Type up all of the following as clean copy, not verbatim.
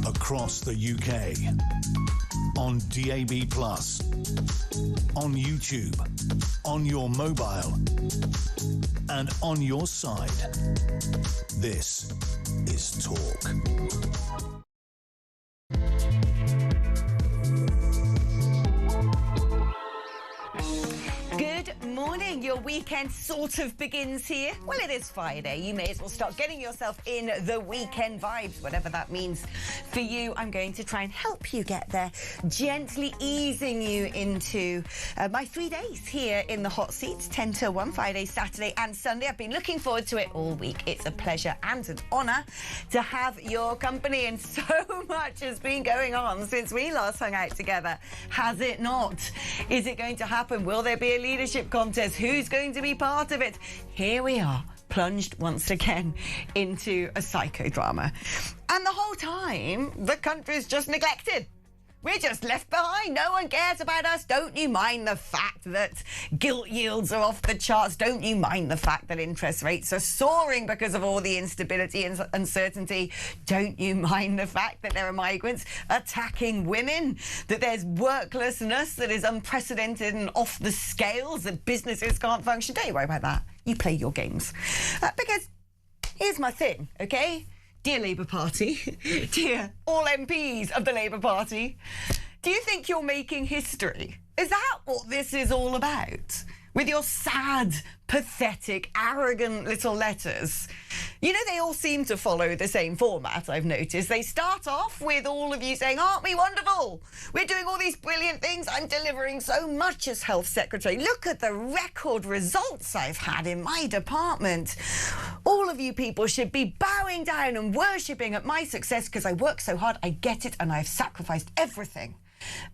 across the UK, on DAB+, on YouTube, on your mobile, and on your side. This is Talk. Good morning. Your weekend sort of begins here. Well, it is Friday. You may as well start getting yourself in the weekend vibes, whatever that means for you. I'm going to try and help you get there, gently easing you into my 3 days here in the hot seats, 10 to 1, Friday, Saturday and Sunday. I've been looking forward to it all week. It's a pleasure and an honour to have your company, and so much has been going on since we last hung out together. Has it not? Is it going to happen? Will there be a leadership contest? Who's going to be part of it? Here we are, plunged once again into a psychodrama. And the whole time, the country's just neglected. We're just left behind. No one cares about us. Don't you mind the fact that gilt yields are off the charts? Don't you mind the fact that interest rates are soaring because of all the instability and uncertainty? Don't you mind the fact that there are migrants attacking women? That there's worklessness that is unprecedented and off the scales, that businesses can't function? Don't you worry about that. You play your games. Because here's my thing, okay? Dear Labour Party, dear all MPs of the Labour Party, do you think you're making history? Is that what this is all about? With your sad, pathetic, arrogant little letters. You know, they all seem to follow the same format, I've noticed. They start off with all of you saying, aren't we wonderful? We're doing all these brilliant things. I'm delivering so much as Health Secretary. Look at the record results I've had in my department. All of you people should be bowing down and worshipping at my success because I work so hard, I get it, and I've sacrificed everything.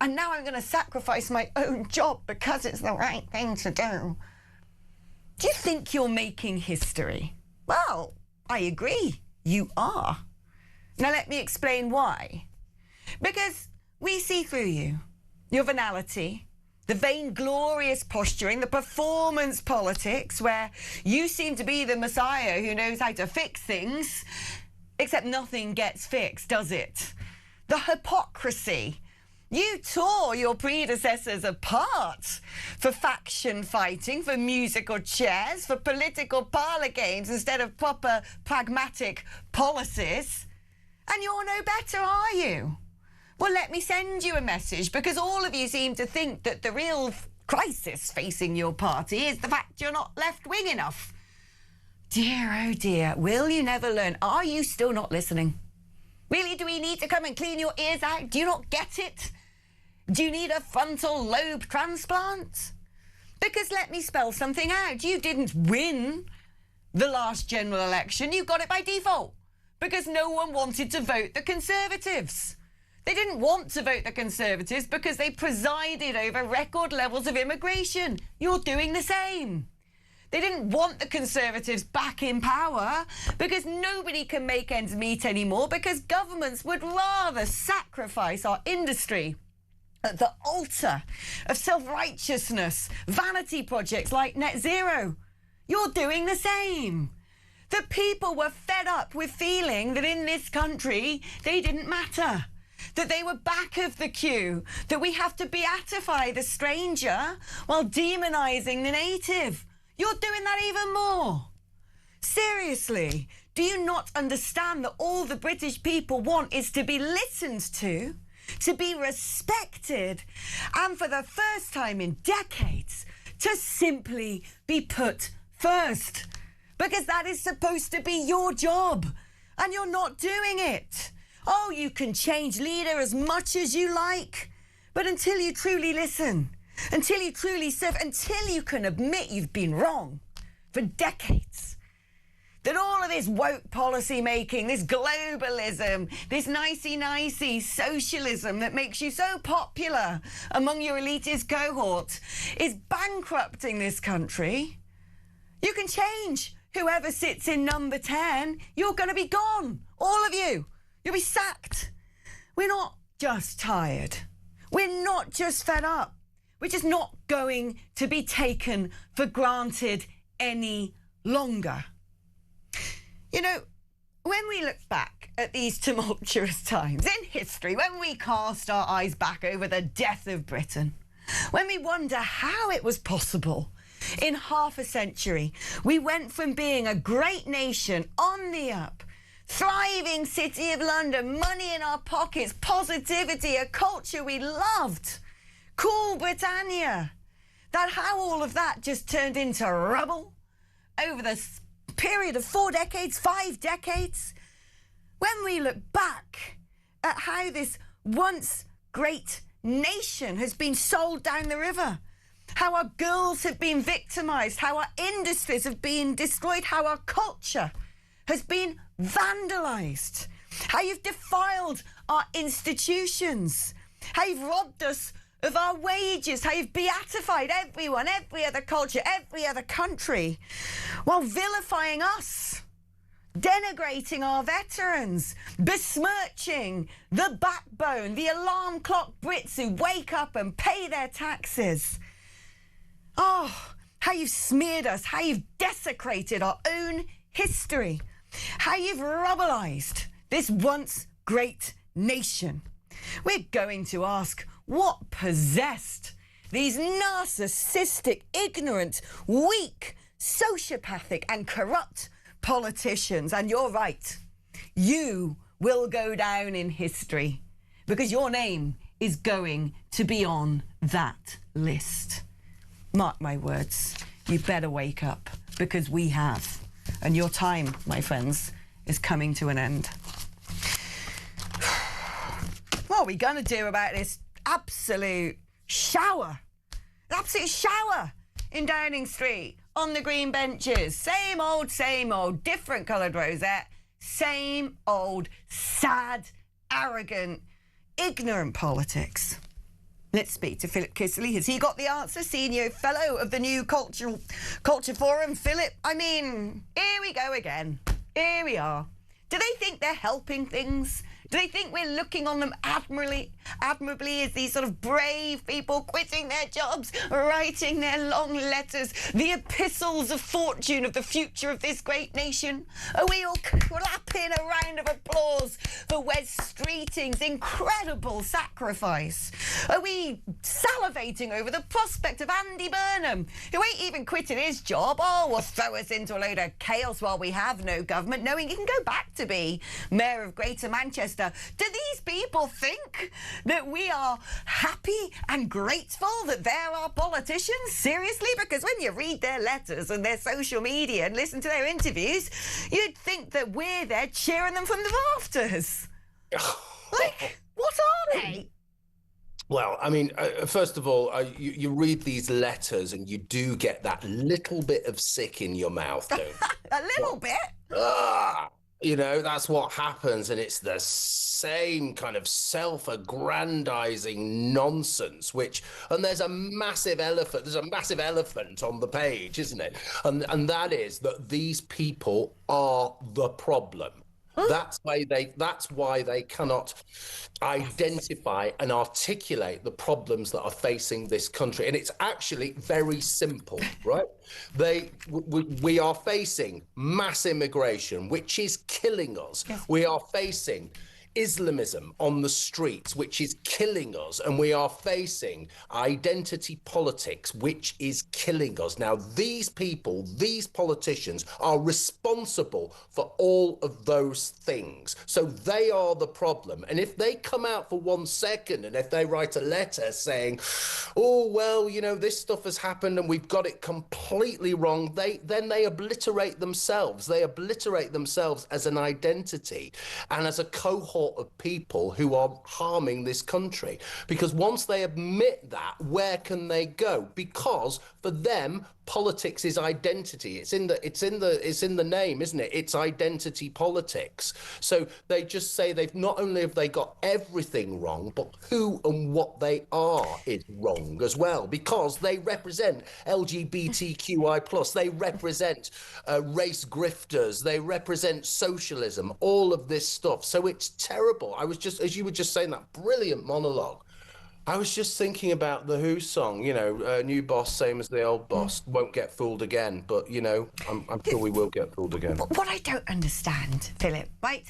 And now I'm going to sacrifice my own job because it's the right thing to do. Do you think you're making history? Well, I agree. You are. Now let me explain why. Because we see through you, your venality, the vainglorious posturing, the performance politics, where you seem to be the messiah who knows how to fix things, except nothing gets fixed, does it? The hypocrisy. You tore your predecessors apart for faction fighting, for musical chairs, for political parlour games instead of proper pragmatic policies. And you're no better, are you? Well, let me send you a message, because all of you seem to think that the real crisis facing your party is the fact you're not left-wing enough. Dear, oh dear, will you never learn? Are you still not listening? Really, do we need to come and clean your ears out? Do you not get it? Do you need a frontal lobe transplant? Because let me spell something out. You didn't win the last general election. You got it by default because no one wanted to vote the Conservatives. They didn't want to vote the Conservatives because they presided over record levels of immigration. You're doing the same. They didn't want the Conservatives back in power because nobody can make ends meet anymore, because governments would rather sacrifice our industry at the altar of self-righteousness, vanity projects like net zero. You're doing the same. The people were fed up with feeling that in this country they didn't matter, that they were back of the queue, that we have to beatify the stranger while demonising the native. You're doing that even more. Seriously, do you not understand that all the British people want is to be listened to be respected, and for the first time in decades, to simply be put first? Because that is supposed to be your job, and you're not doing it. Oh, you can change leader as much as you like, but until you truly listen, until you truly serve, until you can admit you've been wrong for decades, that all of this woke policy making, this globalism, this nicey-nicey socialism that makes you so popular among your elitist cohort is bankrupting this country. You can change whoever sits in number 10. You're going to be gone, all of you. You'll be sacked. We're not just tired. We're not just fed up. We're just not going to be taken for granted any longer. You know, when we look back at these tumultuous times in history, when we cast our eyes back over the death of Britain, when we wonder how it was possible in half a century, we went from being a great nation on the up, thriving city of London, money in our pockets, positivity, a culture we loved, cool Britannia, that how all of that just turned into rubble over the period of 4 decades, 5 decades. When we look back at how this once great nation has been sold down the river, how our girls have been victimised, how our industries have been destroyed, how our culture has been vandalised, how you've defiled our institutions, how you've robbed us of our wages, how you've beatified everyone, every other culture, every other country, while vilifying us, denigrating our veterans, besmirching the backbone, the alarm clock Brits who wake up and pay their taxes. Oh, how you've smeared us, how you've desecrated our own history, how you've rubbelised this once great nation. We're going to ask, what possessed these narcissistic, ignorant, weak, sociopathic and corrupt politicians? And you're right, you will go down in history because your name is going to be on that list. Mark my words, you better wake up because we have. And your time, my friends, is coming to an end. What are we going to do about this absolute shower in Downing Street, on the green benches? Same old, different coloured rosette, same old, sad, arrogant, ignorant politics. Let's speak to Philip Kisserly. Has he got the answer? Senior Fellow of the New Culture Forum. Philip, I mean, here we go again. Here we are. Do they think they're helping things? Do they think we're looking on them admirably as these sort of brave people quitting their jobs, writing their long letters, the epistles of fortune of the future of this great nation? Are we all clapping a round of applause for Wes Streeting's incredible sacrifice? Are we salivating over the prospect of Andy Burnham, who ain't even quitting his job, will throw us into a load of chaos while we have no government, knowing he can go back to be Mayor of Greater Manchester? Do these people think that we are happy and grateful that they're our politicians? Seriously? Because when you read their letters and their social media and listen to their interviews, you'd think that we're there cheering them from the rafters. Like, what are they? Well, I mean, first of all, you read these letters and you do get that little bit of sick in your mouth, don't you? A little bit? You know, that's what happens, and it's the same kind of self-aggrandizing nonsense, and there's a massive elephant on the page, isn't it? And that is that these people are the problem. That's why they cannot identify and articulate the problems that are facing this country. And it's actually very simple, right? We are facing mass immigration, which is killing us. Yes. We are facing Islamism on the streets, which is killing us, and we are facing identity politics, which is killing us. Now, these people, these politicians, are responsible for all of those things. So they are the problem. And if they come out for 1 second and if they write a letter saying, oh, well, you know, this stuff has happened and we've got it completely wrong, then they obliterate themselves. They obliterate themselves as an identity and as a cohort of people who are harming this country. Because once they admit that, where can they go? Because for them, politics is identity. It's in the name, isn't it? It's identity politics. So they just say not only have they got everything wrong, but who and what they are is wrong as well, because they represent LGBTQI+, they represent race grifters, they represent socialism, all of this stuff. So it's terrible. I was just, as you were just saying, that brilliant monologue I was just thinking about the Who song, new boss, same as the old boss, won't get fooled again. But, I'm sure we will get fooled again. What I don't understand, Philip, right?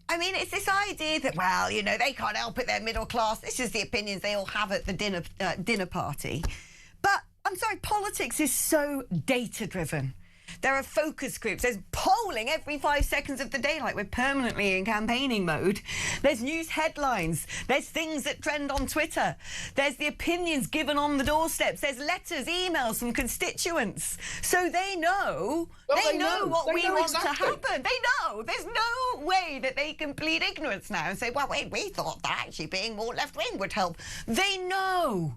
I mean, it's this idea that, well, they can't help it, they're middle class. This is the opinions they all have at the dinner party. But I'm sorry, politics is so data-driven. There are focus groups. There's polling every 5 seconds of the day, like we're permanently in campaigning mode. There's news headlines. There's things that trend on Twitter. There's the opinions given on the doorsteps. There's letters, emails from constituents. So they know. They know what we want to happen. They know. There's no way that they can plead ignorance now and say, well, wait, we thought that actually being more left-wing would help. They know.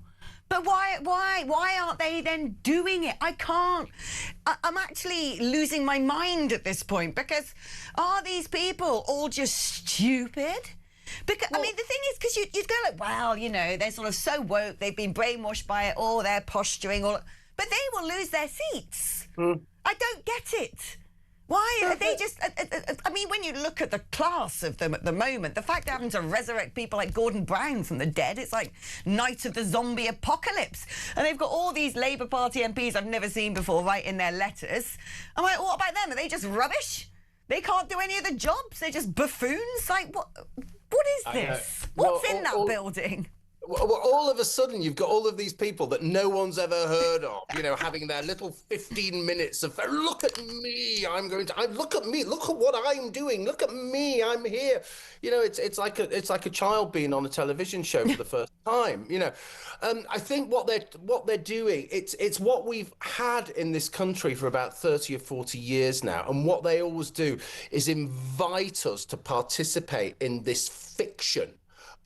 But why aren't they then doing it? I can't. I'm actually losing my mind at this point, because are these people all just stupid? Because, I mean, the thing is, because you'd go like, well, they're sort of so woke, they've been brainwashed by it, all their posturing, but they will lose their seats. I don't get it. Why are they just... I mean, when you look at the class of them at the moment, the fact they're having to resurrect people like Gordon Brown from the dead, it's like night of the zombie apocalypse. And they've got all these Labour Party MPs I've never seen before writing their letters. I'm like, what about them? Are they just rubbish? They can't do any of the jobs? They're just buffoons? Like, what is this? What's in that building? Well, all of a sudden, you've got all of these people that no one's ever heard of, having their little 15 minutes of, look at me, look at me, look at what I'm doing, look at me, I'm here. It's like a child being on a television show for the first time, I think what they're doing, it's what we've had in this country for about 30 or 40 years now. And what they always do is invite us to participate in this fiction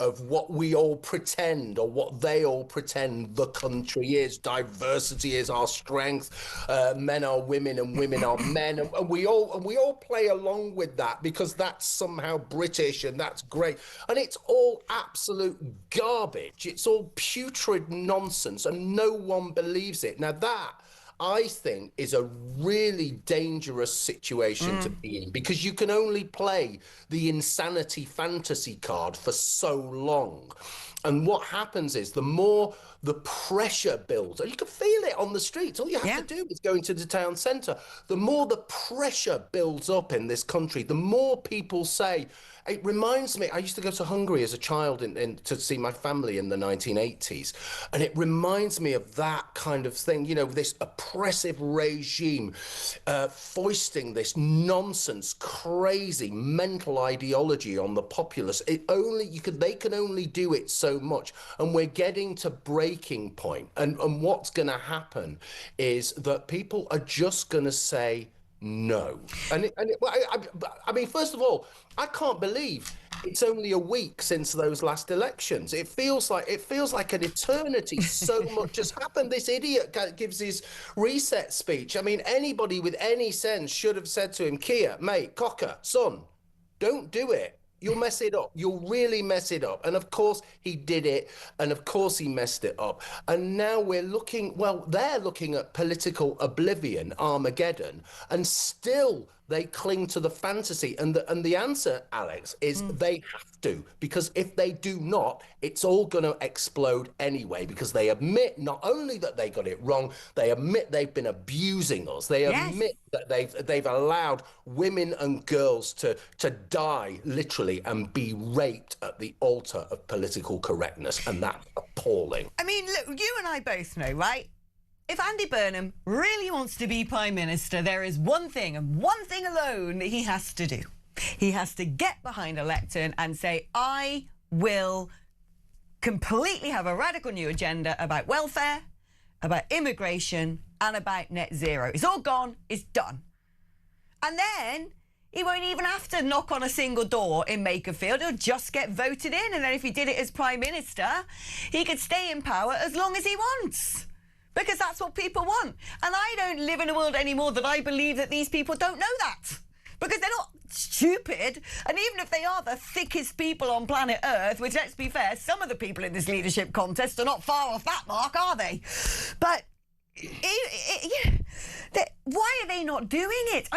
of what we all pretend, or what they all pretend the country is. Diversity is our strength. Men are women and women are men, and we all play along with that because that's somehow British and that's great. And it's all absolute garbage. It's all putrid nonsense, and no one believes it. Now that, I think, is a really dangerous situation to be in, because you can only play the insanity fantasy card for so long. And what happens is, the more the pressure builds, and you can feel it on the streets, all you have to do is go into the town centre. The more the pressure builds up in this country, the more people say, it reminds me, I used to go to Hungary as a child to see my family in the 1980s. And it reminds me of that kind of thing, this oppressive regime foisting this nonsense, crazy mental ideology on the populace. They can only do it so much. And we're getting to breaking point. And what's going to happen is that people are just going to say no. I mean, first of all, I can't believe it's only a week since those last elections. It feels like an eternity. So much has happened. This idiot gives his reset speech. I mean, anybody with any sense should have said to him, Keir, mate, cocker, son, don't do it. You'll mess it up. You'll really mess it up. And of course he did it. And of course he messed it up. And now they're looking at political oblivion, Armageddon, and still they cling to the fantasy. And the answer, Alex, is they have to, because if they do not, it's all going to explode anyway, because they admit not only that they got it wrong, they admit they've been abusing us. They admit that they've allowed women and girls to die literally and be raped at the altar of political correctness. And that's appalling. I mean, look, you and I both know, right? If Andy Burnham really wants to be Prime Minister, there is one thing, and one thing alone, that he has to do. He has to get behind a lectern and say, I will completely have a radical new agenda about welfare, about immigration, and about net zero. It's all gone. It's done. And then he won't even have to knock on a single door in Makerfield. He'll just get voted in. And then if he did it as Prime Minister, he could stay in power as long as he wants. Because that's what people want. And I don't live in a world anymore that I believe that these people don't know that. Because they're not stupid. And even if they are the thickest people on planet Earth, which, let's be fair, some of the people in this leadership contest are not far off that mark, are they? But why are they not doing it?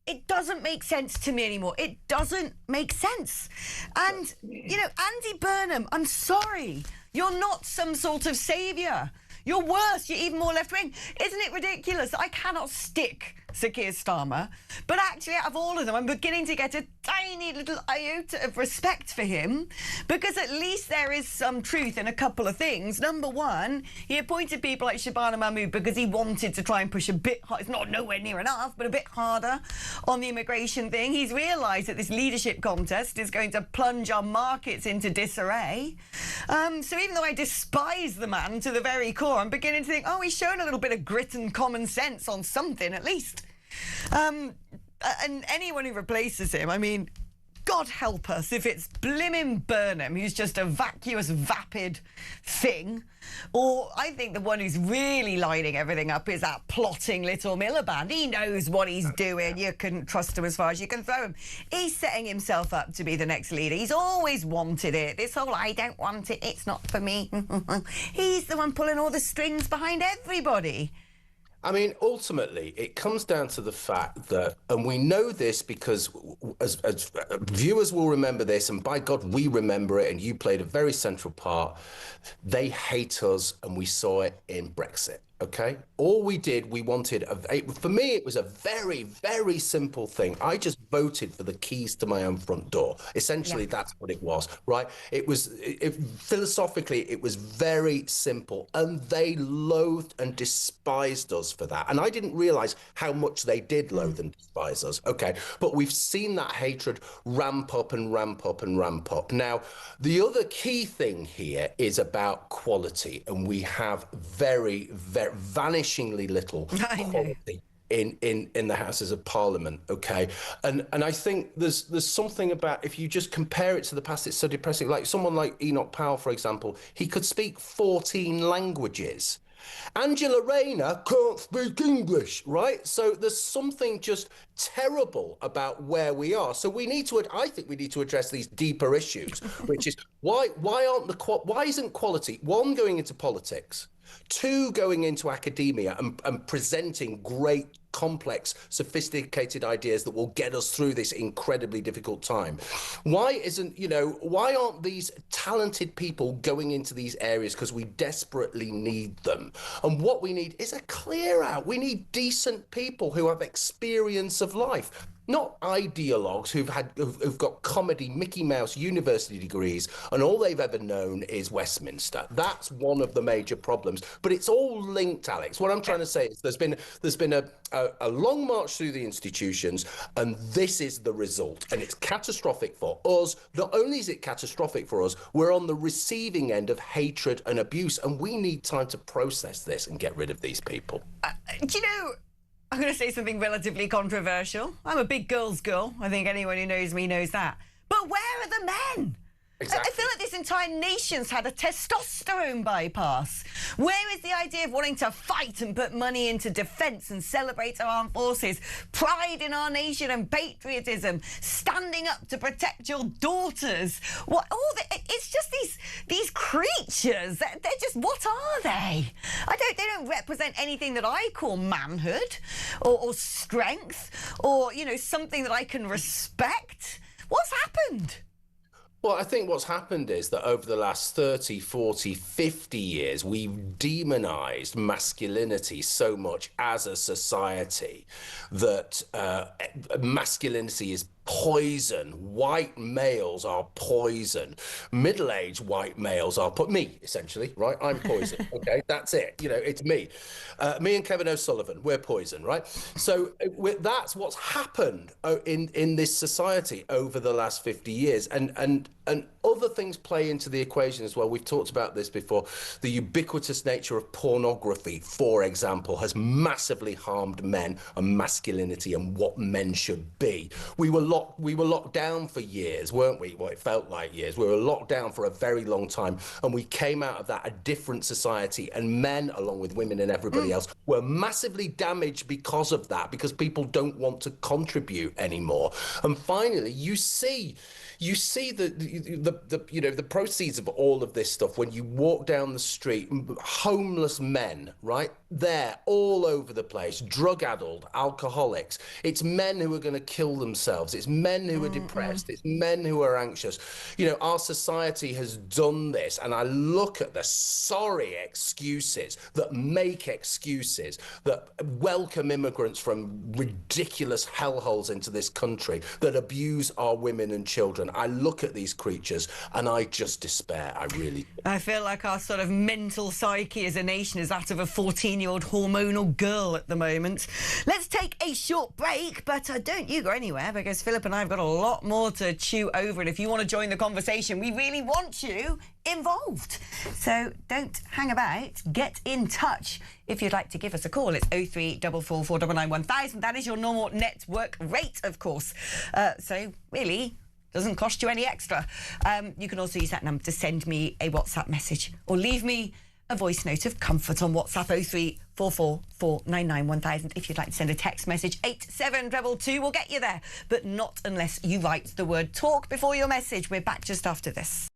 It doesn't make sense to me anymore. It doesn't make sense. And, Andy Burnham, I'm sorry. You're not some sort of saviour. You're worse. You're even more left-wing. Isn't it ridiculous? I cannot stick Sir Keir Starmer, but actually out of all of them, I'm beginning to get a tiny little iota of respect for him, because at least there is some truth in a couple of things. Number one, he appointed people like Shabana Mahmood because he wanted to try and push a bit hard, it's not nowhere near enough, but a bit harder on the immigration thing. He's realised that this leadership contest is going to plunge our markets into disarray. So even though I despise the man to the very core, I'm beginning to think, oh, he's shown a little bit of grit and common sense on something at least. And anyone who replaces him, I mean, God help us if it's blimmin' Burnham, who's just a vacuous, vapid thing. Or I think the one who's really lining everything up is that plotting little Miliband. He knows what he's doing. You couldn't trust him as far as you can throw him. He's setting himself up to be the next leader. He's always wanted it. This whole, I don't want it, it's not for me. He's the one pulling all the strings behind everybody. I mean, ultimately, it comes down to the fact that, and we know this because as viewers will remember this, and by God, we remember it, and you played a very central part. They hate us, and we saw it in Brexit. Okay, all we did, we wanted, for me, it was a very, very simple thing. I just voted for the keys to my own front door. Essentially, that's what it was, right? It was, philosophically, it was very simple. And they loathed and despised us for that. And I didn't realize how much they did loathe and despise us. Okay, but we've seen that hatred ramp up and ramp up and ramp up. Now, the other key thing here is about quality. And we have very, very vanishingly little quality in the Houses of Parliament, okay? And I think there's something about, if you just compare it to the past, it's so depressing. Like someone like Enoch Powell, for example, he could speak 14 languages. Angela Rayner can't speak English, right? So there's something just terrible about where we are. So we need to, I think we need to address these deeper issues, which is why isn't quality, one, going into politics, two, going into academia and presenting great, complex, sophisticated ideas that will get us through this incredibly difficult time. Why aren't these talented people going into these areas? Because we desperately need them. And what we need is a clear out. We need decent people who have experience of life. Not ideologues who've got comedy Mickey Mouse university degrees and all they've ever known is Westminster. That's one of the major problems. But it's all linked, Alex. What I'm trying to say is there's been a long march through the institutions, and this is the result. And it's catastrophic for us. Not only is it catastrophic for us, we're on the receiving end of hatred and abuse, and we need time to process this and get rid of these people. Do you know, I'm going to say something relatively controversial. I'm a big girl's girl. I think anyone who knows me knows that. But where are the men? Exactly. I feel like this entire nation's had a testosterone bypass. Where is the idea of wanting to fight and put money into defence and celebrate our armed forces, pride in our nation and patriotism, standing up to protect your daughters? It's just these creatures. They're just, what are they? They don't represent anything that I call manhood or strength or, something that I can respect. What's happened? Well, I think what's happened is that over the last 30, 40, 50 years, we've demonized masculinity so much as a society that masculinity is poison. White males are poison. Middle-aged white males are me, essentially, right? I'm poison. Okay, that's it. It's me. Me and Kevin O'Sullivan, we're poison, right? So that's what's happened in this society over the last 50 years. And other things play into the equation as well. We've talked about this before. The ubiquitous nature of pornography, for example, has massively harmed men and masculinity and what men should be. We were locked down for years, weren't we? Well, it felt like years. We were locked down for a very long time, and we came out of that a different society, and men, along with women and everybody else, were massively damaged because of that, because people don't want to contribute anymore. And finally, you see that the proceeds of all of this stuff, when you walk down the street, homeless men, right? They're all over the place, drug-addled, alcoholics. It's men who are going to kill themselves. It's men who are depressed. It's men who are anxious. You know, our society has done this, and I look at the sorry excuses that make excuses, that welcome immigrants from ridiculous hellholes into this country, that abuse our women and children. I look at these creatures and I just despair. I really do. I feel like our sort of mental psyche as a nation is that of a 14-year-old hormonal girl at the moment. Let's take a short break, but don't you go anywhere, because Philip and I have got a lot more to chew over, and if you want to join the conversation, we really want you involved. So don't hang about, get in touch if you'd like to give us a call. It's 03444 999 1000. That is your normal network rate, of course. So really doesn't cost you any extra. You can also use that number to send me a WhatsApp message or leave me a voice note of comfort on WhatsApp. 03444 999 1000. If you'd like to send a text message, 8722 will get you there, but not unless you write the word talk before your message. We're back just after this.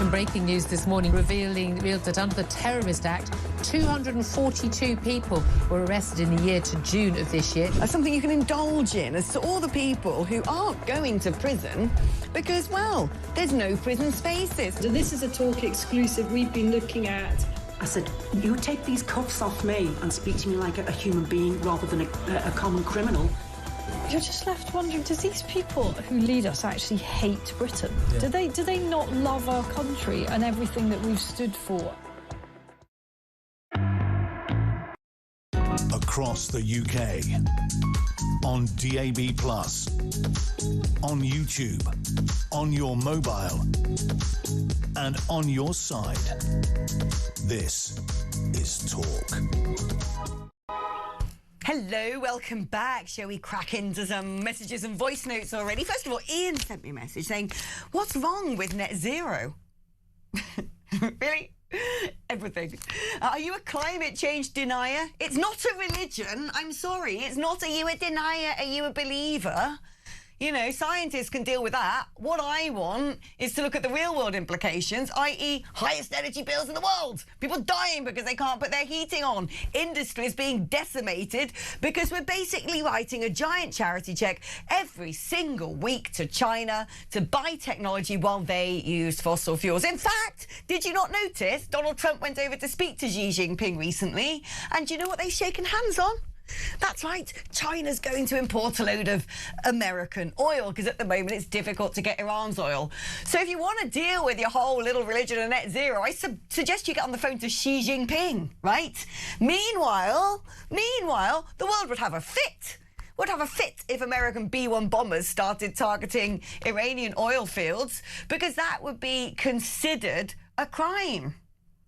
Breaking news this morning revealed that under the Terrorist Act, 242 people were arrested in the year to June of this year. That's something you can indulge in as to all the people who aren't going to prison because, well, there's no prison spaces. So this is a Talk exclusive we've been looking at. I said, you take these cuffs off me and speak to me like a human being rather than a common criminal. You're just left wondering, does these people who lead us actually hate Britain? Yeah. Do they not love our country and everything that we've stood for? Across the UK, on DAB+, on YouTube, on your mobile, and on your side. This is Talk. Hello, welcome back. Shall we crack into some messages and voice notes already? First of all, Ian sent me a message saying, what's wrong with net zero? Really? Everything. Are you a climate change denier? It's not a religion. I'm sorry. It's not. Are you a denier? Are you a believer? You know, scientists can deal with that. What I want is to look at the real-world implications, i.e. highest energy bills in the world. People dying because they can't put their heating on. Industries being decimated because we're basically writing a giant charity check every single week to China to buy technology while they use fossil fuels. In fact, did you not notice Donald Trump went over to speak to Xi Jinping recently? And do you know what they've shaken hands on? That's right, China's going to import a load of American oil because at the moment it's difficult to get Iran's oil. So if you want to deal with your whole little religion of net zero, I suggest you get on the phone to Xi Jinping, right? Meanwhile, the world would have a fit. Would have a fit if American B-1 bombers started targeting Iranian oil fields, because that would be considered a crime.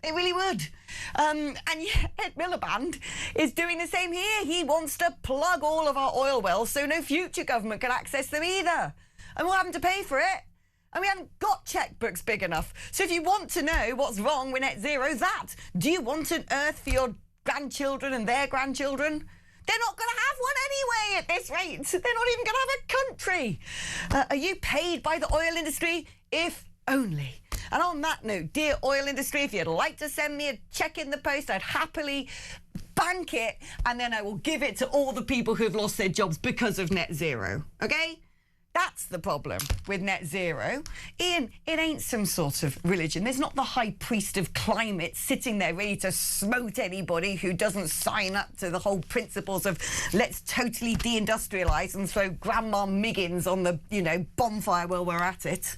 It really would. And yet Ed Miliband is doing the same here. He wants to plug all of our oil wells so no future government can access them either. And we're having to pay for it. And we haven't got checkbooks big enough. So if you want to know what's wrong with net zero, do you want an Earth for your grandchildren and their grandchildren? They're not going to have one anyway at this rate. They're not even going to have a country. Are you paid by the oil industry? If only. And on that note, dear oil industry, if you'd like to send me a check in the post, I'd happily bank it, and then I will give it to all the people who've lost their jobs because of net zero. OK? That's the problem with net zero. Ian, it ain't some sort of religion. There's not the high priest of climate sitting there ready to smote anybody who doesn't sign up to the whole principles of let's totally deindustrialise and throw Grandma Miggins on the, bonfire while we're at it.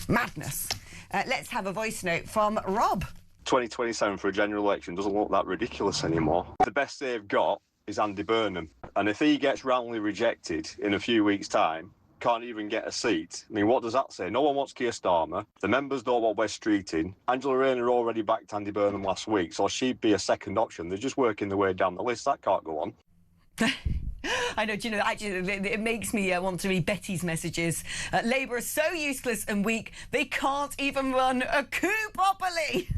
Madness. Let's have a voice note from Rob. 2027 for a general election doesn't look that ridiculous anymore. The best they've got is Andy Burnham. And if he gets roundly rejected in a few weeks' time, can't even get a seat. I mean, what does that say? No one wants Keir Starmer. The members don't want West Streeting. Angela Rayner already backed Andy Burnham last week, so she'd be a second option. They're just working their way down the list. That can't go on. I know, actually, it makes me want to read Betty's messages. Labour are so useless and weak, they can't even run a coup properly.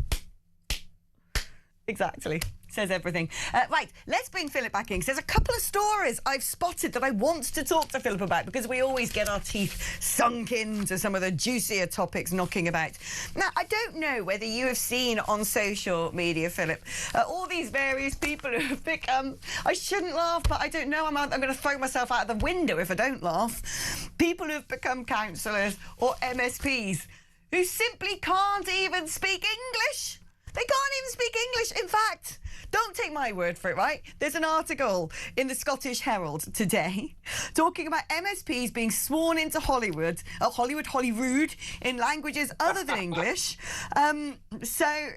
Exactly. Says everything. Right, let's bring Philip back in, because there's a couple of stories I've spotted that I want to talk to Philip about, because we always get our teeth sunk into some of the juicier topics knocking about. Now, I don't know whether you have seen on social media, Philip, all these various people who have become, I shouldn't laugh, but I don't know, I'm going to throw myself out of the window if I don't laugh. People who have become councillors or MSPs who simply can't even speak English. They can't even speak English. In fact, don't take my word for it, right? There's an article in the Scottish Herald today talking about MSPs being sworn into Holyrood in languages other than English. So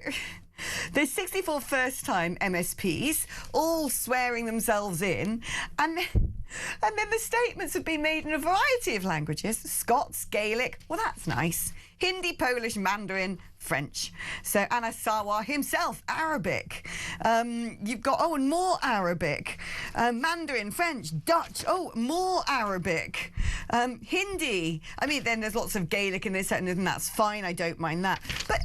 there's 64 first-time MSPs all swearing themselves in, and then the statements have been made in a variety of languages: Scots, Gaelic, well, that's nice, Hindi, Polish, Mandarin, French. So Anasawa himself, Arabic. You've got, and more Arabic. Mandarin, French, Dutch, more Arabic. Hindi. I mean, then there's lots of Gaelic in this, and that's fine, I don't mind that. But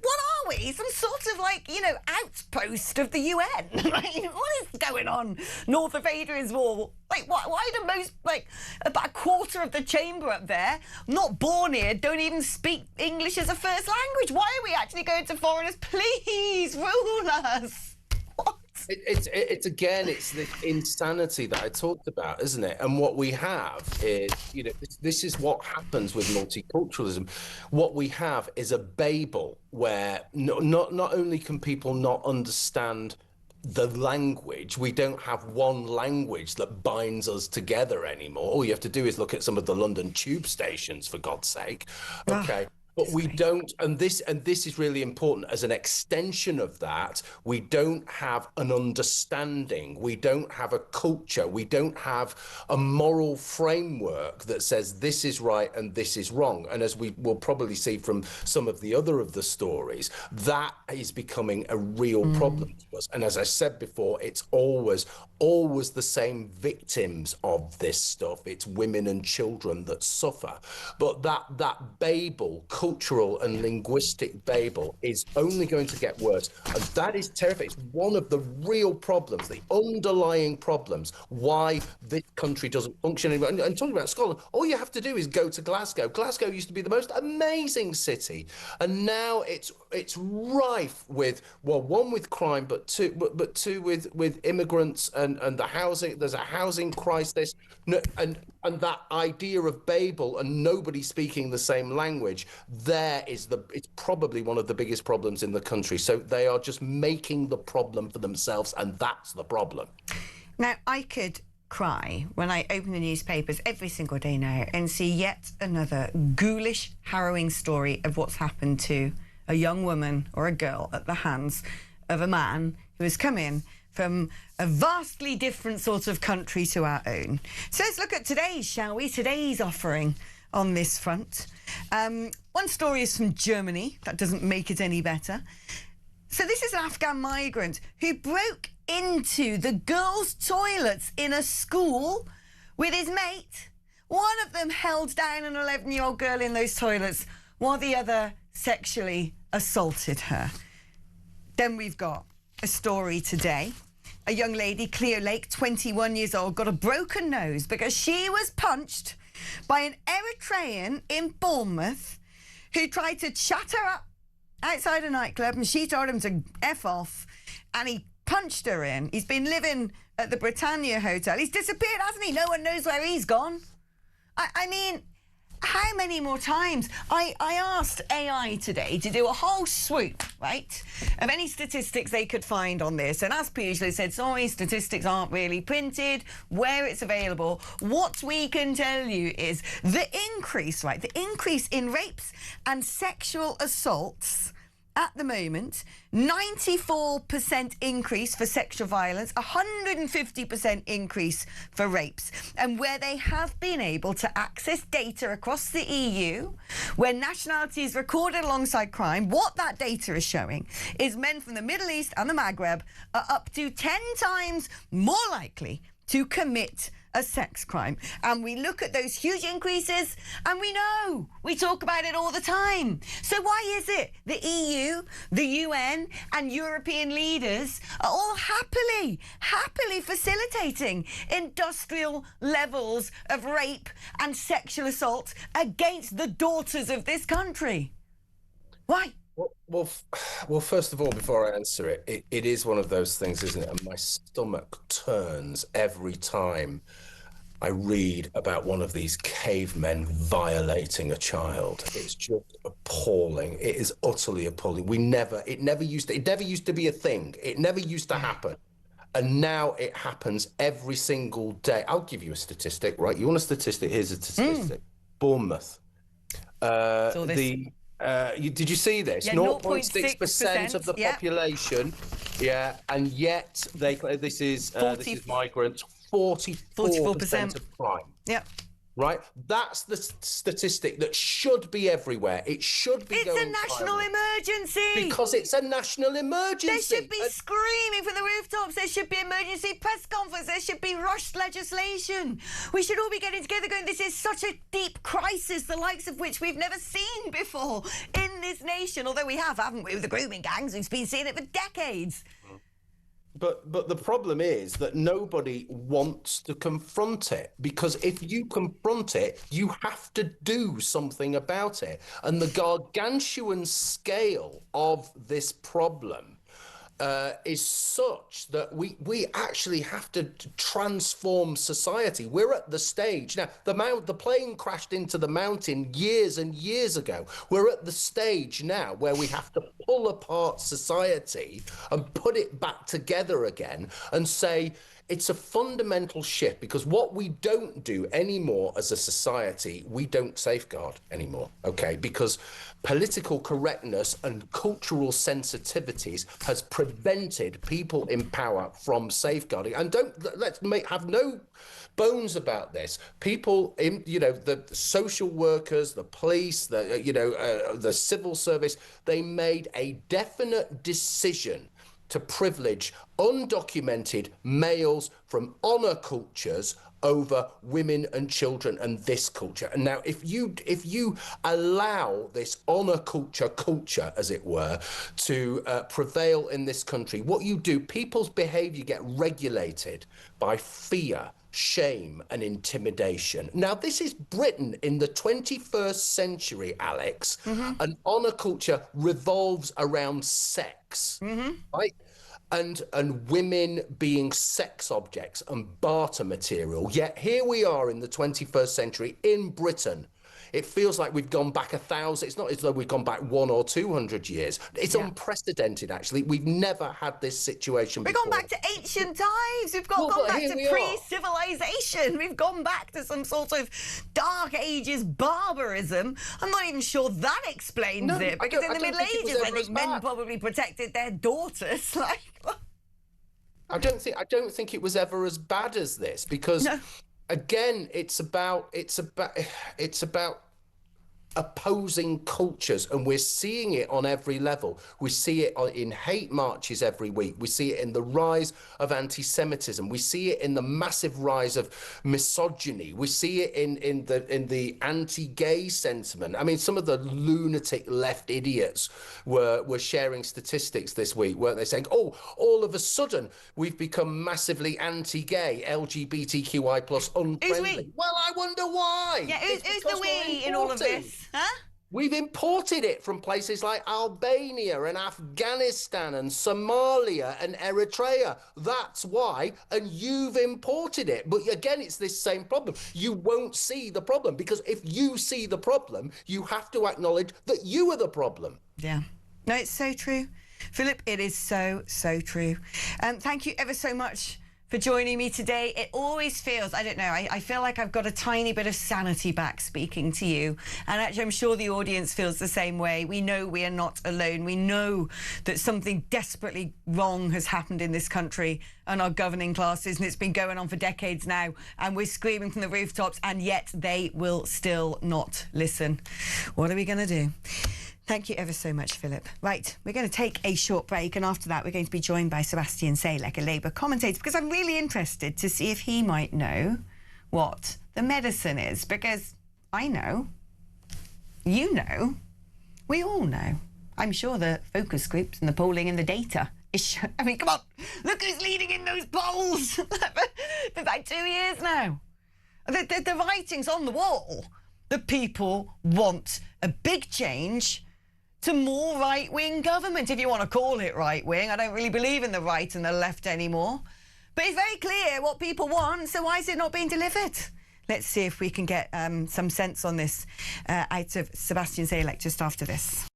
what are we? Some sort of, outpost of the UN? Right? What is going on north of Hadrian's Wall? Why do most, about a quarter of the chamber up there, not born here, don't even speak English as a first language? Why are we actually going to foreigners? Please rule us. What? It's the insanity that I talked about, isn't it? And what we have is, this is what happens with multiculturalism. What we have is a Babel where not only can people not understand the language, we don't have one language that binds us together anymore. All you have to do is look at some of the London tube stations, for God's sake. Okay. But we don't, and this is really important, as an extension of that, we don't have an understanding, we don't have a culture, we don't have a moral framework that says this is right and this is wrong. And as we will probably see from some of the stories, that is becoming a real problem to us. And as I said before, it's always the same victims of this stuff. It's women and children that suffer. But that Babel, cultural and linguistic Babel, is only going to get worse. And that is terrifying. It's one of the real problems, the underlying problems, why this country doesn't function anymore. And talking about Scotland, all you have to do is go to Glasgow. Glasgow used to be the most amazing city. And now it's rife with, one, with crime, but two with immigrants and the housing. There's a housing crisis. And And that idea of Babel and nobody speaking the same language, it's probably one of the biggest problems in the country. So they are just making the problem for themselves, and that's the problem. Now, I could cry when I open the newspapers every single day now and see yet another ghoulish, harrowing story of what's happened to a young woman or a girl at the hands of a man who has come in from a vastly different sort of country to our own. So let's look at today's, shall we? Today's offering on this front. One story is from Germany. That doesn't make it any better. So this is an Afghan migrant who broke into the girls' toilets in a school with his mate. One of them held down an 11-year-old girl in those toilets while the other sexually assaulted her. Then we've got a story today. A young lady, Cleo Lake, 21 years old, got a broken nose because she was punched by an Eritrean in Bournemouth who tried to chat her up outside a nightclub, and she told him to F off, and he punched her in. He's been living at the Britannia Hotel. He's disappeared, hasn't he? No one knows where he's gone. I mean, how many more times? I asked AI today to do a whole swoop, right, of any statistics they could find on this. And as per usual, they said, sorry, statistics aren't really printed. Where it's available, what we can tell you is the increase, right, the increase in rapes and sexual assaults at the moment, 94% increase for sexual violence, 150% increase for rapes. And where they have been able to access data across the EU, where nationality is recorded alongside crime, what that data is showing is men from the Middle East and the Maghreb are up to 10 times more likely to commit a sex crime. And we look at those huge increases and we talk about it all the time. So why is it the EU, the UN and European leaders are all happily facilitating industrial levels of rape and sexual assault against the daughters of this country? Why? Well, first of all, before I answer it, it is one of those things, isn't it? And my stomach turns every time I read about one of these cavemen violating a child. It's just appalling. It is utterly appalling. It never used to be a thing. It never used to happen. And now it happens every single day. I'll give you a statistic, right? You want a statistic? Here's a statistic. Bournemouth. Did you see this? Yeah, 0.6% of the population. Yeah, and yet this is migrants. 44% of crime. Yep. Right? That's the statistic that should be everywhere. It should be. It's a national emergency. Because it's a national emergency. They should be screaming from the rooftops. There should be emergency press conference. There should be rushed legislation. We should all be getting together going, this is such a deep crisis, the likes of which we've never seen before in this nation. Although we have, haven't we, with the grooming gangs? We've been seeing it for decades. But the problem is that nobody wants to confront it, because if you confront it, you have to do something about it. And the gargantuan scale of this problem is such that we actually have to transform society. We're at the stage now. The plane crashed into the mountain years and years ago. We're at the stage now where we have to pull apart society and put it back together again and say it's a fundamental shift, because what we don't do anymore as a society, we don't safeguard anymore, okay? Because political correctness and cultural sensitivities has prevented people in power from safeguarding. And have no bones about this. People in, the social workers, the police, the civil service, they made a definite decision to privilege undocumented males from honor cultures over women and children and this culture. And now if you allow this honor culture, as it were, to prevail in this country, what you do, people's behavior get regulated by fear, shame and intimidation. Now, this is Britain in the 21st century, Alex. And honor culture revolves around sex, right? and women being sex objects and barter material. Yet here we are in the 21st century in Britain. It feels like we've gone back 1,000. It's not as though we've gone back 100 or 200 years. It's unprecedented, actually. We've never had this situation before. We've gone back to ancient times. We've gone back to pre-civilization. We've gone back to some sort of Dark Ages barbarism. I'm not even sure that explains it, because in the Middle Ages, I think men probably protected their daughters. Like, I don't think it was ever as bad as this, because again, it's about opposing cultures, and we're seeing it on every level. We see it in hate marches every week. We see it in the rise of anti-Semitism. We see it in the massive rise of misogyny. We see it in the anti-gay sentiment. I mean, some of the lunatic left idiots were sharing statistics this week, weren't they, saying, oh, all of a sudden we've become massively anti-gay, LGBTQI plus unfriendly. Well, I wonder why. Yeah, who's the we in all of this? Huh? We've imported it from places like Albania and Afghanistan and Somalia and Eritrea. That's why. And you've imported it. But again, it's this same problem. You won't see the problem, because if you see the problem, you have to acknowledge that you are the problem. Yeah. No, it's so true. Philip, it is so, so true. Thank you ever so much for joining me today. It always feels, I don't know, I feel like I've got a tiny bit of sanity back speaking to you. And actually, I'm sure the audience feels the same way. We know we are not alone. We know that something desperately wrong has happened in this country and our governing classes, and it's been going on for decades now. And we're screaming from the rooftops, and yet they will still not listen. What are we going to do? Thank you ever so much, Philip. Right, we're going to take a short break, and after that we're going to be joined by Sebastian Salek, a Labour commentator, because I'm really interested to see if he might know what the medicine is, because I know, you know, we all know. I'm sure the focus groups and the polling and the data is... I mean, come on, look who's leading in those polls. For like 2 years now. The writing's on the wall. The people want a big change to more right-wing government, if you want to call it right-wing. I don't really believe in the right and the left anymore. But it's very clear what people want, so why is it not being delivered? Let's see if we can get some sense on this out of Sebastian Salek just after this.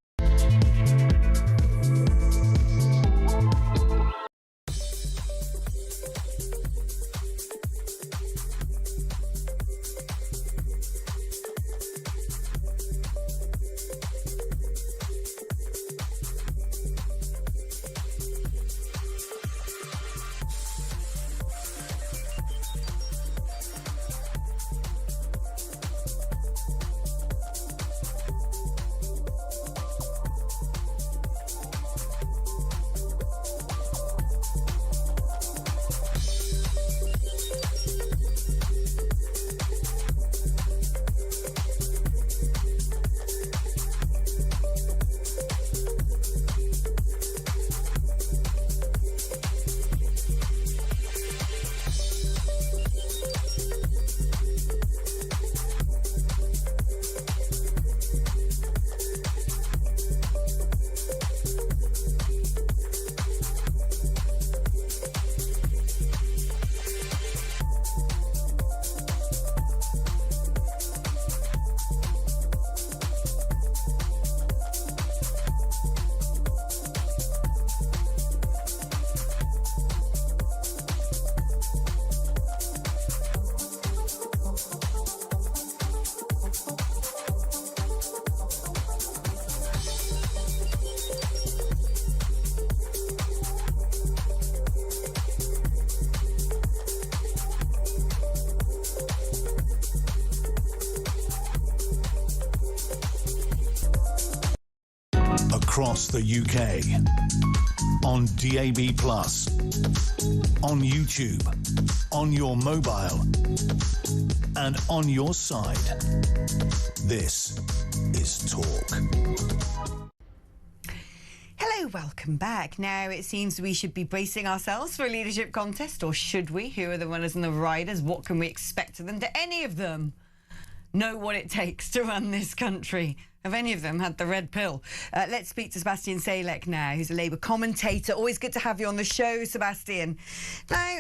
Across the UK, on DAB+, on YouTube, on your mobile, and on your side. This is Talk. Hello, welcome back. Now, it seems we should be bracing ourselves for a leadership contest, or should we? Who are the runners and the riders? What can we expect of them? Do any of them know what it takes to run this country? Have any of them had the red pill? Let's speak to Sebastian Salek now, who's a Labour commentator. Always good to have you on the show, Sebastian. Now,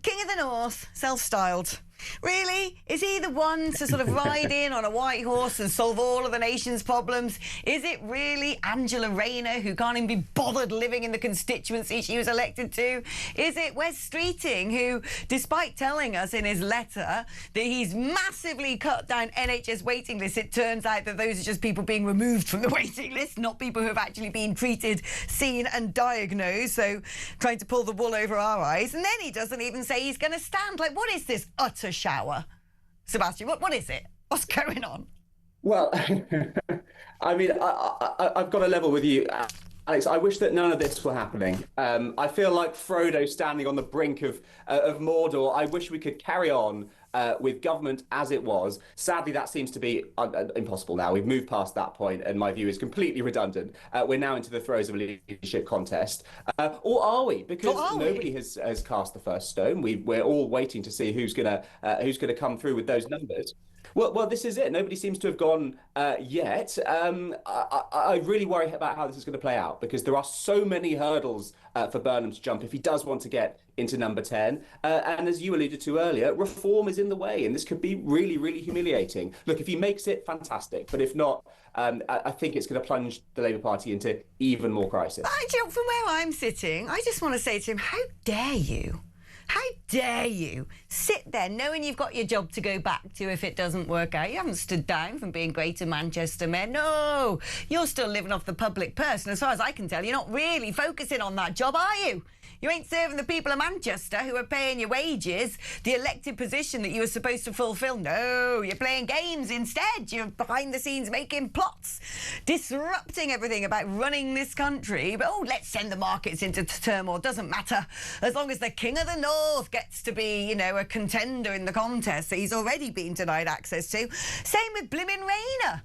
King of the North, self-styled. Really? Is he the one to sort of ride in on a white horse and solve all of the nation's problems? Is it really Angela Rayner, who can't even be bothered living in the constituency she was elected to? Is it Wes Streeting, who, despite telling us in his letter that he's massively cut down NHS waiting lists, it turns out that those are just people being removed from the waiting list, not people who have actually been treated, seen and diagnosed, so trying to pull the wool over our eyes. And then he doesn't even say he's going to stand. Like, what is this utter shower? Sebastian, what is it? What's going on? Well, I mean, I've got to level with you, Alex. I wish that none of this were happening. I feel like Frodo standing on the brink of Mordor. I wish we could carry on with government as it was. Sadly, that seems to be impossible now. We've moved past that point, and my view is completely redundant. We're now into the throes of a leadership contest. Or are we? Because nobody has cast the first stone. We're all waiting to see who's gonna come through with those numbers. Well, this is it. Nobody seems to have gone yet. I really worry about how this is going to play out, because there are so many hurdles for Burnham to jump if he does want to get into number 10. And as you alluded to earlier, reform is in the way, and this could be really, really humiliating. Look, if he makes it, fantastic. But if not, I think it's going to plunge the Labour Party into even more crisis. From where I'm sitting, I just want to say to him, how dare you? How dare you sit there knowing you've got your job to go back to if it doesn't work out? You haven't stood down from being Greater Manchester Mayor. No, you're still living off the public purse. And as far as I can tell, you're not really focusing on that job, are you? You ain't serving the people of Manchester who are paying your wages, the elected position that you were supposed to fulfil. No, you're playing games instead. You're behind the scenes making plots, disrupting everything about running this country. But, let's send the markets into turmoil. Doesn't matter. As long as the King of the North gets to be, a contender in the contest that he's already been denied access to. Same with blimmin' Rayner.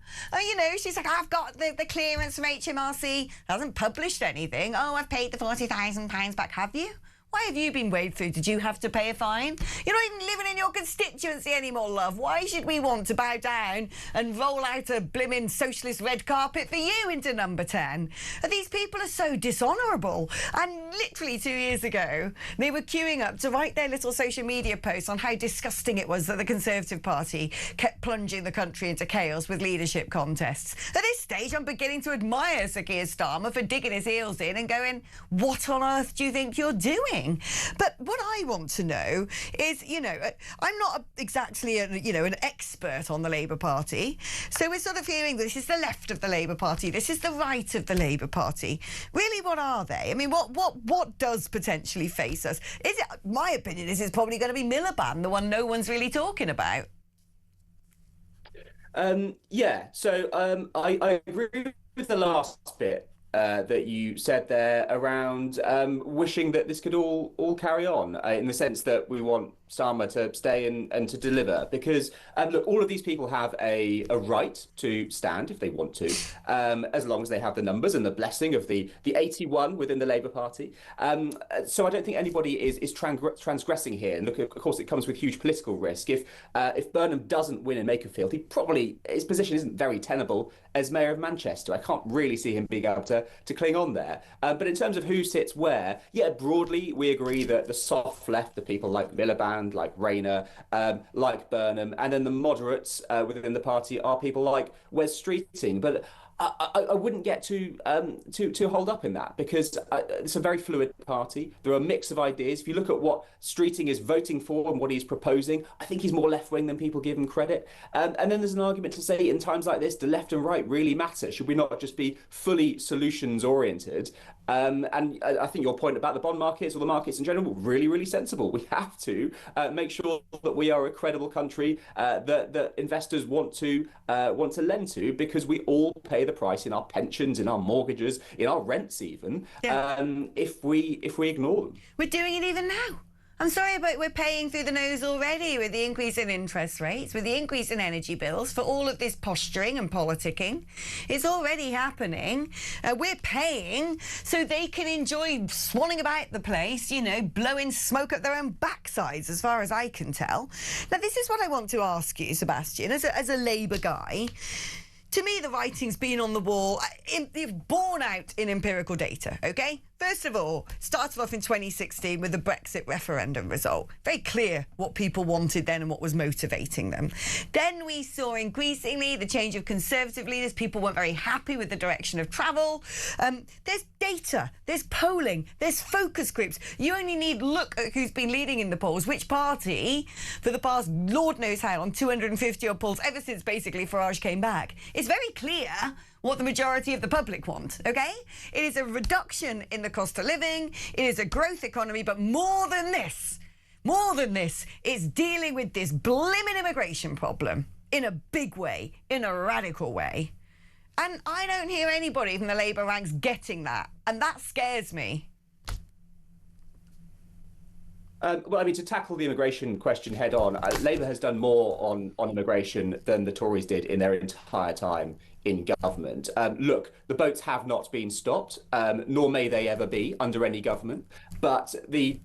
She's like, I've got the clearance from HMRC. Hasn't published anything. I've paid the £40,000 back. Have you? Why have you been waved through? Did you have to pay a fine? You're not even living in your constituency anymore, love. Why should we want to bow down and roll out a blimmin' socialist red carpet for you into number 10? These people are so dishonourable. And literally 2 years ago, they were queuing up to write their little social media posts on how disgusting it was that the Conservative Party kept plunging the country into chaos with leadership contests. At this stage, I'm beginning to admire Sir Keir Starmer for digging his heels in and going, what on earth do you think you're doing? But what I want to know is, I'm not exactly an expert on the Labour Party. So we're sort of hearing this is the left of the Labour Party, this is the right of the Labour Party. Really, what are they? I mean, what does potentially face us? My opinion is it's probably going to be Miliband, the one no one's really talking about. So I agree with the last bit that you said there around wishing that this could all carry on, in the sense that we want Starmer to stay and to deliver, because look, all of these people have a right to stand if they want to, as long as they have the numbers and the blessing of the 81 within the Labour Party. So I don't think anybody is transgressing here. And look, of course, it comes with huge political risk. If Burnham doesn't win in Makerfield, his position isn't very tenable as Mayor of Manchester. I can't really see him being able to cling on there. But in terms of who sits where, broadly we agree that the soft left, the people like Miliband, like Rayner, like Burnham, and then the moderates within the party are people like Wes Streeting. But I wouldn't get too hold up in that, because it's a very fluid party. There are a mix of ideas. If you look at what Streeting is voting for and what he's proposing, I think he's more left-wing than people give him credit. And then there's an argument to say, in times like this, do left and right really matter? Should we not just be fully solutions-oriented? And I think your point about the bond markets or the markets in general, really, really sensible. We have to make sure that we are a credible country that investors want to lend to, because we all pay the price in our pensions, in our mortgages, in our rents even, if we ignore them. We're doing it even now. I'm sorry, but we're paying through the nose already with the increase in interest rates, with the increase in energy bills, for all of this posturing and politicking. It's already happening. We're paying so they can enjoy swanning about the place, blowing smoke at their own backsides, as far as I can tell. Now, this is what I want to ask you, Sebastian, as a Labour guy. to me, the writing's been on the wall, borne out in empirical data, OK? First of all, started off in 2016 with the Brexit referendum result. Very clear what people wanted then and what was motivating them. Then we saw increasingly the change of Conservative leaders. People weren't very happy with the direction of travel. There's data, there's polling, there's focus groups. You only need look at who's been leading in the polls, which party for the past Lord knows how on 250 odd polls ever since basically Farage came back. It's very clear what the majority of the public want, OK? It is a reduction in the cost of living, it is a growth economy, but more than this, it's dealing with this blimmin' immigration problem in a big way, in a radical way. And I don't hear anybody from the Labour ranks getting that, and that scares me. Well, I mean, to tackle the immigration question head on, Labour has done more on immigration than the Tories did in their entire time in government. Look, the boats have not been stopped, nor may they ever be under any government. But the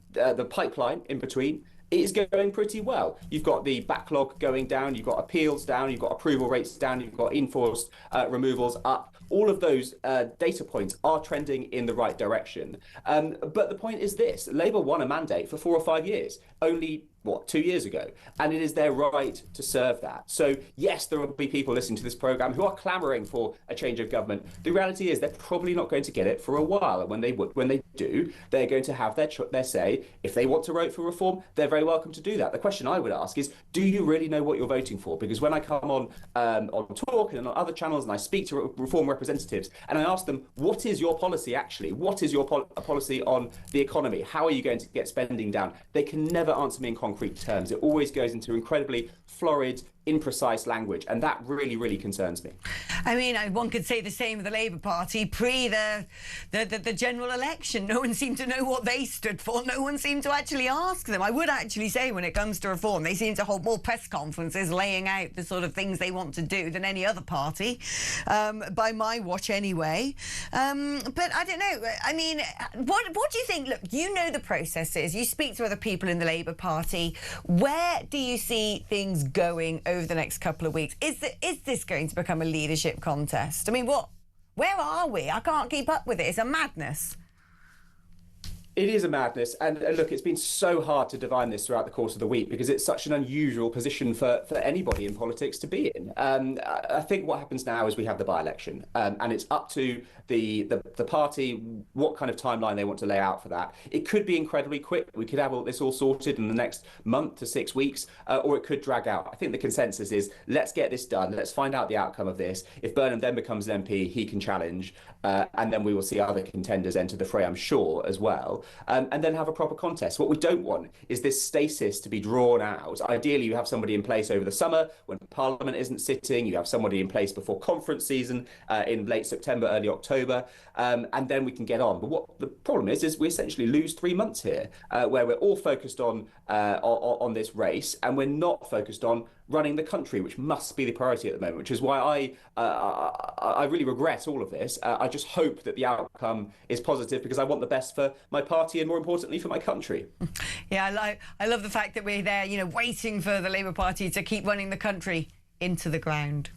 pipeline in between is going pretty well. You've got the backlog going down, you've got appeals down, you've got approval rates down, you've got enforced removals up. All of those data points are trending in the right direction. But the point is this, Labour won a mandate for 4 or 5 years, only 2 years ago, and it is their right to serve that. So yes, there will be people listening to this programme who are clamouring for a change of government. The reality is they're probably not going to get it for a while, and when they do, they're going to have their say. If they want to vote for reform, they're very welcome to do that. The question I would ask is, do you really know what you're voting for? Because when I come on Talk and on other channels and I speak to reform representatives and I ask them, what is your policy actually? What is your policy on the economy? How are you going to get spending down? They can never answer me in concrete terms. It always goes into incredibly florid, imprecise language, and that really, really concerns me. I mean, one could say the same of the Labour Party pre the general election. No one seemed to know what they stood for. No one seemed to actually ask them. I would actually say when it comes to reform, they seem to hold more press conferences laying out the sort of things they want to do than any other party, by my watch anyway. But I don't know. I mean, what do you think? Look, you know the processes. You speak to other people in the Labour Party. Where do you see things going over the next couple of weeks? Is this going to become a leadership contest? I mean, where are we? I can't keep up with it. It's a madness. It is a madness, and look, it's been so hard to divine this throughout the course of the week because it's such an unusual position for anybody in politics to be in. I think what happens now is we have the by-election, and it's up to the party what kind of timeline they want to lay out for that. It could be incredibly quick. We could have this all sorted in the next month to 6 weeks, or it could drag out. I think the consensus is let's get this done. Let's find out the outcome of this. If Burnham then becomes an MP, he can challenge, and then we will see other contenders enter the fray, I'm sure, as well. And then have a proper contest. What we don't want is this stasis to be drawn out. Ideally, you have somebody in place over the summer when Parliament isn't sitting. You have somebody in place before conference season in late September, early October, and then we can get on. But what the problem is we essentially lose 3 months here, where we're all focused on this race, and we're not focused on running the country, which must be the priority at the moment, which is why I really regret all of this. I just hope that the outcome is positive because I want the best for my party and, more importantly, for my country. Yeah, I love the fact that we're there, waiting for the Labour Party to keep running the country into the ground.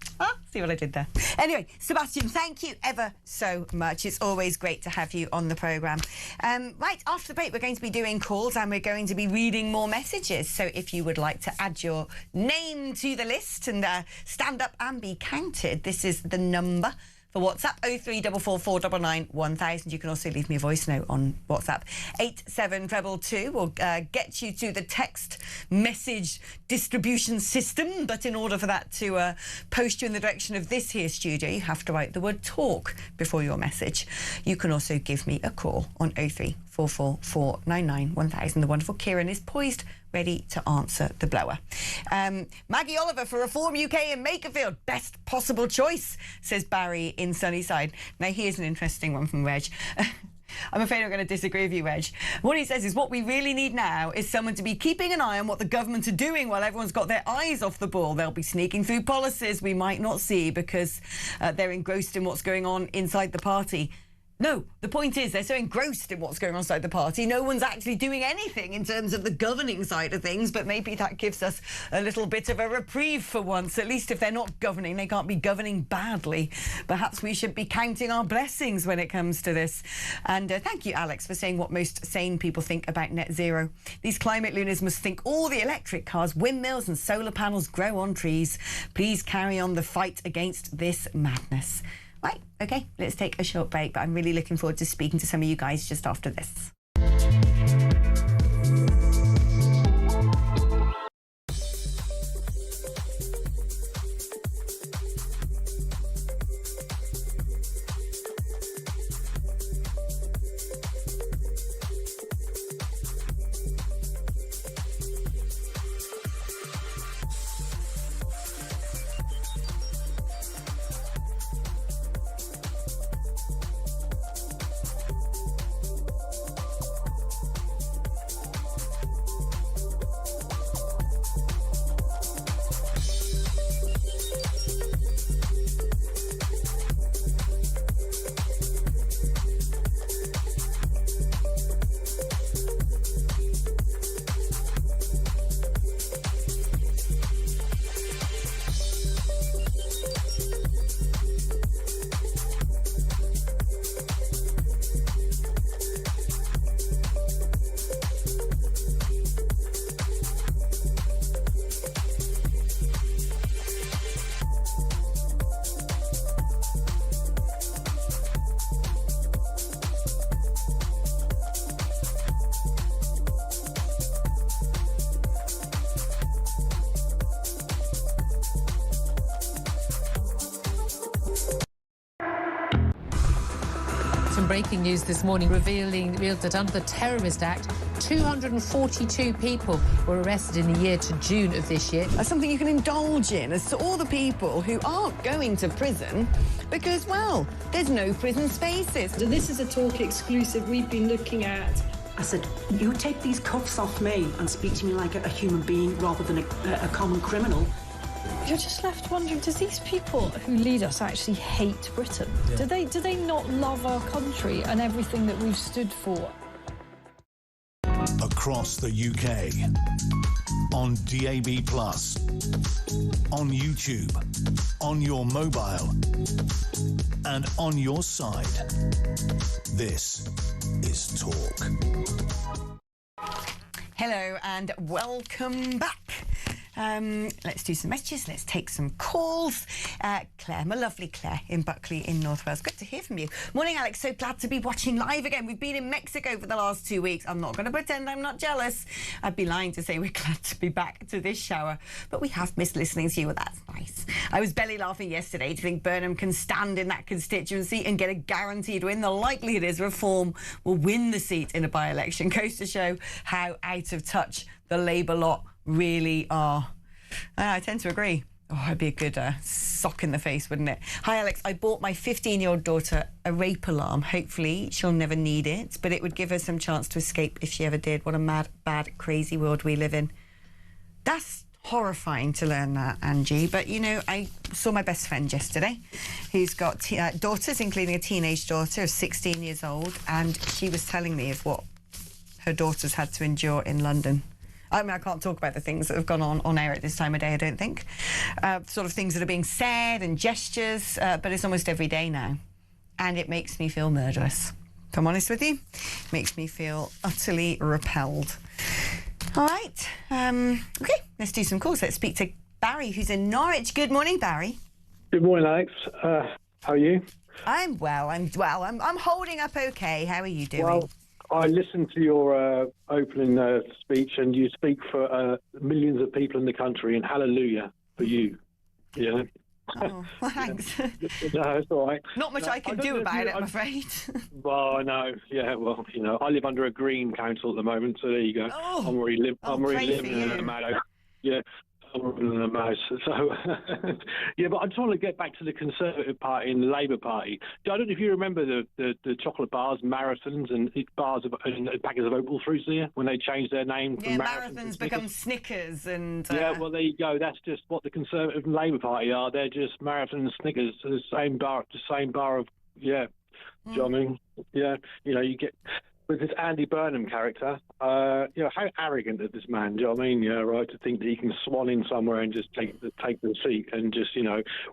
See what I did there? Anyway, Sebastian, thank you ever so much. It's always great to have you on the programme. Right, after the break, we're going to be doing calls and we're going to be reading more messages. So if you would like to add your name to the list and stand up and be counted, this is the number for WhatsApp, 0344499 1000. You can also leave me a voice note on WhatsApp. 87222 will get you to the text message distribution system. But in order for that to post you in the direction of this here studio, you have to write the word talk before your message. You can also give me a call on 0344499 1000. The wonderful Kieran is poised, ready to answer the blower. Maggie Oliver for Reform UK in Makerfield. Best possible choice, says Barry in Sunnyside. Now, here's an interesting one from Reg. I'm afraid I'm going to disagree with you, Reg. What he says is what we really need now is someone to be keeping an eye on what the government are doing while everyone's got their eyes off the ball. They'll be sneaking through policies we might not see because they're engrossed in what's going on inside the party. No, the point is they're so engrossed in what's going on inside the party, no one's actually doing anything in terms of the governing side of things, but maybe that gives us a little bit of a reprieve for once. At least if they're not governing, they can't be governing badly. Perhaps we should be counting our blessings when it comes to this. And thank you, Alex, for saying what most sane people think about net zero. These climate lunars must think all the electric cars, windmills and solar panels grow on trees. Please carry on the fight against this madness. Right, OK, let's take a short break, but I'm really looking forward to speaking to some of you guys just after this. Some breaking news this morning revealed that under the Terrorist Act, 242 people were arrested in the year to June of this year. That's something you can indulge in as to all the people who aren't going to prison because, well, there's no prison spaces. So this is a talk exclusive we've been looking at. I said, you take these cuffs off me and speak to me like a human being rather than a common criminal. You're just left wondering, does these people who lead us actually hate Britain? Yeah. Do they not love our country and everything that we've stood for? Across the UK, on DAB+, on YouTube, on your mobile, and on your side. This is Talk. Hello and welcome back. Let's do some messages. Let's take some calls. Claire, my lovely Claire in Buckley in North Wales. Good to hear from you. Morning, Alex. So glad to be watching live again. We've been in Mexico for the last 2 weeks. I'm not going to pretend I'm not jealous. I'd be lying to say we're glad to be back to this shower. But we have missed listening to you. Well, that's nice. I was belly laughing yesterday to think Burnham can stand in that constituency and get a guaranteed win. The likelihood is Reform will win the seat in a by-election. Goes to show how out of touch the Labour lot really are. I tend to agree. Oh, it'd be a good sock in the face, wouldn't it? Hi, Alex. I bought my 15-year-old daughter a rape alarm. Hopefully, she'll never need it, but it would give her some chance to escape if she ever did. What a mad, bad, crazy world we live in. That's horrifying to learn that, Angie. But, you know, I saw my best friend yesterday who's got daughters, including a teenage daughter of 16 years old, and she was telling me of what her daughters had to endure in London. I mean, I can't talk about the things that have gone on air at this time of day, I don't think. Sort of things that are being said and gestures, but it's almost every day now. And it makes me feel murderous. If I'm honest with you, it makes me feel utterly repelled. All right. OK, let's do some calls. Let's speak to Barry, who's in Norwich. Good morning, Barry. Good morning, Alex. How are you? I'm well. I'm holding up OK. How are you doing? Well, I listened to your opening speech, and you speak for millions of people in the country, and hallelujah for you. Yeah. Oh, well, thanks. No, it's all right. Not much I can do about it, I'm afraid. Well, I know. Yeah, well, you know, I live under a Green council at the moment, so there you go. Oh, I'm already living in a meadow. Yeah. A mouse. So, yeah, but I just want to get back to the Conservative Party and the Labour Party. I don't know if you remember the chocolate bars, marathons, and bars and packets of Opal fruits there when they changed their name. Yeah, from marathons become Snickers and. Yeah, well, there you go. That's just what the Conservative and Labour Party are. They're just marathon and Snickers, the same bar of Do you know what I mean? Yeah, you get with this Andy Burnham character. How arrogant is this man? Do you know what I mean? Yeah, right. To think that he can swan in somewhere and just take the seat and just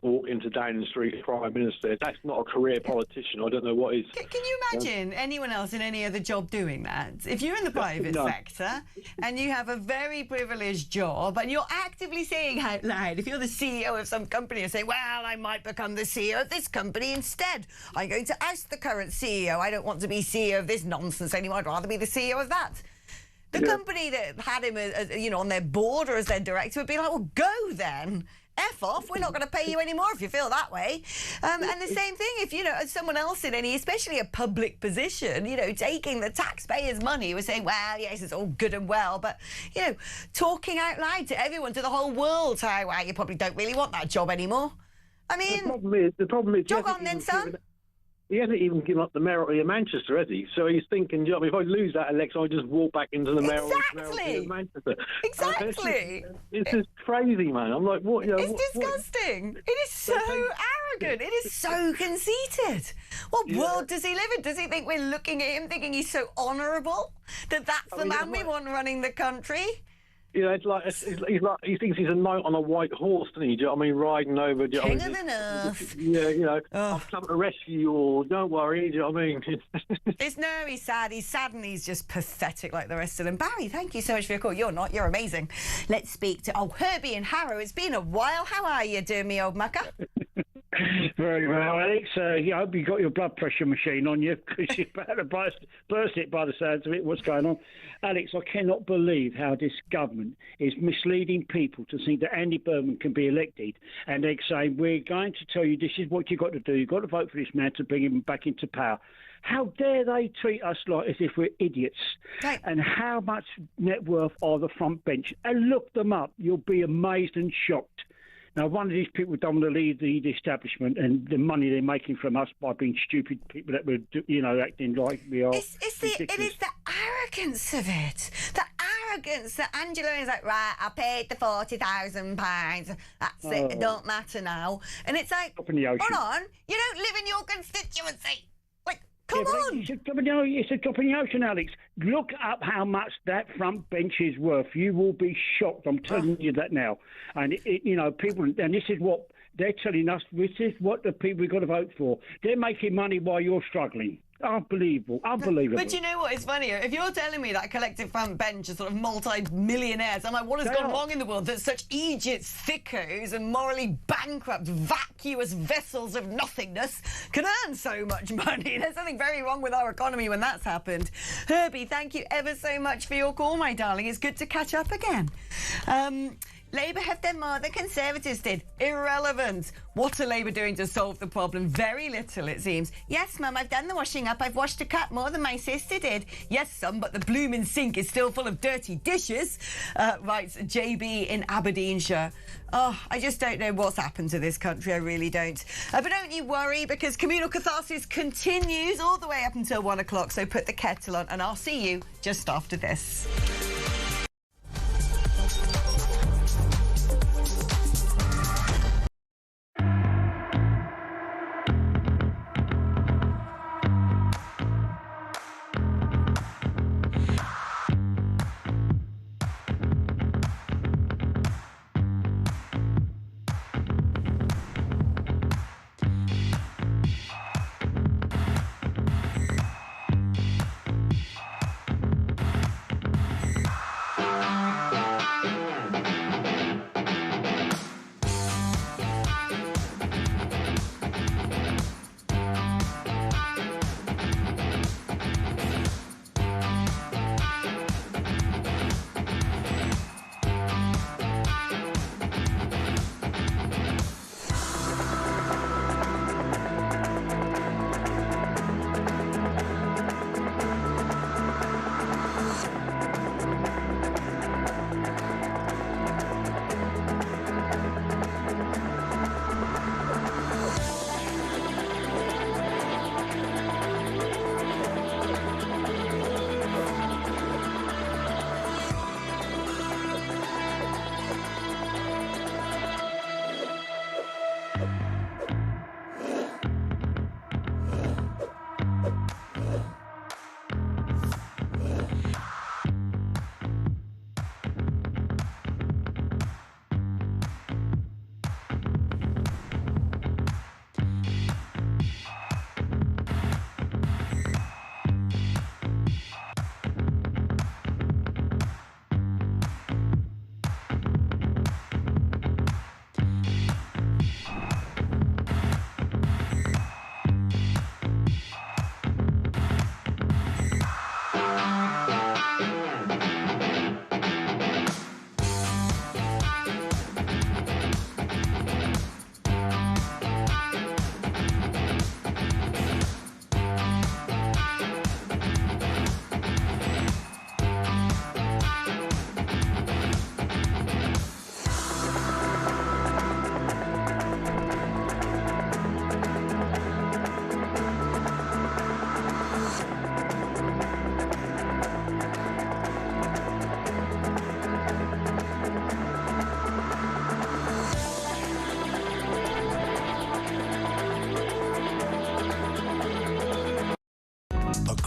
walk into Downing Street as Prime Minister. That's not a career politician. I don't know what is. Can you imagine anyone else in any other job doing that? If you're in the private sector and you have a very privileged job and you're actively saying out loud, if you're the CEO of some company and say, well, I might become the CEO of this company instead. I'm going to oust the current CEO. I don't want to be CEO of this nonsense anymore. I'd rather be the CEO of that. The company that had him as, on their board or as their director would be like, well, go then. F off, we're not going to pay you anymore if you feel that way. And the same thing if, someone else in any, especially a public position, taking the taxpayers' money, was saying, well, yes, it's all good and well, but, talking out loud to everyone, to the whole world, how, well, you probably don't really want that job anymore. I mean, the problem is jog on then, son. He hasn't even given up the mayoralty of Manchester, has he? So he's thinking, if I lose that election, I just walk back into the mayoralty of Manchester. Exactly. It's just crazy, man. I'm like, what? It's disgusting. It is so arrogant. It is so conceited. What world does he live in? Does he think we're looking at him thinking he's so honourable? That's the man we want running the country? It's like he thinks he's a knight on a white horse, doesn't he? Do you know what I mean? Riding over. King of the North. Yeah, I've come to rescue you all. Don't worry. Do you know what I mean? He's sad. He's sad and he's just pathetic like the rest of them. Barry, thank you so much for your call. You're not. You're amazing. Let's speak to Herbie and Harrow. It's been a while. How are you doing, me old mucker? Very well, Alex. I hope you got your blood pressure machine on you because you're about to burst it by the sounds of it. What's going on? Alex, I cannot believe how this government is misleading people to think that Andy Burnham can be elected and they're saying, we're going to tell you this is what you've got to do. You've got to vote for this man to bring him back into power. How dare they treat us like as if we're idiots? Right. And how much net worth are the front bench? And look them up. You'll be amazed and shocked. Now, one of these people don't want to leave the establishment and the money they're making from us by being stupid people that were, acting like we are. It is the arrogance of it. The arrogance that Angela is like, right, I paid the £40,000. That's it. It don't matter now. And it's like, hold on, you don't live in your constituency. Come on. It's a drop in the ocean, Alex. Look up how much that front bench is worth. You will be shocked. I'm telling you that now. And, people, and this is what they're telling us, this is what the people we've got to vote for. They're making money while you're struggling. Unbelievable. But you know what? It's funny. If you're telling me that collective front bench is sort of multi-millionaires, I'm like, what has gone wrong in the world that such idiots, thickos and morally bankrupt, vacuous vessels of nothingness can earn so much money? There's something very wrong with our economy when that's happened. Herbie, thank you ever so much for your call, my darling. It's good to catch up again. Labour have done more than Conservatives did. Irrelevant. What are Labour doing to solve the problem? Very little, it seems. Yes, Mum, I've done the washing up. I've washed a cup more than my sister did. Yes, son, but the blooming sink is still full of dirty dishes, writes JB in Aberdeenshire. Oh, I just don't know what's happened to this country. I really don't. But don't you worry, because communal catharsis continues all the way up until 1 o'clock. So put the kettle on, and I'll see you just after this.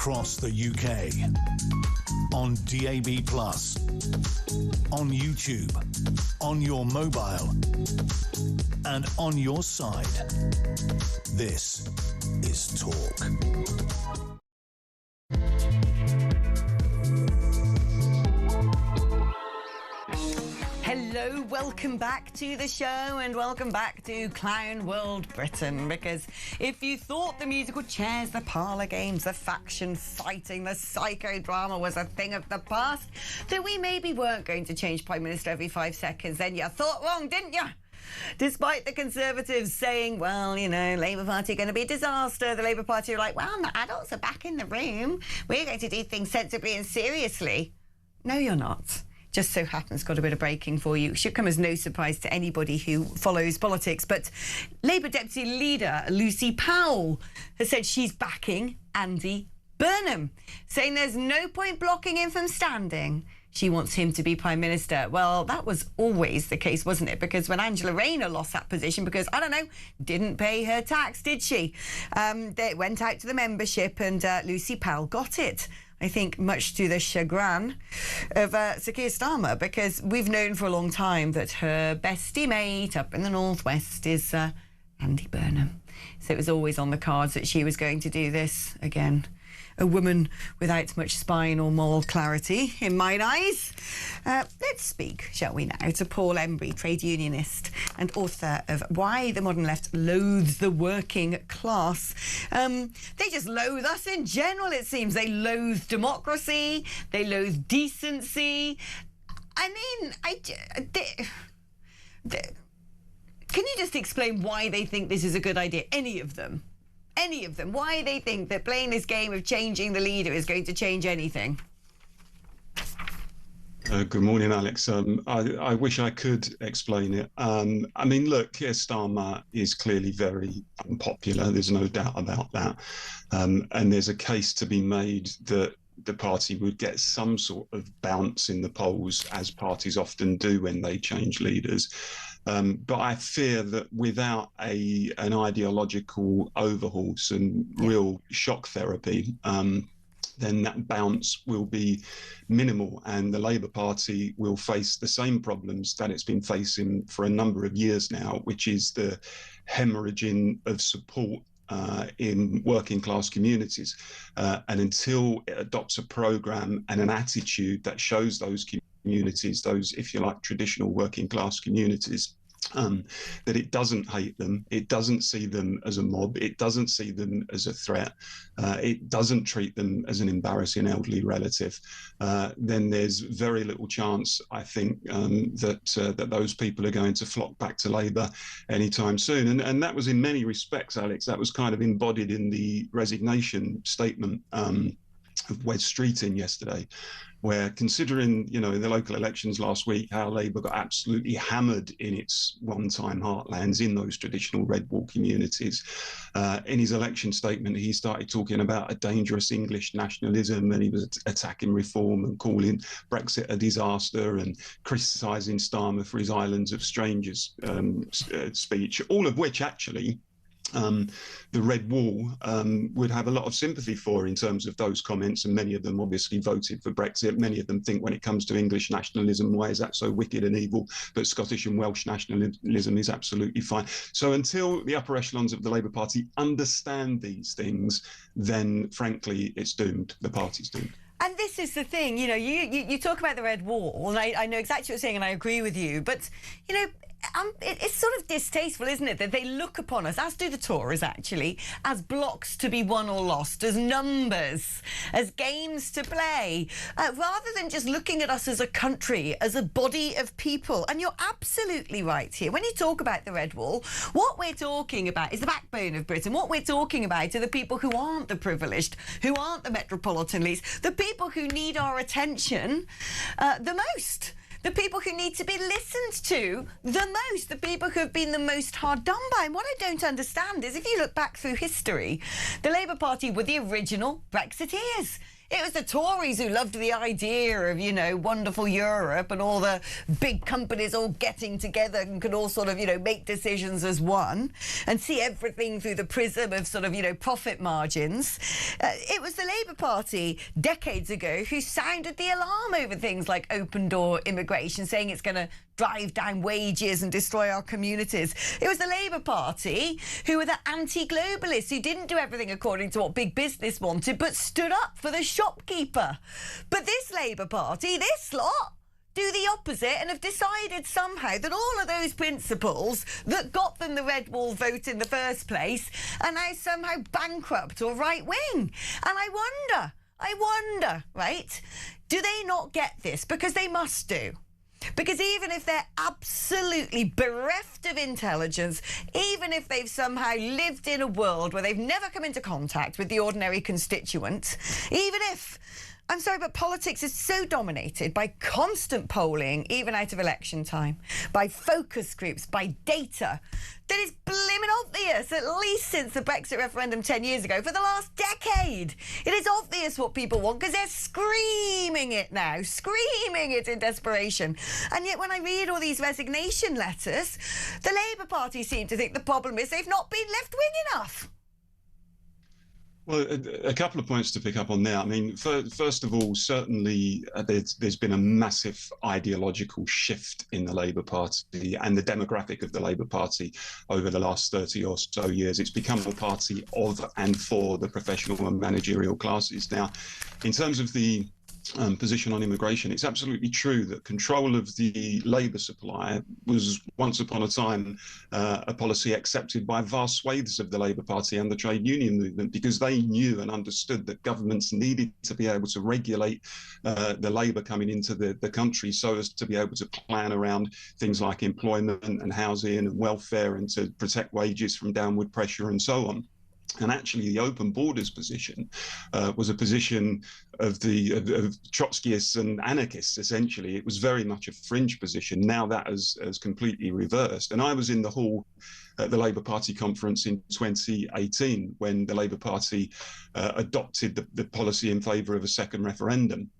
across the UK. On DAB+, on YouTube, on your mobile, and on your side. This is Talk. Hello, welcome back to the show and welcome back to Clown World Britain, because if you thought the musical chairs, the parlour games, the faction fighting, the psychodrama was a thing of the past, that we maybe weren't going to change Prime Minister every 5 seconds, then you thought wrong, didn't you? Despite the Conservatives saying, well, you know, Labour Party are going to be a disaster, the Labour Party are like, well, the adults are back in the room. We're going to do things sensibly and seriously. No, you're not. Just so happens got a bit of breaking for you. Should come as no surprise to anybody who follows politics. But Labour Deputy Leader Lucy Powell has said she's backing Andy Burnham, saying there's no point blocking him from standing. She wants him to be Prime Minister. Well, that was always the case, wasn't it? Because when Angela Rayner lost that position, because, I don't know, didn't pay her tax, did she? They went out to the membership and Lucy Powell got it. I think much to the chagrin of Sir Keir Starmer, because we've known for a long time that her bestie mate up in the northwest is Andy Burnham. So it was always on the cards that she was going to do this again. A woman without much spine or moral clarity, in my eyes. Let's speak, shall we now, to Paul Embry, trade unionist and author of Why the Modern Left Loathes the Working Class. They just loathe us in general, it seems. They loathe democracy. They loathe decency. I mean, can you just explain why they think this is a good idea? Any of them. Why they think that playing this game of changing the leader is going to change anything. Good morning, Alex. I wish I could explain it. I mean, look, Keir Starmer is clearly very unpopular. There's no doubt about that. And there's a case to be made that the party would get some sort of bounce in the polls, as parties often do when they change leaders. But I fear that without an ideological overhaul, some real shock therapy, then that bounce will be minimal, and the Labour Party will face the same problems that it's been facing for a number of years now, which is the hemorrhaging of support in working class communities. And until it adopts a programme and an attitude that shows those communities, those, if you like, traditional working class communities, that it doesn't hate them, it doesn't see them as a mob, it doesn't see them as a threat, it doesn't treat them as an embarrassing elderly relative, then there's very little chance, I think, that those people are going to flock back to Labour anytime soon. And that was in many respects, Alex, that was kind of embodied in the resignation statement of Wes Streeting yesterday, where, considering, you know, the local elections last week, how Labour got absolutely hammered in its one-time heartlands in those traditional red wall communities, in his election statement, he started talking about a dangerous English nationalism, and he was attacking reform and calling Brexit a disaster and criticising Starmer for his Islands of Strangers speech, all of which actually the Red Wall would have a lot of sympathy for in terms of those comments, and many of them obviously voted for Brexit. Many of them think when it comes to English nationalism, why is that so wicked and evil? But Scottish and Welsh nationalism is absolutely fine. So until the upper echelons of the Labour Party understand these things, then frankly, it's doomed. The party's doomed. And this is the thing, you know, you talk about the Red Wall, and I know exactly what you're saying, and I agree with you, but, you know, it's sort of distasteful, isn't it, that they look upon us, as do the Tories actually, as blocks to be won or lost, as numbers, as games to play, rather than just looking at us as a country, as a body of people. And you're absolutely right here. When you talk about the Red Wall, what we're talking about is the backbone of Britain. What we're talking about are the people who aren't the privileged, who aren't the metropolitan elites, the people who need our attention the most. The people who need to be listened to the most, the people who have been the most hard done by. And what I don't understand is, if you look back through history, the Labour Party were the original Brexiteers. It was the Tories who loved the idea of, you know, wonderful Europe and all the big companies all getting together and could all sort of, you know, make decisions as one and see everything through the prism of sort of, you know, profit margins. It was the Labour Party decades ago who sounded the alarm over things like open door immigration, saying it's going to drive down wages and destroy our communities. It was the Labour Party who were the anti-globalists who didn't do everything according to what big business wanted but stood up for the shopkeeper. But this Labour Party, this lot, do the opposite and have decided somehow that all of those principles that got them the red wall vote in the first place are now somehow bankrupt or right-wing. And I wonder, right, do they not get this? Because they must do. Because even if they're absolutely bereft of intelligence, even if they've somehow lived in a world where they've never come into contact with the ordinary constituent, even if, I'm sorry, but politics is so dominated by constant polling, even out of election time, by focus groups, by data, that it's blimmin' obvious, at least since the Brexit referendum 10 years ago, for the last decade. It is obvious what people want because they're screaming it now, screaming it in desperation. And yet when I read all these resignation letters, the Labour Party seem to think the problem is they've not been left-wing enough. Well, a couple of points to pick up on there. I mean, first of all, certainly there's been a massive ideological shift in the Labour Party and the demographic of the Labour Party over the last 30 or so years. It's become a party of and for the professional and managerial classes. Now, in terms of the position on immigration, it's absolutely true that control of the labour supply was once upon a time a policy accepted by vast swathes of the Labour Party and the trade union movement, because they knew and understood that governments needed to be able to regulate the labour coming into the country so as to be able to plan around things like employment and housing and welfare and to protect wages from downward pressure and so on. And actually, the open borders position was a position of Trotskyists and anarchists, essentially. It was very much a fringe position. Now that has completely reversed. And I was in the hall at the Labour Party conference in 2018 when the Labour Party adopted the policy in favour of a second referendum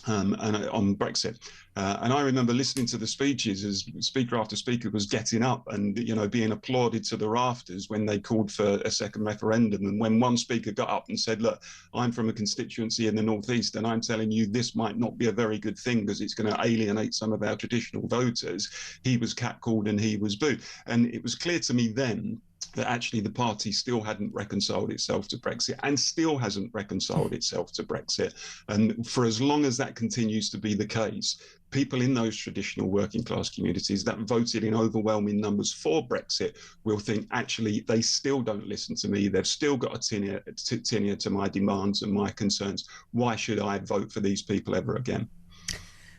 on Brexit. And I remember listening to the speeches as speaker after speaker was getting up and, you know, being applauded to the rafters when they called for a second referendum. And when one speaker got up and said, look, I'm from a constituency in the northeast and I'm telling you this might not be a very good thing because it's going to alienate some of our traditional voters, he was catcalled and he was booed. And it was clear to me then that actually the party still hadn't reconciled itself to Brexit and still hasn't reconciled itself to Brexit. And for as long as that continues to be the case, people in those traditional working class communities that voted in overwhelming numbers for Brexit will think, actually, they still don't listen to me. They've still got a tinea to my demands and my concerns. Why should I vote for these people ever again?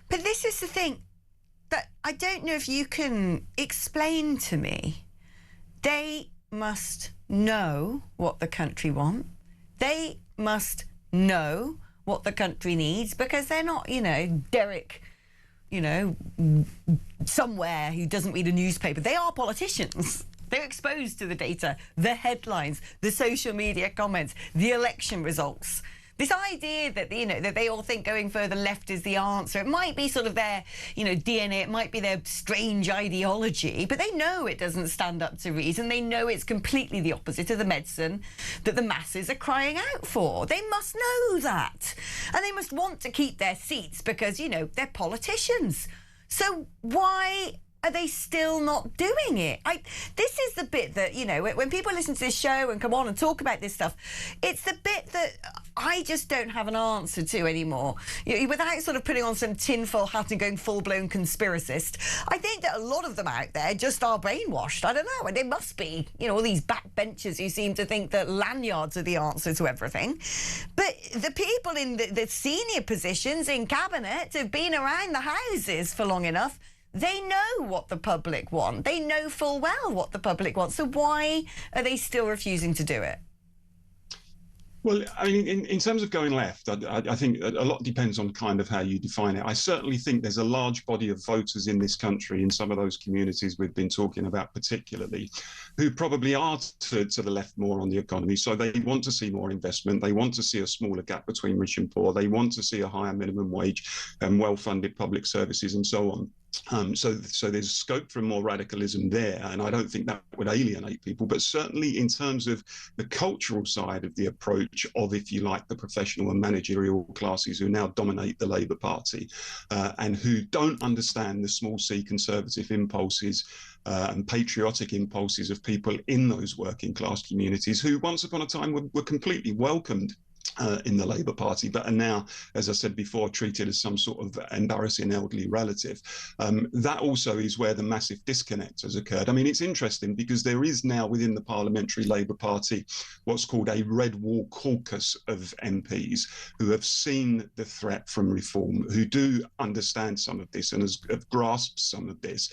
But this is the thing that I don't know if you can explain to me. They must know what the country wants. They must know what the country needs, because they're not, you know, Derek, you know, somewhere who doesn't read a newspaper. They are politicians. They're exposed to the data, the headlines, the social media comments, the election results. This idea that, you know, that they all think going further left is the answer. It might be sort of their, you know, DNA. It might be their strange ideology, but they know it doesn't stand up to reason. They know it's completely the opposite of the medicine that the masses are crying out for. They must know that. And they must want to keep their seats because, you know, they're politicians. So why are they still not doing it? This is the bit that, you know, when people listen to this show and come on and talk about this stuff, it's the bit that I just don't have an answer to anymore. You know, without sort of putting on some tinfoil hat and going full-blown conspiracist, I think that a lot of them out there just are brainwashed. I don't know, and they must be, you know, all these backbenchers who seem to think that lanyards are the answer to everything. But the people in the senior positions in cabinet have been around the houses for long enough. They know what the public want. They know full well what the public wants. So why are they still refusing to do it? Well, I mean, in terms of going left, I think a lot depends on kind of how you define it. I certainly think there's a large body of voters in this country, in some of those communities we've been talking about particularly, who probably are to the left more on the economy. So they want to see more investment. They want to see a smaller gap between rich and poor. They want to see a higher minimum wage and well-funded public services and so on. So there's scope for more radicalism there, and I don't think that would alienate people. But certainly in terms of the cultural side of the approach of, if you like, the professional and managerial classes who now dominate the Labour Party and who don't understand the small c conservative impulses and patriotic impulses of people in those working class communities who once upon a time were completely welcomed in the Labour Party, but are now, as I said before, treated as some sort of embarrassing elderly relative. That also is where the massive disconnect has occurred. I mean, it's interesting because there is now within the Parliamentary Labour Party what's called a Red Wall caucus of MPs who have seen the threat from reform, who do understand some of this and have grasped some of this.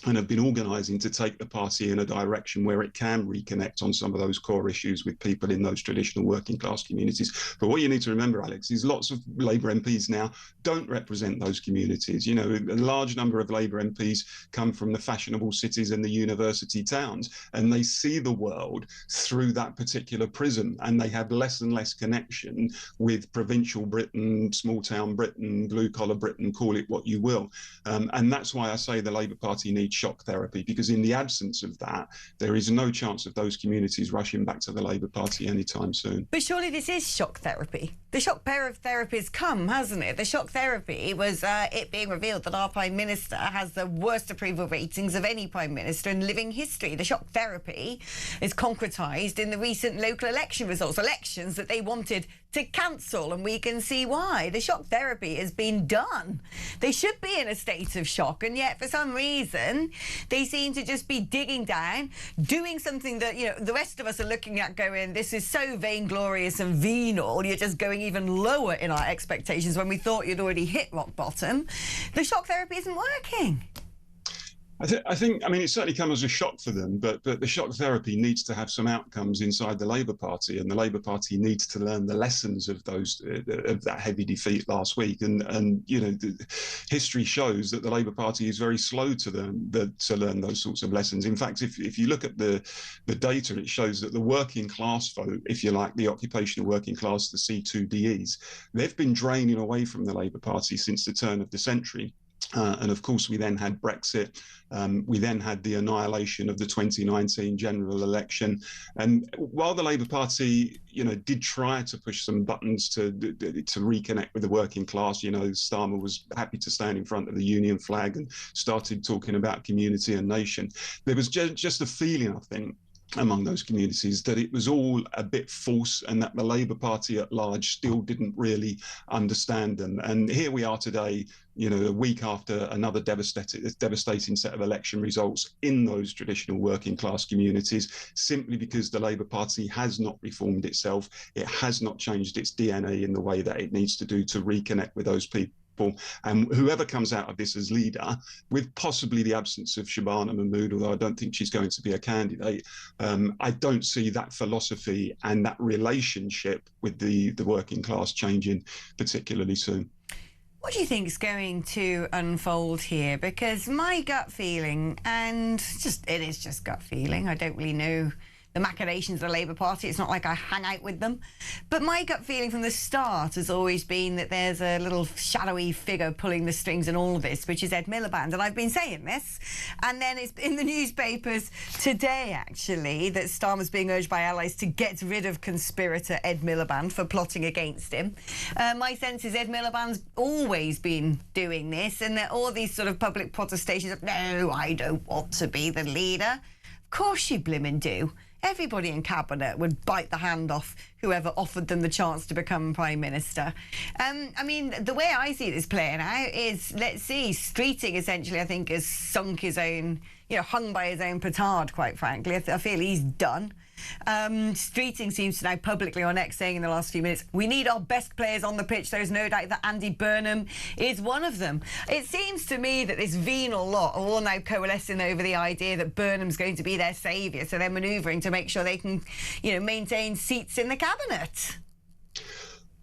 And have been organising to take the party in a direction where it can reconnect on some of those core issues with people in those traditional working class communities. But what you need to remember, Alex, is lots of Labour MPs now don't represent those communities. You know, a large number of Labour MPs come from the fashionable cities and the university towns, and they see the world through that particular prism, and they have less and less connection with provincial Britain, small town Britain, blue collar Britain, call it what you will. And that's why I say the Labour Party needs shock therapy, because in the absence of that, there is no chance of those communities rushing back to the Labour Party anytime soon. But surely this is shock therapy. The shock therapy has come, hasn't it? The shock therapy was it being revealed that our Prime Minister has the worst approval ratings of any Prime Minister in living history. The shock therapy is concretised in the recent local election results, elections that they wanted to cancel, and we can see why. The shock therapy has been done. They should be in a state of shock, and yet for some reason they seem to just be digging down, doing something that, you know, the rest of us are looking at going, this is so vainglorious and venal, you're just going even lower in our expectations when we thought you'd already hit rock bottom. The shock therapy isn't working. I think, I mean, it certainly comes as a shock for them, but the shock therapy needs to have some outcomes inside the Labour Party, and the Labour Party needs to learn the lessons of those of that heavy defeat last week. And you know, history shows that the Labour Party is very slow to learn those sorts of lessons. In fact, if you look at the data, it shows that the working class vote, if you like, the occupational working class, the C2DEs, they've been draining away from the Labour Party since the turn of the century. And of course, we then had Brexit. We then had the annihilation of the 2019 general election. And while the Labour Party, you know, did try to push some buttons to reconnect with the working class, you know, Starmer was happy to stand in front of the Union flag and started talking about community and nation. There was just a feeling, I think, among those communities that it was all a bit false, and that the Labour Party at large still didn't really understand them. And here we are today, you know, a week after another devastating set of election results in those traditional working class communities, simply because the Labour Party has not reformed itself. It has not changed its DNA in the way that it needs to do to reconnect with those people. And whoever comes out of this as leader, with possibly the absence of Shabana Mahmood, although I don't think she's going to be a candidate, I don't see that philosophy and that relationship with the working class changing particularly soon. What do you think is going to unfold here? Because my gut feeling, and it is just gut feeling, I don't really know the machinations of the Labour Party. It's not like I hang out with them. But my gut feeling from the start has always been that there's a little shadowy figure pulling the strings in all of this, which is Ed Miliband. And I've been saying this. And then it's in the newspapers today, actually, that Starmer's being urged by allies to get rid of conspirator Ed Miliband for plotting against him. My sense is Ed Miliband's always been doing this, and that all these sort of public protestations of, no, I don't want to be the leader. Of course you blimmin' do. Everybody in Cabinet would bite the hand off whoever offered them the chance to become Prime Minister. I mean, the way I see this playing out is, let's see, Streeting essentially, I think, has sunk his own, you know, hung by his own petard, quite frankly. I feel he's done. Streeting seems to now publicly on X saying in the last few minutes, we need our best players on the pitch. There's no doubt that Andy Burnham is one of them. It seems to me that this venal lot are all now coalescing over the idea that Burnham's going to be their saviour, so they're manoeuvring to make sure they can, maintain seats in the cabinet.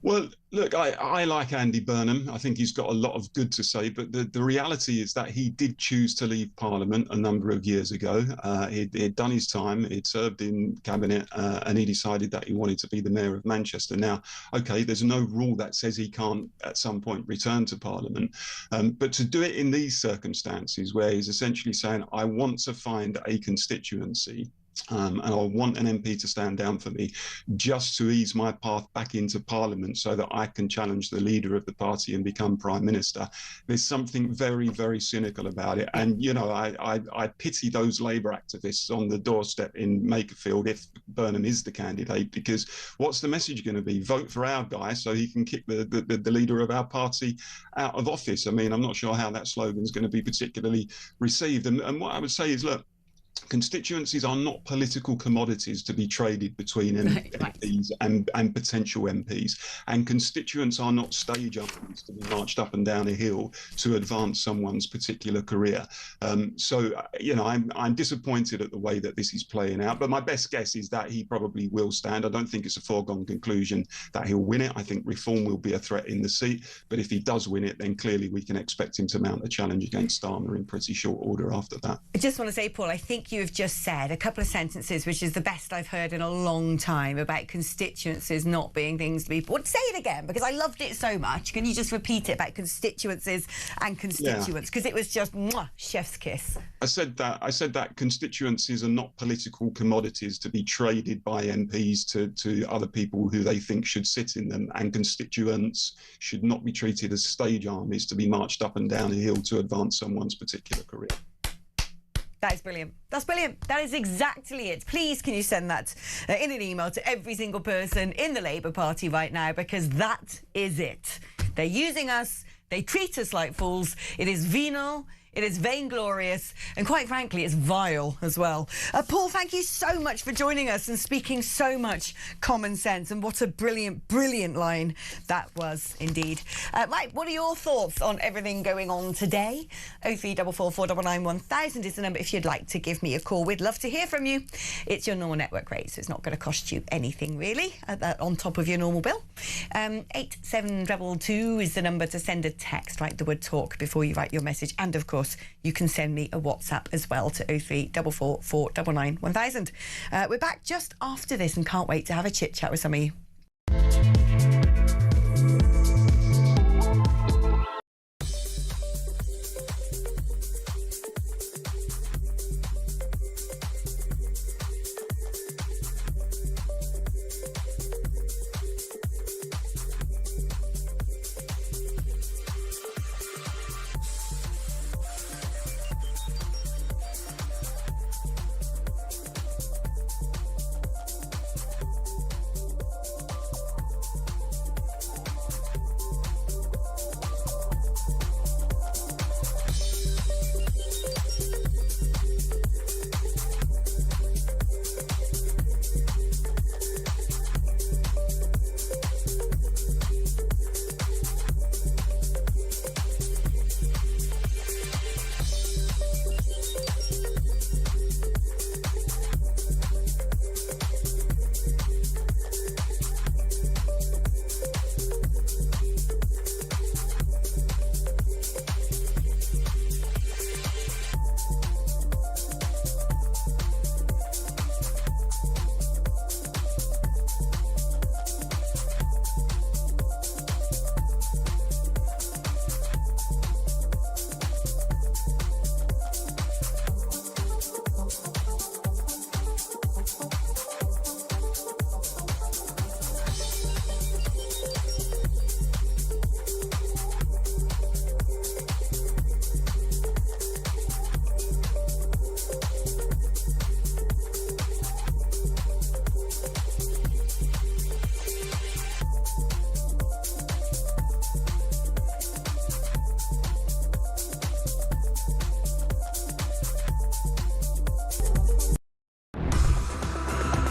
Well, look, I like Andy Burnham. I think he's got a lot of good to say, but the reality is that he did choose to leave Parliament a number of years ago. He'd done his time, he'd served in Cabinet, and he decided that he wanted to be the Mayor of Manchester. Now, OK, there's no rule that says he can't at some point return to Parliament, but to do it in these circumstances where he's essentially saying, I want to find a constituency and I want an MP to stand down for me just to ease my path back into Parliament so that I can challenge the leader of the party and become Prime Minister. There's something very, very cynical about it. And, I pity those Labour activists on the doorstep in Makerfield if Burnham is the candidate, because what's the message going to be? Vote for our guy so he can kick the leader of our party out of office. I mean, I'm not sure how that slogan is going to be particularly received. And what I would say is, look, constituencies are not political commodities to be traded between MPs and potential MPs, and constituents are not stage armies to be marched up and down a hill to advance someone's particular career. I'm disappointed at the way that this is playing out, but my best guess is that he probably will stand. I don't think it's a foregone conclusion that he'll win it. I think reform will be a threat in the seat, but if he does win it, then clearly we can expect him to mount a challenge against Starmer in pretty short order after that. I just want to say, Paul, I think you have just said a couple of sentences which is the best I've heard in a long time about constituencies not being things to be... Well, say it again, because I loved it so much. Can you just repeat it about constituencies and constituents? Because it was just chef's kiss. I said that constituencies are not political commodities to be traded by MPs to other people who they think should sit in them, and constituents should not be treated as stage armies to be marched up and down a hill to advance someone's particular career. That is brilliant. That's brilliant. That is exactly it. Please, can you send that in an email to every single person in the Labour Party right now, because that is it. They're using us. They treat us like fools. It is venal. It is vainglorious, and quite frankly, it's vile as well. Paul, thank you so much for joining us and speaking so much common sense, and what a brilliant, brilliant line that was indeed. Mike, what are your thoughts on everything going on today? 0344 499 1000 is the number if you'd like to give me a call. We'd love to hear from you. It's your normal network rate, so it's not going to cost you anything really on top of your normal bill. 8722 is the number to send a text, write the word talk before you write your message, and of course you can send me a WhatsApp as well to 0344 499 1000. We're back just after this and can't wait to have a chit chat with some of you.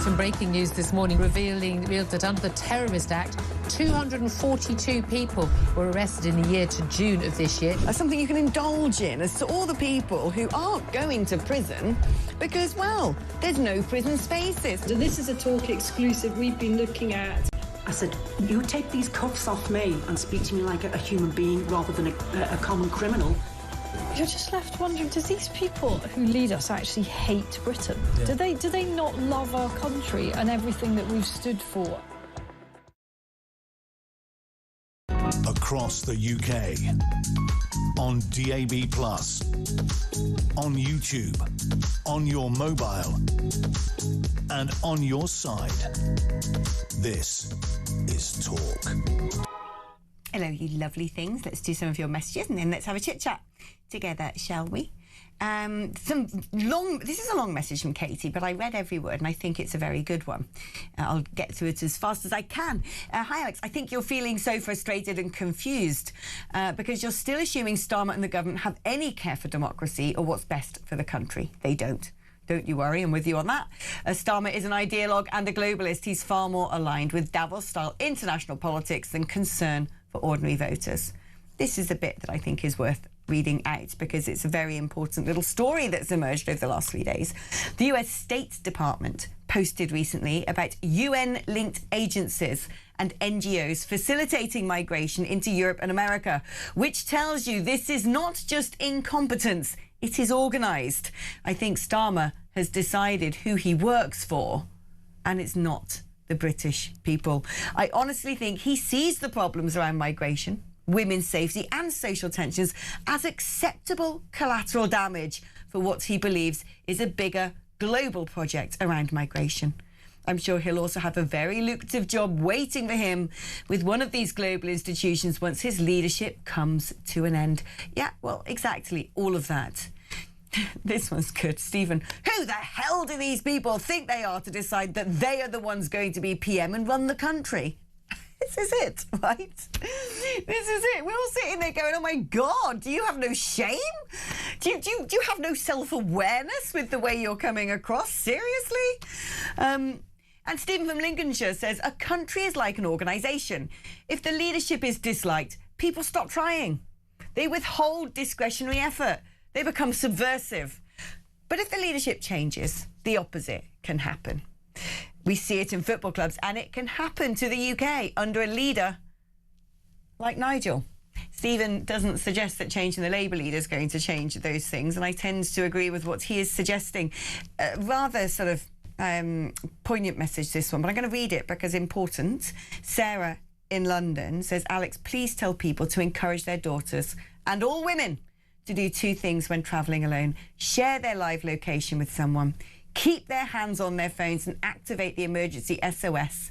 Some breaking news this morning revealed that under the Terrorist Act, 242 people were arrested in the year to June of this year. Something you can indulge in as to all the people who aren't going to prison because, well, there's no prison spaces. So this is a talk exclusive we've been looking at. I said, you take these cuffs off me and speak to me like a human being rather than a common criminal. You're just left wondering, does these people who lead us actually hate Britain? Yeah. Do they not love our country and everything that we've stood for? Across the UK, on DAB+, on YouTube, on your mobile, and on your side. This is Talk. Hello, you lovely things. Let's do some of your messages and then let's have a chit-chat together, shall we? This is a long message from Katie, but I read every word and I think it's a very good one. I'll get through it as fast as I can. Hi, Alex. I think you're feeling so frustrated and confused because you're still assuming Starmer and the government have any care for democracy or what's best for the country. They don't. Don't you worry, I'm with you on that. Starmer is an ideologue and a globalist. He's far more aligned with Davos-style international politics than concern for ordinary voters. This is the bit that I think is worth reading out because it's a very important little story that's emerged over the last 3 days. The US State Department posted recently about UN-linked agencies and NGOs facilitating migration into Europe and America, which tells you this is not just incompetence, it is organised. I think Starmer has decided who he works for, and it's not the British people. I honestly think he sees the problems around migration, women's safety and social tensions as acceptable collateral damage for what he believes is a bigger global project around migration. I'm sure he'll also have a very lucrative job waiting for him with one of these global institutions once his leadership comes to an end. Yeah, well, exactly, all of that. This one's good. Stephen, who the hell do these people think they are to decide that they are the ones going to be PM and run the country? This is it, right? This is it. We're all sitting there going, oh my God, do you have no shame? Do you have no self-awareness with the way you're coming across? Seriously? And Stephen from Lincolnshire says, a country is like an organisation. If the leadership is disliked, people stop trying. They withhold discretionary effort. They become subversive. But if the leadership changes, the opposite can happen. We see it in football clubs, and it can happen to the UK under a leader like Nigel. Stephen doesn't suggest that changing the Labour leader is going to change those things, and I tend to agree with what he is suggesting. Rather sort of poignant message, this one, but I'm going to read it because it's important. Sarah in London says, Alex, please tell people to encourage their daughters and all women to do two things when travelling alone. Share their live location with someone. Keep their hands on their phones and activate the emergency SOS.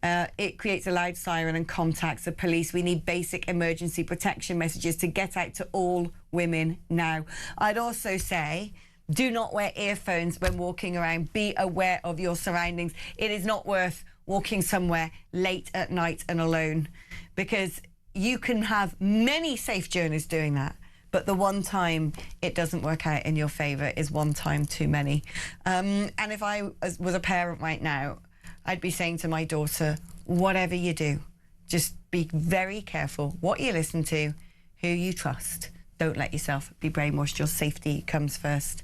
It creates a loud siren and contacts the police. We need basic emergency protection messages to get out to all women now. I'd also say, do not wear earphones when walking around. Be aware of your surroundings. It is not worth walking somewhere late at night and alone, because you can have many safe journeys doing that. But the one time it doesn't work out in your favour is one time too many. And if I was a parent right now, I'd be saying to my daughter, whatever you do, just be very careful what you listen to, who you trust. Don't let yourself be brainwashed. Your safety comes first.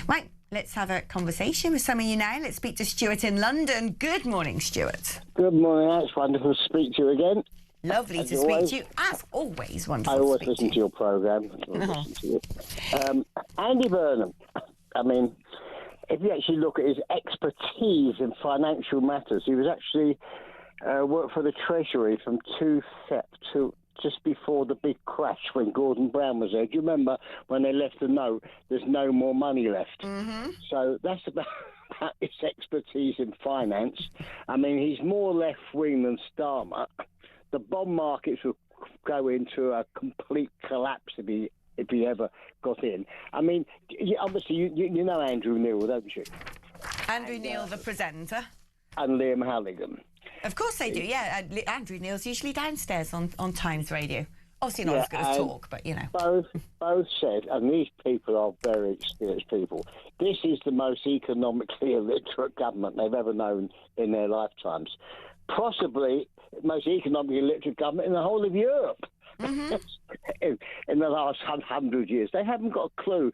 Right, let's have a conversation with some of you now. Let's speak to Stuart in London. Good morning, Stuart. Good morning. It's wonderful to speak to you again. Lovely to speak to you. As always, wonderful. I always listen to your programme. Andy Burnham, I mean, if you actually look at his expertise in financial matters, he was actually worked for the Treasury from just before the big crash when Gordon Brown was there. Do you remember when they left the note, there's no more money left? Mm-hmm. So that's about his expertise in finance. I mean, he's more left-wing than Starmer. The bond markets will go into a complete collapse if he ever got in. I mean, obviously, you know Andrew Neil, don't you? Andrew Neil, the presenter. And Liam Halligan. Of course they do, yeah. Andrew Neil's usually downstairs on Times Radio. Obviously not as good as talk, but, you know. Both said, and these people are very experienced people, this is the most economically illiterate government they've ever known in their lifetimes. Possibly the most economically illiterate government in the whole of Europe. In the last 100 years. They haven't got a clue.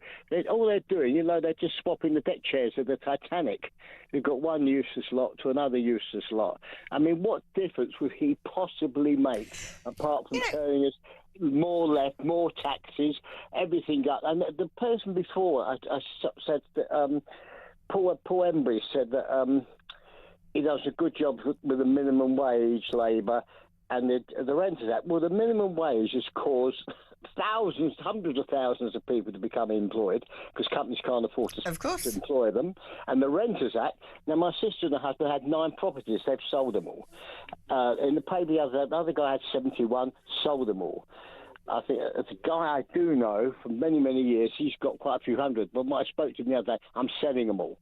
All they're doing, you know, they're just swapping the deck chairs of the Titanic. They've got one useless lot to another useless lot. I mean, what difference would he possibly make, apart from telling us more left, more taxes, everything up? And the person before, I said that Paul Embry said that he does a good job with the minimum wage, Labour, and the Renters Act. Well, the minimum wage has caused thousands, hundreds of thousands of people to become employed because companies can't afford to employ them. And the Renters Act, now my sister and her husband had 9 properties, they've sold them all. In the paper the other guy had 71, sold them all. I think it's a guy I do know for many, many years, he's got quite a few hundred, but when I spoke to him the other day, I'm selling them all.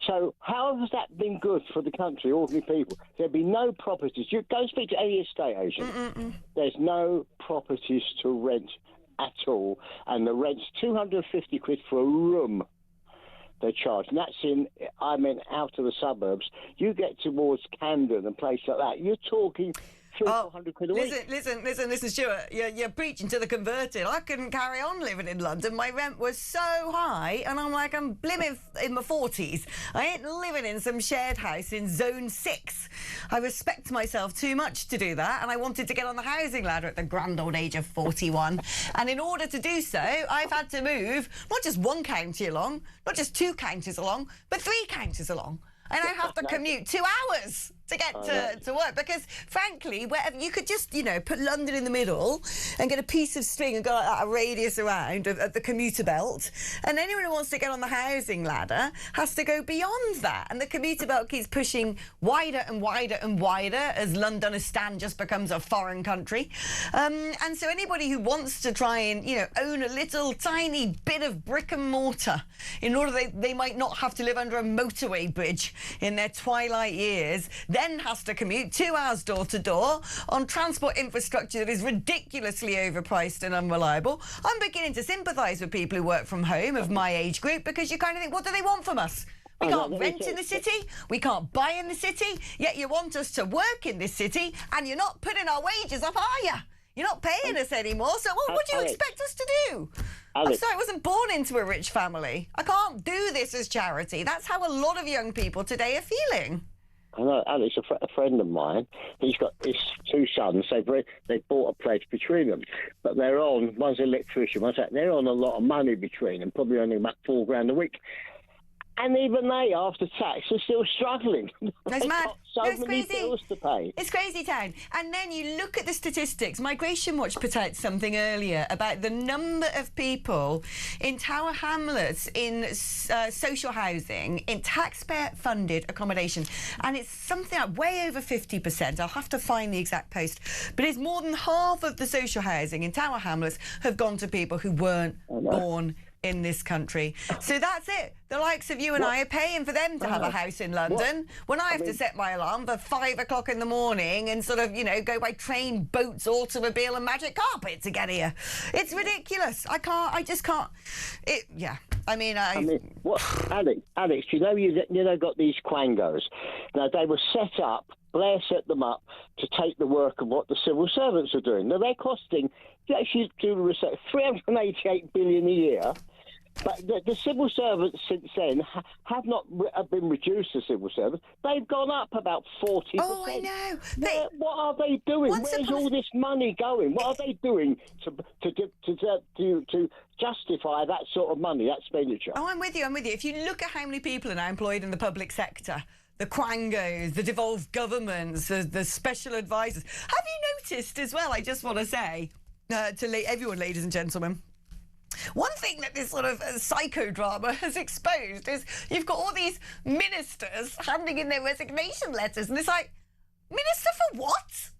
So how has that been good for the country, ordinary people? There'd be no properties. You go speak to any estate agent. There's no properties to rent at all. And the rent's 250 quid for a room they charge. And that's out of the suburbs. You get towards Camden and places like that, you're talking 400 quid a week. Listen, Stuart, you're preaching to the converted. I couldn't carry on living in London. My rent was so high, and I'm like, I'm blimmin' in my 40s. I ain't living in some shared house in Zone 6. I respect myself too much to do that, and I wanted to get on the housing ladder at the grand old age of 41. And in order to do so, I've had to move not just one county along, not just 2 counties along, but 3 counties along. And I have to commute 2 hours to get to work because, frankly, wherever you could just, put London in the middle and get a piece of string and go like that, a radius around of the commuter belt. And anyone who wants to get on the housing ladder has to go beyond that. And the commuter belt keeps pushing wider and wider and wider as Londonistan just becomes a foreign country. And so anybody who wants to try and, own a little tiny bit of brick and mortar in order they might not have to live under a motorway bridge in their twilight years, then has to commute 2 hours door to door on transport infrastructure that is ridiculously overpriced and unreliable. I'm beginning to sympathise with people who work from home of my age group because you kind of think, what do they want from us? We can't rent in the city, we can't buy in the city, yet you want us to work in this city and you're not putting our wages up, are you? You're not paying us anymore, so what do you expect us to do? I'm sorry, I wasn't born into a rich family. I can't do this as charity. That's how a lot of young people today are feeling. I know, Alex, a friend of mine, he's got his 2 sons. They bought a pledge between them, but they're on, one's an electrician, they're on a lot of money between them, probably only about $4,000 a week. And even they, after tax, are still struggling. That's mad. So many bills to pay. It's crazy town. And then you look at the statistics. Migration Watch put out something earlier about the number of people in Tower Hamlets in social housing, in taxpayer-funded accommodation. And it's something like way over 50%. I'll have to find the exact post. But it's more than half of the social housing in Tower Hamlets have gone to people who weren't born in this country. So that's it. The likes of you and I are paying for them to have a house in London. When I have to set my alarm for 5 o'clock in the morning and sort of, go by train, boats, automobile and magic carpet to get here. It's ridiculous. I just can't. Alex, you got these quangos. Now, they were set up, Blair set them up to take the work of what the civil servants are doing. Now, they're costing, if you actually do the research, $388 billion a year. But the civil servants since then have not been reduced, the civil servants. They've gone up about 40%. Oh, I know. What are they doing? Where's all this money going? What are they doing to justify that sort of money, that expenditure? Oh, I'm with you. If you look at how many people are now employed in the public sector, the quangos, the devolved governments, the special advisors. Have you noticed as well, I just want to say, to everyone, ladies and gentlemen, one thing that this sort of psychodrama has exposed is you've got all these ministers handing in their resignation letters, and it's like, minister for what?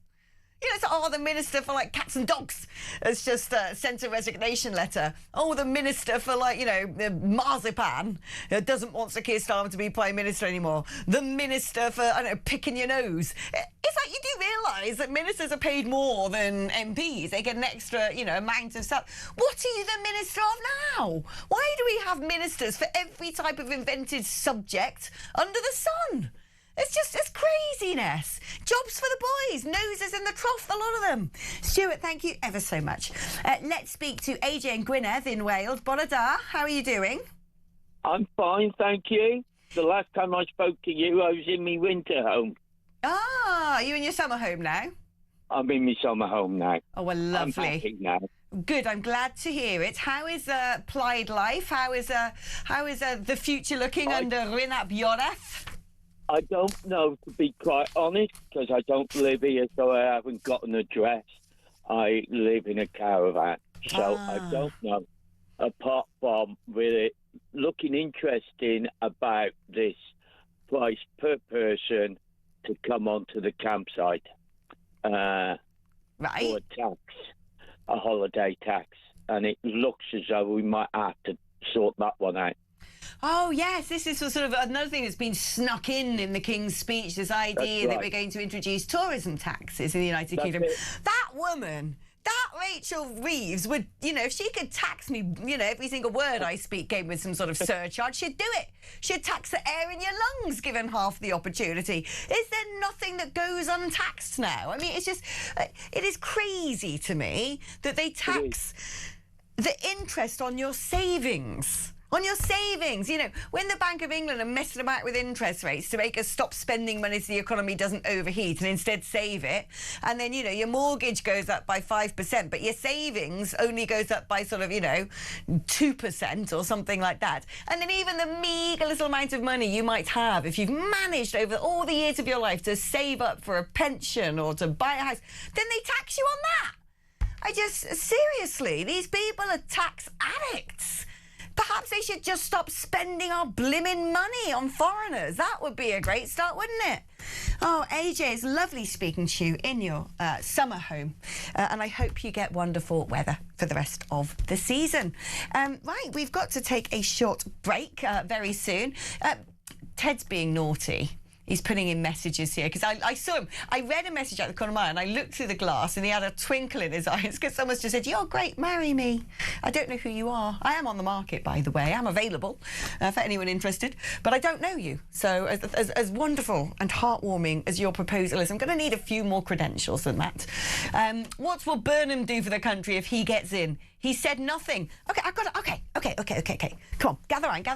You know, it's the Minister for, like, Cats and Dogs has just sent a resignation letter. Oh, the Minister for, like, you know, Marzipan doesn't want Sir Keir Starmer to be Prime Minister anymore. The Minister for, I don't know, picking your nose. It's like, you do realise that ministers are paid more than MPs. They get an extra, you know, amount of stuff. What are you the Minister of now? Why do we have ministers for every type of invented subject under the sun? It's craziness. Jobs for the boys, noses in the trough, a lot of them. Stuart, thank you ever so much. Let's speak to AJ and Gwynedd in Wales. Bore da, how are you doing? I'm fine, thank you. The last time I spoke to you, I was in my winter home. Ah, are you in your summer home now? I'm in my summer home now. Oh, well, lovely. I'm happy now. Good, I'm glad to hear it. How is Plaid life? How is the future looking under Rhyn ap Ioreth? I don't know, to be quite honest, because I don't live here, so I haven't got an address. I live in a caravan, so I don't know. Apart from really looking interesting about this price per person to come onto the campsite right. for a tax, a holiday tax, and it looks as though we might have to sort that one out. Oh, yes, this is sort of another thing that's been snuck in the King's speech, this idea that we're going to introduce tourism taxes in the United Kingdom. That woman, that Rachel Reeves would, you know, if she could tax me, you know, every single word I speak came with some sort of surcharge, she'd do it. She'd tax the air in your lungs, given half the opportunity. Is there nothing that goes untaxed now? I mean, it's just, it is crazy to me that they tax the interest on your savings. On your savings, you know, when the Bank of England are messing about with interest rates to make us stop spending money so the economy doesn't overheat and instead save it, and then, you know, your mortgage goes up by 5%, but your savings only goes up by sort of, you know, 2% or something like that. And then even the meagre little amount of money you might have, if you've managed over all the years of your life to save up for a pension or to buy a house, then they tax you on that. Seriously, these people are tax addicts. Perhaps they should just stop spending our blimmin' money on foreigners. That would be a great start, wouldn't it? Oh, AJ, it's lovely speaking to you in your summer home. And I hope you get wonderful weather for the rest of the season. Right, we've got to take a short break very soon. Ted's being naughty. He's putting in messages here because I saw him. I read a message out the corner of my eye and I looked through the glass and he had a twinkle in his eyes because someone's just said, "You're great, marry me." I don't know who you are. I am on the market, by the way. I'm available for anyone interested, but I don't know you. So as wonderful and heartwarming as your proposal is, I'm going to need a few more credentials than that. What will Burnham do for the country if he gets in? He said nothing. Okay, I've got it. Okay. Come on, gather around.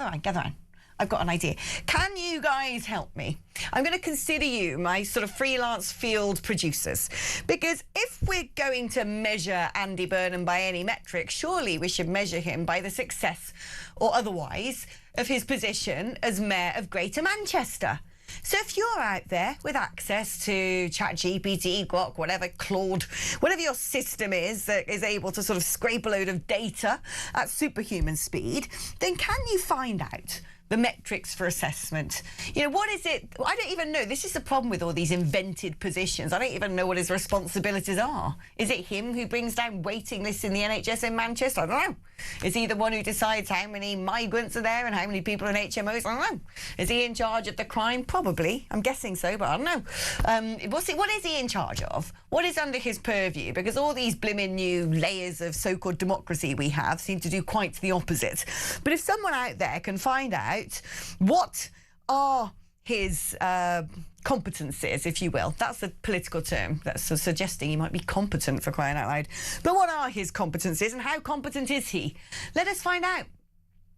I've got an idea. Can you guys help me? I'm going to consider you my sort of freelance field producers, because if we're going to measure Andy Burnham by any metric, surely we should measure him by the success or otherwise of his position as Mayor of Greater Manchester. So if you're out there with access to ChatGPT, Grok, whatever, Claude, whatever your system is that is able to sort of scrape a load of data at superhuman speed, then can you find out the metrics for assessment? You know, what is it? I don't even know. This is the problem with all these invented positions. I don't even know what his responsibilities are. Is it him who brings down waiting lists in the NHS in Manchester? I don't know. Is he the one who decides how many migrants are there and how many people in HMOs? I don't know. Is he in charge of the crime? Probably. I'm guessing so, but I don't know. What is he in charge of? What is under his purview? Because all these blimmin' new layers of so-called democracy we have seem to do quite the opposite. But if someone out there can find out what are his competencies, if you will. That's a political term. That's suggesting he might be competent, for crying out loud. But what are his competencies and how competent is he? Let us find out.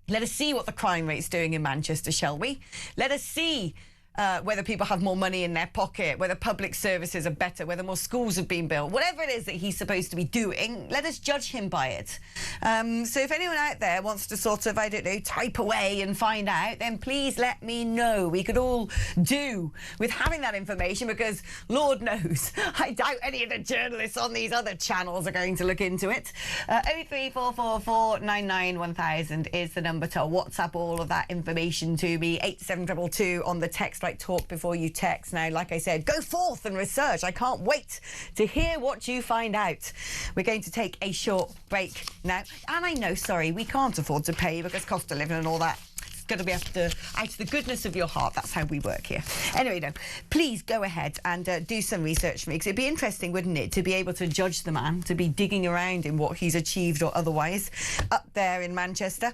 Let us see what the crime rate's doing in Manchester, shall we? Let us see whether people have more money in their pocket, whether public services are better, whether more schools have been built, whatever it is that he's supposed to be doing, let us judge him by it. So if anyone out there wants to sort of, I don't know, type away and find out, then please let me know. We could all do with having that information because, Lord knows, I doubt any of the journalists on these other channels are going to look into it. 03444991000 is the number to WhatsApp all of that information to me. 87222 on the text like talk before you text. Now, like I said, go forth and research. I can't wait to hear what you find out. We're going to take a short break now. And I know, sorry, we can't afford to pay because cost of living and all that. Got to be out of the goodness of your heart. That's how we work here. Anyway, no, please go ahead and do some research for me, because it'd be interesting, wouldn't it, to be able to judge the man, to be digging around in what he's achieved or otherwise up there in Manchester.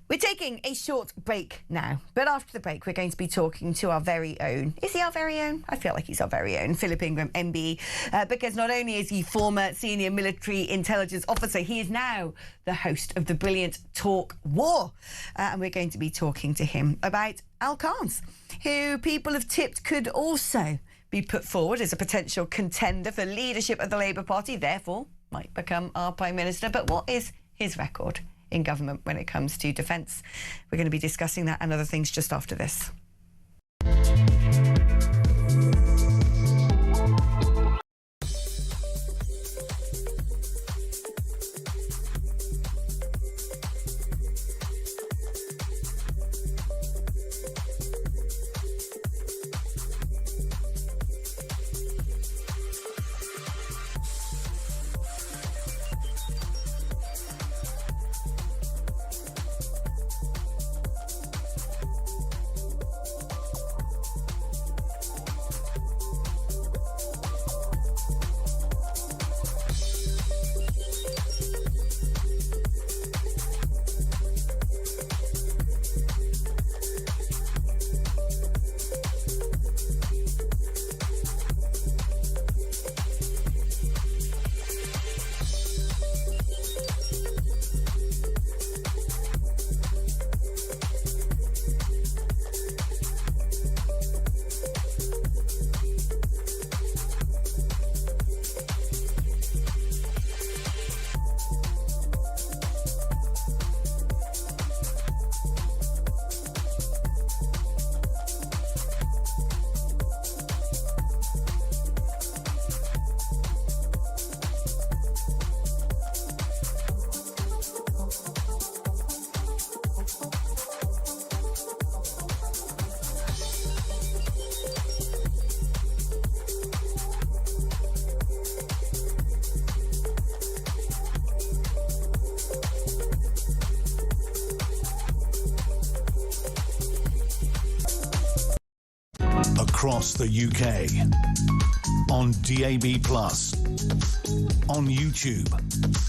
We're taking a short break now, but after the break, we're going to be talking to our very own. Is he our very own? I feel like he's our very own, Philip Ingram, MBE, because not only is he former senior military intelligence officer, he is now the host of the brilliant Talk War. And we're going to be talking to him about Al Carnes, who people have tipped could also be put forward as a potential contender for leadership of the Labour Party, therefore might become our Prime Minister. But what is his record in government when it comes to defence? We're going to be discussing that and other things just after this. Across the UK, on DAB+, on YouTube,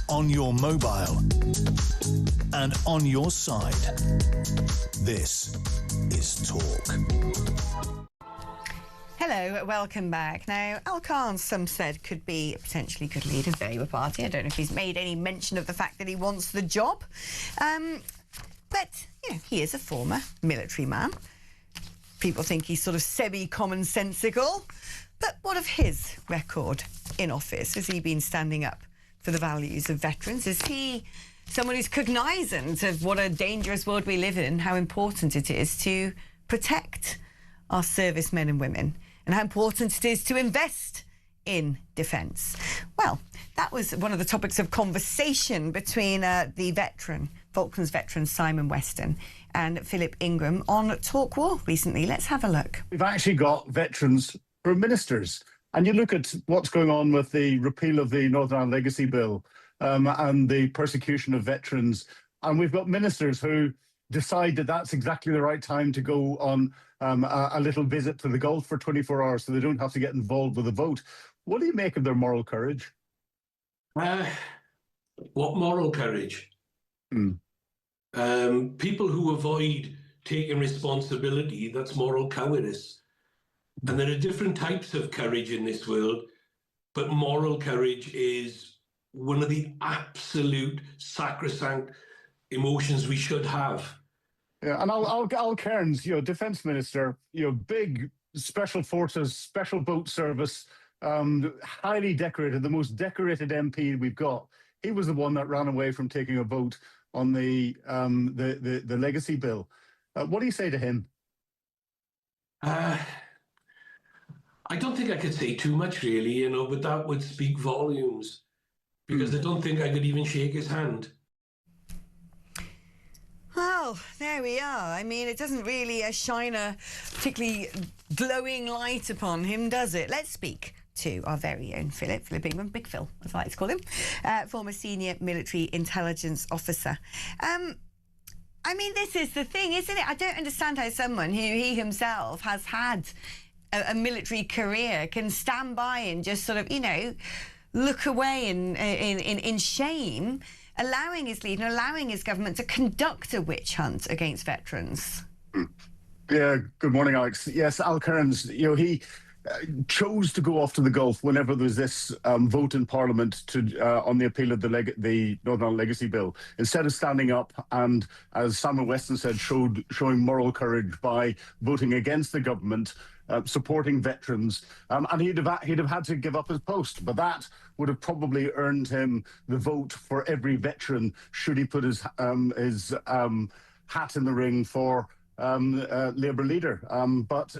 on your mobile, and on your side. This is Talk. Hello, welcome back. Now, Al Carnes, some said, could be potentially could lead a Labour Party. I don't know if he's made any mention of the fact that he wants the job. But, you know, he is a former military man. People think he's sort of semi-commonsensical. But what of his record in office? Has he been standing up for the values of veterans? Is he someone who's cognisant of what a dangerous world we live in, how important it is to protect our servicemen and women, and how important it is to invest in defence? Well, that was one of the topics of conversation between the veteran, Falklands veteran Simon Weston, and Philip Ingram on Talk War recently. Let's have a look. We've actually got veterans who are ministers. And you look at what's going on with the repeal of the Northern Ireland Legacy Bill and the persecution of veterans. And we've got ministers who decide that that's exactly the right time to go on a little visit to the Gulf for 24 hours so they don't have to get involved with the vote. What do you make of their moral courage? What moral courage? People who avoid taking responsibility, that's moral cowardice. And there are different types of courage in this world, but moral courage is one of the absolute sacrosanct emotions we should have. Yeah, and Al Cairns, Defence Minister, big special forces, special boat service, highly decorated, the most decorated MP we've got. He was the one that ran away from taking a vote on the legacy bill. What do you say to him? I don't think I could say too much, really, but that would speak volumes, because I don't think I could even shake his hand. Well, there we are. I mean, it doesn't really shine a particularly glowing light upon him, does it? Let's speak to our very own Philip Ingram, Big Phil, as I like to call him, former senior military intelligence officer. I mean, this is the thing, isn't it? I don't understand how someone who he himself has had a military career can stand by and just sort of, you know, look away in shame, allowing his leader, allowing his government to conduct a witch hunt against veterans. Yeah, good morning, Alex. Yes, Al Kearns, you know, he chose to go off to the Gulf whenever there was this vote in Parliament on the appeal of the Northern Ireland Legacy Bill. Instead of standing up and, as Samuel Weston said, showing moral courage by voting against the government, supporting veterans, and he'd have had to give up his post. But that would have probably earned him the vote for every veteran should he put his hat in the ring for Labour leader. But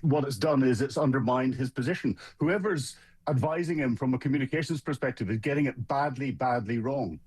what it's done is it's undermined his position. Whoever's advising him from a communications perspective is getting it badly, badly wrong.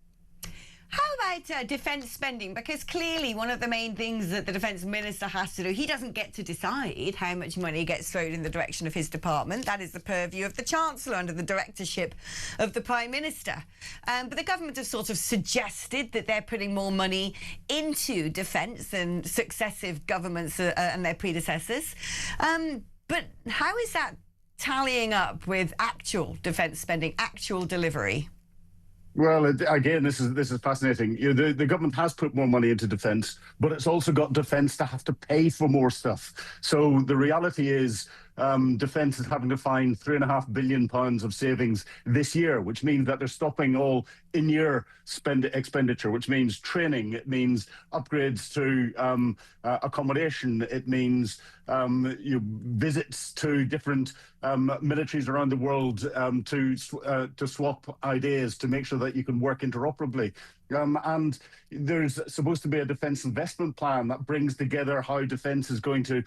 How about defence spending? Because clearly one of the main things that the defence minister has to do, he doesn't get to decide how much money gets thrown in the direction of his department. That is the purview of the Chancellor under the directorship of the Prime Minister. But the government have sort of suggested that they're putting more money into defence than successive governments and their predecessors. But how is that tallying up with actual defence spending, actual delivery? Well, again, this is fascinating. You know, the government has put more money into defence, but it's also got defence to have to pay for more stuff. So the reality is defence is having to find £3.5 billion of savings this year, which means that they're stopping all in-year expenditure, which means training, it means upgrades to accommodation, it means visits to different militaries around the world to swap ideas to make sure that you can work interoperably. And there's supposed to be a defence investment plan that brings together how defence is going to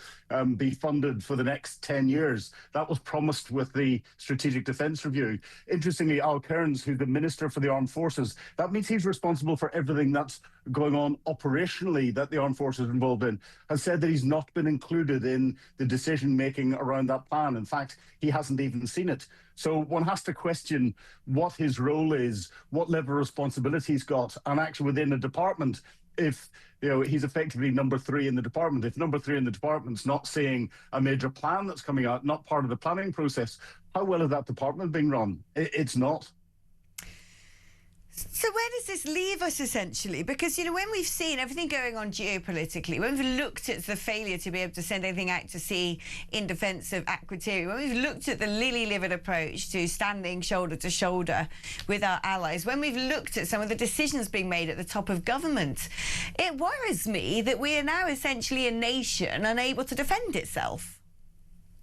be funded for the next 10 years. That was promised with the Strategic Defence Review. Interestingly, Al Kearns, who's the Minister for the Armed Forces, that means he's responsible for everything that's going on operationally that the Armed Forces are involved in, has said that he's not been included in the decision-making around that plan. In fact, he hasn't even seen it. So one has to question what his role is, what level of responsibility he's got, and actually within a department, if he's effectively number 3 in the department. If number 3 in the department's not seeing a major plan that's coming out, not part of the planning process, how well is that department being run? It's not. So where does this leave us, essentially? Because, you know, when we've seen everything going on geopolitically, when we've looked at the failure to be able to send anything out to sea in defence of Aquitaria, when we've looked at the lily-livered approach to standing shoulder to shoulder with our allies, when we've looked at some of the decisions being made at the top of government, it worries me that we are now essentially a nation unable to defend itself.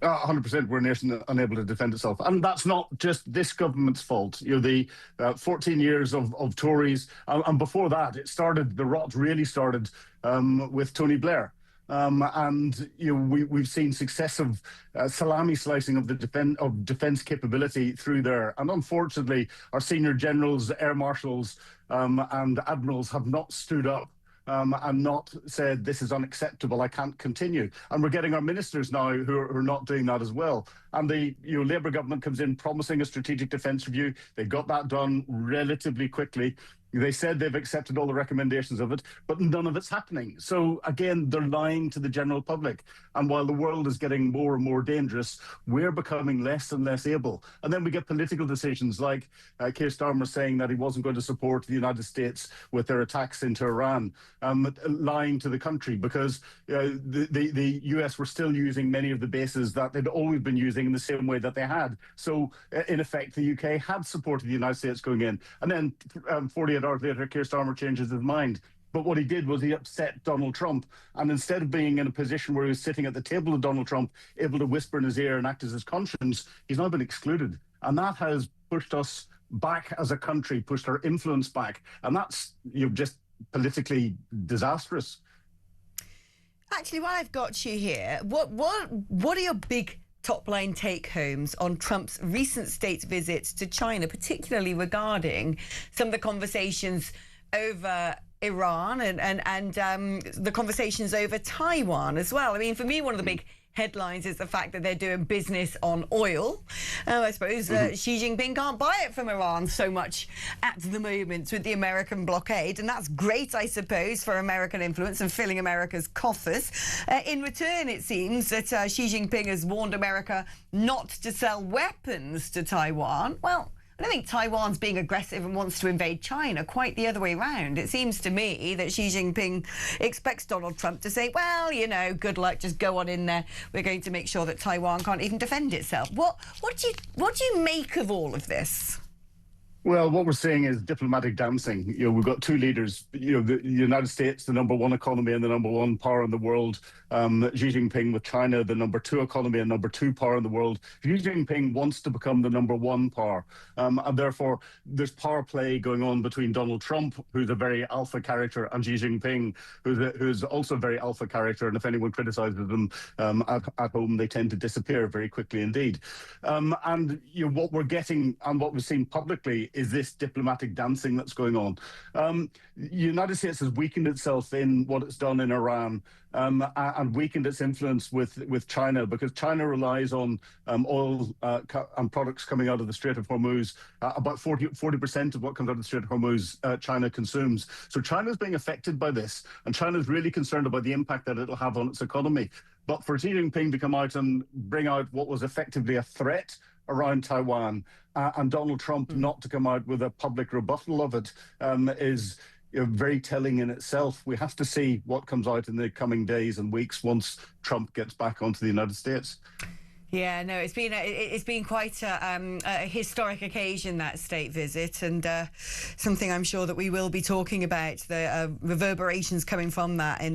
100%, we're a nation unable to defend itself. And that's not just this government's fault. You know, the 14 years of Tories, and before that, the rot really started with Tony Blair. And we've seen successive salami slicing of defence capability through there. And unfortunately, our senior generals, air marshals and admirals have not stood up and not said, this is unacceptable, I can't continue. And we're getting our ministers now who are not doing that as well. And the Labour government comes in promising a strategic defence review. They got that done relatively quickly. They said they've accepted all the recommendations of it, but none of it's happening. So again, they're lying to the general public. And while the world is getting more and more dangerous, we're becoming less and less able. And then we get political decisions like Keir Starmer saying that he wasn't going to support the United States with their attacks into Iran, lying to the country because the US were still using many of the bases that they'd always been using in the same way that they had. So in effect, the UK had supported the United States going in. And then 48 hours later, Keir Starmer changes his mind. But what he did was he upset Donald Trump. And instead of being in a position where he was sitting at the table of Donald Trump, able to whisper in his ear and act as his conscience, he's now been excluded. And that has pushed us back as a country, pushed our influence back. And that's just politically disastrous. Actually, while I've got you here, what are your big top-line take-homes on Trump's recent state visits to China, particularly regarding some of the conversations over Iran and the conversations over Taiwan as well. I mean, for me, one of the big headlines is the fact that they're doing business on oil. I suppose Xi Jinping can't buy it from Iran so much at the moment with the American blockade, and that's great, I suppose, for American influence and filling America's coffers. In return, it seems that Xi Jinping has warned America not to sell weapons to Taiwan. Well, I don't think Taiwan's being aggressive and wants to invade China, quite the other way around. It seems to me that Xi Jinping expects Donald Trump to say, well, you know, good luck, just go on in there. We're going to make sure that Taiwan can't even defend itself. What do you make of all of this? Well, what we're seeing is diplomatic dancing. We've got two leaders. The United States, the number one economy and the number one power in the world. Xi Jinping with China, the number two economy and number two power in the world. Xi Jinping wants to become the number one power, and therefore there's power play going on between Donald Trump, who's a very alpha character, and Xi Jinping, who's also a very alpha character. And if anyone criticizes them at home, they tend to disappear very quickly indeed. And what we're getting and what we've seen publicly is this diplomatic dancing that's going on. The United States has weakened itself in what it's done in Iran, and weakened its influence with China, because China relies on oil and products coming out of the Strait of Hormuz. About 40% of what comes out of the Strait of Hormuz, China consumes. So China's being affected by this, and China's really concerned about the impact that it'll have on its economy. But for Xi Jinping to come out and bring out what was effectively a threat around Taiwan, and Donald Trump not to come out with a public rebuttal of it, is very telling in itself. We have to see what comes out in the coming days and weeks once Trump gets back onto the United States. Yeah, no, it's been quite a historic occasion, that state visit, and something I'm sure that we will be talking about, the reverberations coming from that in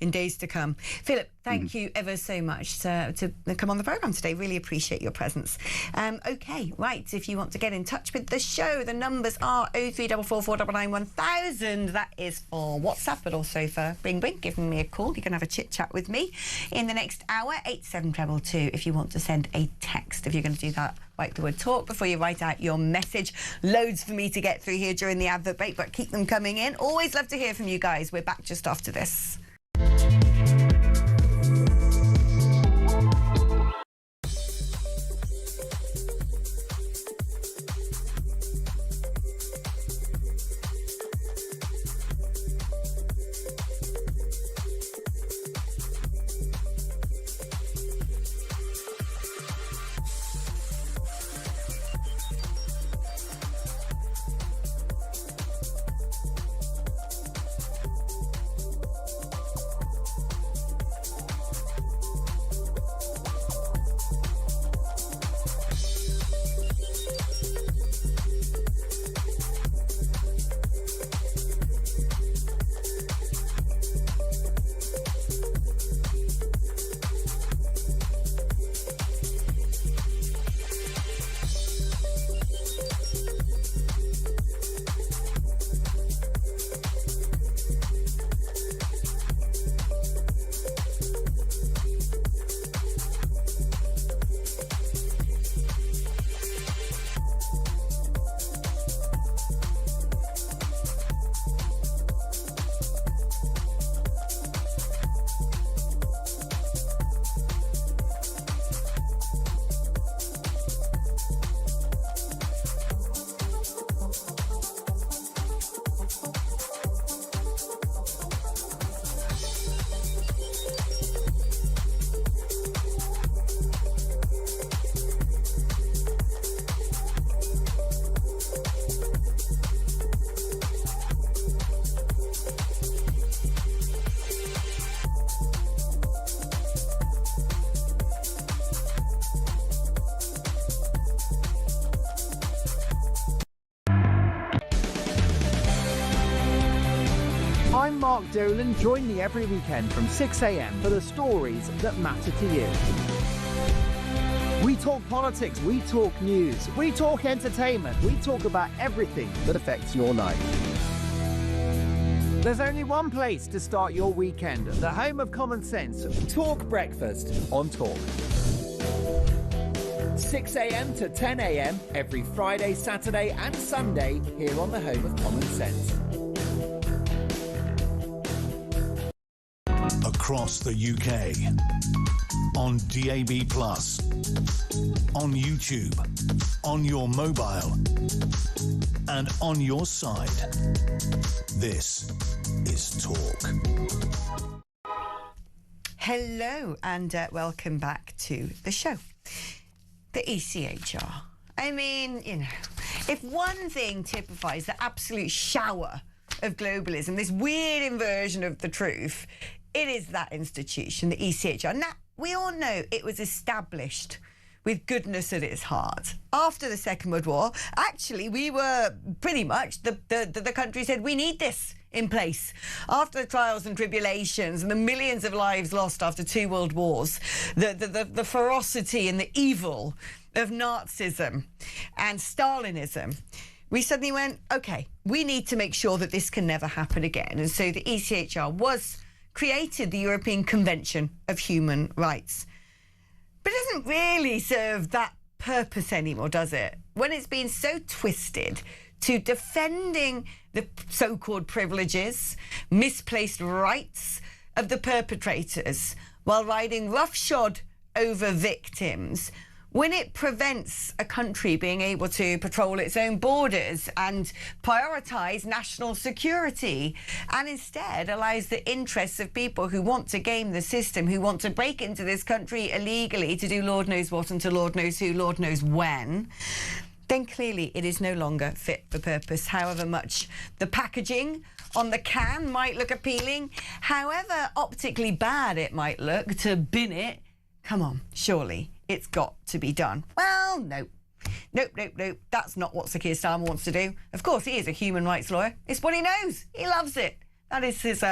days to come. Philip, thank you ever so much to come on the programme today. Really appreciate your presence. OK, right, if you want to get in touch with the show, the numbers are 03444991000. That is for WhatsApp, but also for Bring Bring, giving me a call. You can have a chit-chat with me in the next hour, 87222, if you want to send a text. If you're going to do that, write the word talk before you write out your message. Loads for me to get through here during the advert break, but keep them coming in. Always love to hear from you guys. We're back just after this. I'm Mark Dolan. Join me every weekend from 6 a.m. for the stories that matter to you. We talk politics, we talk news, we talk entertainment, we talk about everything that affects your life. There's only one place to start your weekend, the home of common sense. Talk Breakfast on Talk. 6 a.m. to 10 a.m. every Friday, Saturday and Sunday here on the home of common sense. across the UK. On DAB+, on YouTube, on your mobile, and on your side. This is Talk. Hello and welcome back to the show. The ECHR. I mean, you know, if one thing typifies the absolute shower of globalism, this weird inversion of the truth, it is that institution, the ECHR. Now, we all know it was established with goodness at its heart. After the Second World War, actually, we were pretty much, the country said, we need this in place. After the trials and tribulations and the millions of lives lost after 2 world wars, the ferocity and the evil of Nazism and Stalinism, we suddenly went, OK, we need to make sure that this can never happen again. And so the ECHR was created, the European Convention of Human Rights. But it doesn't really serve that purpose anymore, does it? When it's been so twisted to defending the so-called privileges, misplaced rights of the perpetrators while riding roughshod over victims, when it prevents a country being able to patrol its own borders and prioritise national security, and instead allows the interests of people who want to game the system, who want to break into this country illegally to do Lord knows what and to Lord knows who, Lord knows when, then clearly it is no longer fit for purpose, however much the packaging on the can might look appealing, however optically bad it might look to bin it. Come on, surely it's got to be done. Well, no. Nope. That's not what Sir Keir Starmer wants to do. Of course, he is a human rights lawyer. It's what he knows. He loves it. That is his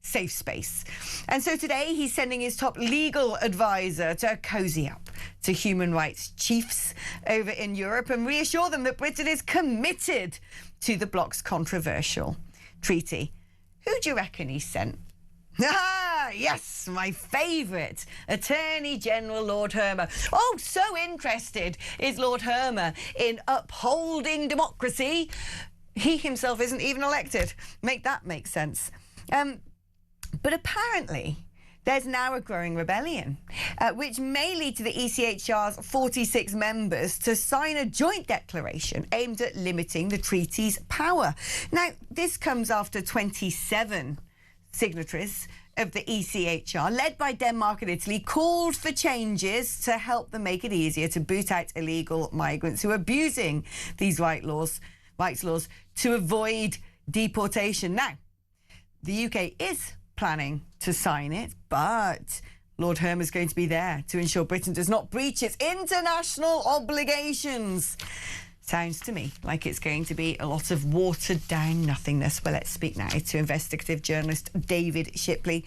safe space. And so today he's sending his top legal advisor to cozy up to human rights chiefs over in Europe and reassure them that Britain is committed to the bloc's controversial treaty. Who do you reckon he sent? Ah, yes, my favourite, Attorney General Lord Hermer. Oh, so interested is Lord Hermer in upholding democracy. He himself isn't even elected. Make that make sense. But apparently, there's now a growing rebellion, which may lead to the ECHR's 46 members to sign a joint declaration aimed at limiting the treaty's power. Now, this comes after 27 signatories of the ECHR, led by Denmark and Italy, called for changes to help them make it easier to boot out illegal migrants who are abusing these rights laws to avoid deportation. Now, the UK is planning to sign it, but Lord Hermer is going to be there to ensure Britain does not breach its international obligations. Sounds to me like it's going to be a lot of watered-down nothingness. Well, let's speak now to investigative journalist David Shipley.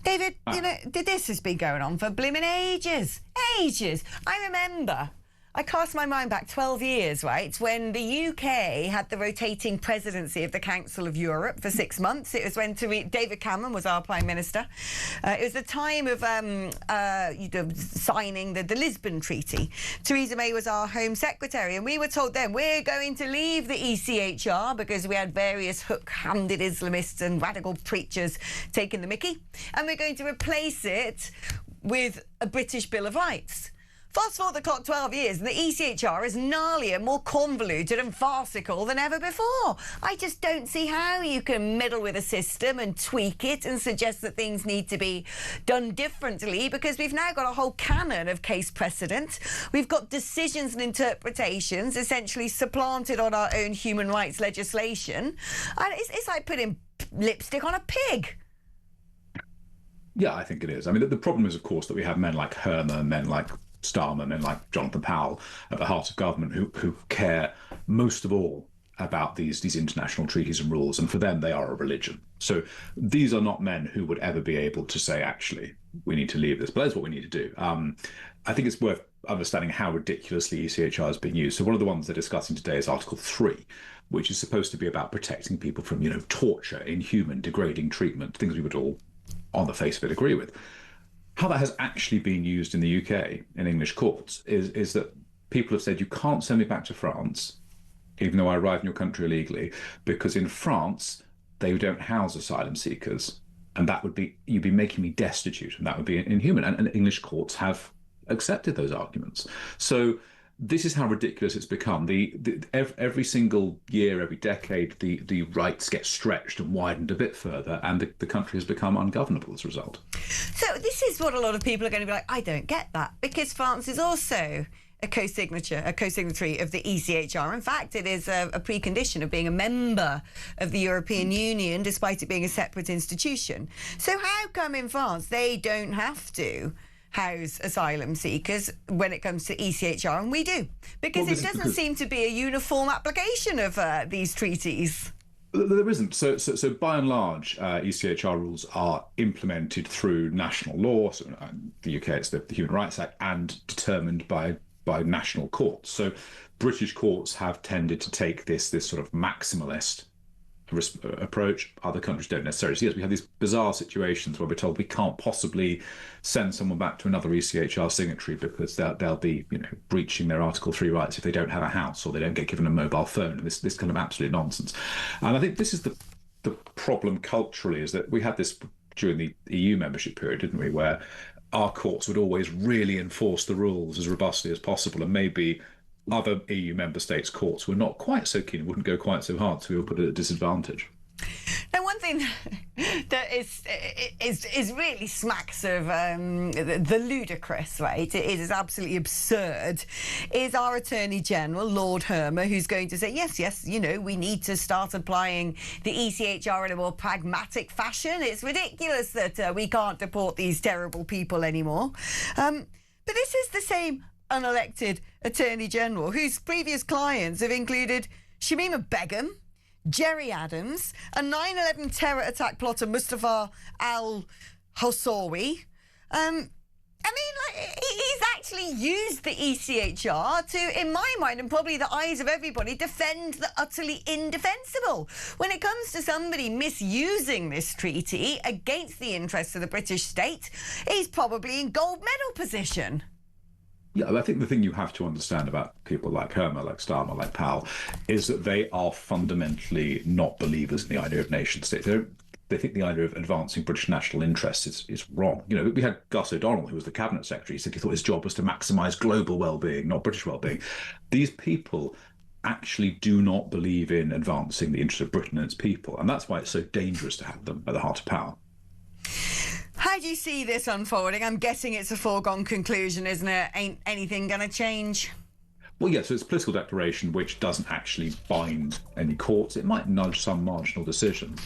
David, you know, this has been going on for blimmin' ages. I remember, I cast my mind back 12 years, right, when the UK had the rotating presidency of the Council of Europe for 6 months. It was when David Cameron was our Prime Minister. It was the time of signing the Lisbon Treaty. Theresa May was our Home Secretary, and we were told then we're going to leave the ECHR because we had various hook-handed Islamists and radical preachers taking the mickey, and we're going to replace it with a British Bill of Rights. Fast forward the clock 12 years, and the ECHR is gnarlier, more convoluted and farcical than ever before. I just don't see how you can meddle with a system and tweak it and suggest that things need to be done differently, because we've now got a whole canon of case precedent. We've got decisions and interpretations essentially supplanted on our own human rights legislation. And it's like putting lipstick on a pig. Yeah, I think it is. I mean, the problem is, of course, that we have men like Hermer, men like Starmer, men like Jonathan Powell at the heart of government who care most of all about these international treaties and rules, and for them they are a religion. So these are not men who would ever be able to say, actually, we need to leave this, but that's what we need to do. I think it's worth understanding how ridiculously ECHR is being used. So one of the ones they're discussing today is Article 3, which is supposed to be about protecting people from, torture, inhuman, degrading treatment, things we would all, on the face of it, agree with. How that has actually been used in the UK, in English courts, is that people have said, you can't send me back to France, even though I arrived in your country illegally, because in France, they don't house asylum seekers. and that would be, you'd be making me destitute, and that would be inhuman. And English courts have accepted those arguments. So this is how ridiculous it's become. Every single year, every decade, the rights get stretched and widened a bit further, and the country has become ungovernable as a result. So this is what a lot of people are going to be like, I don't get that, because France is also a co-signatory of the ECHR. In fact, it is a precondition of being a member of the European Union, despite it being a separate institution. So how come in France they don't have to house asylum seekers when it comes to ECHR, and we do? Because it doesn't seem to be a uniform application of these treaties. There isn't. So by and large, ECHR rules are implemented through national law. So the UK, it's the Human Rights Act, and determined by national courts. So British courts have tended to take this sort of maximalist approach. Other countries don't necessarily. So yes, we have these bizarre situations where we're told we can't possibly send someone back to another ECHR signatory because they'll be, breaching their Article 3 rights if they don't have a house or they don't get given a mobile phone. This kind of absolute nonsense. And I think this is the problem culturally, is that we had this during the EU membership period, didn't we, where our courts would always really enforce the rules as robustly as possible, and maybe other EU member states' courts were not quite so keen, wouldn't go quite so hard, so we were put at a disadvantage. Now, one thing that is really smacks of the ludicrous, right? It is absolutely absurd. Is our Attorney General, Lord Hermer, who's going to say, yes, we need to start applying the ECHR in a more pragmatic fashion. It's ridiculous that we can't deport these terrible people anymore. But this is the same unelected Attorney General whose previous clients have included Shamima Begum, Jerry Adams, a 9/11 terror attack plotter Mustafa al-Hossawi. He's actually used the ECHR to, in my mind, and probably the eyes of everybody, defend the utterly indefensible. When it comes to somebody misusing this treaty against the interests of the British state, he's probably in gold medal position. Yeah, I think the thing you have to understand about people like Hermer, like Starmer, like Powell, is that they are fundamentally not believers in the idea of nation states. They think the idea of advancing British national interests is wrong. We had Gus O'Donnell, who was the cabinet secretary. He said he thought his job was to maximise global well-being, not British well-being. These people actually do not believe in advancing the interests of Britain and its people, and that's why it's so dangerous to have them at the heart of power. How do you see this unfolding? I'm guessing it's a foregone conclusion, isn't it? Ain't anything going to change? Well, yeah, so it's a political declaration which doesn't actually bind any courts. It might nudge some marginal decision.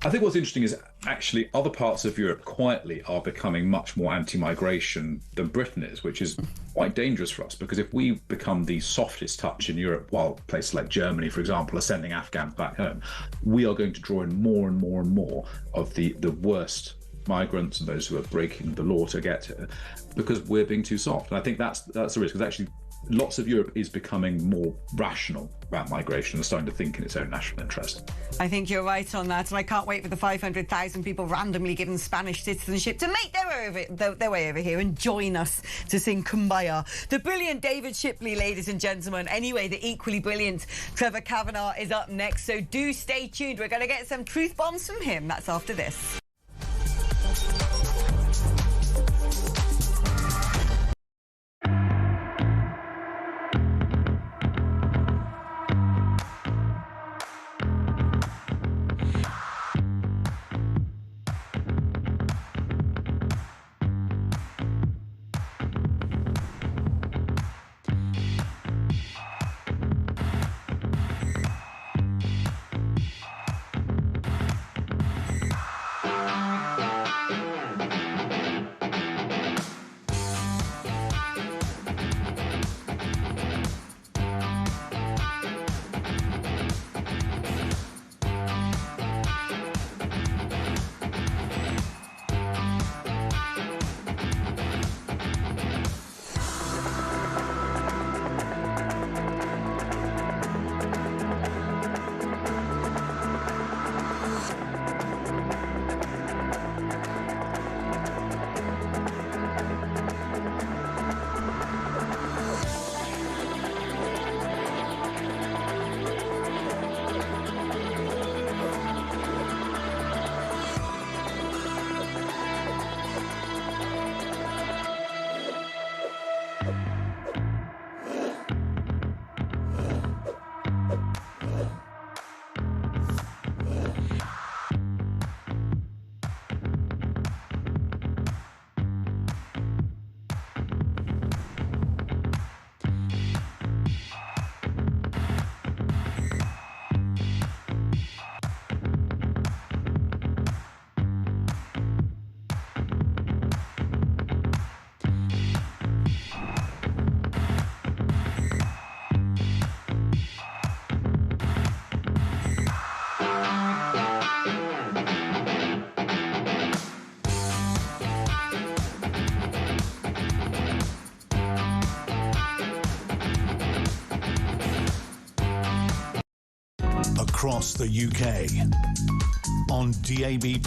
I think what's interesting is actually other parts of Europe quietly are becoming much more anti-migration than Britain is, which is quite dangerous for us, because if we become the softest touch in Europe, while places like Germany, for example, are sending Afghans back home, we are going to draw in more and more and more of the worst migrants and those who are breaking the law to get here, because we're being too soft. And I think that's the risk, because actually lots of Europe is becoming more rational about migration and starting to think in its own national interest. I think you're right on that, and I can't wait for the 500,000 people randomly given Spanish citizenship to make their way over here and join us to sing Kumbaya. The brilliant David Shipley, ladies and gentlemen. Anyway, the equally brilliant Trevor Kavanagh is up next, so do stay tuned. We're going to get some truth bombs from him. That's after this. across the UK. On DAB+,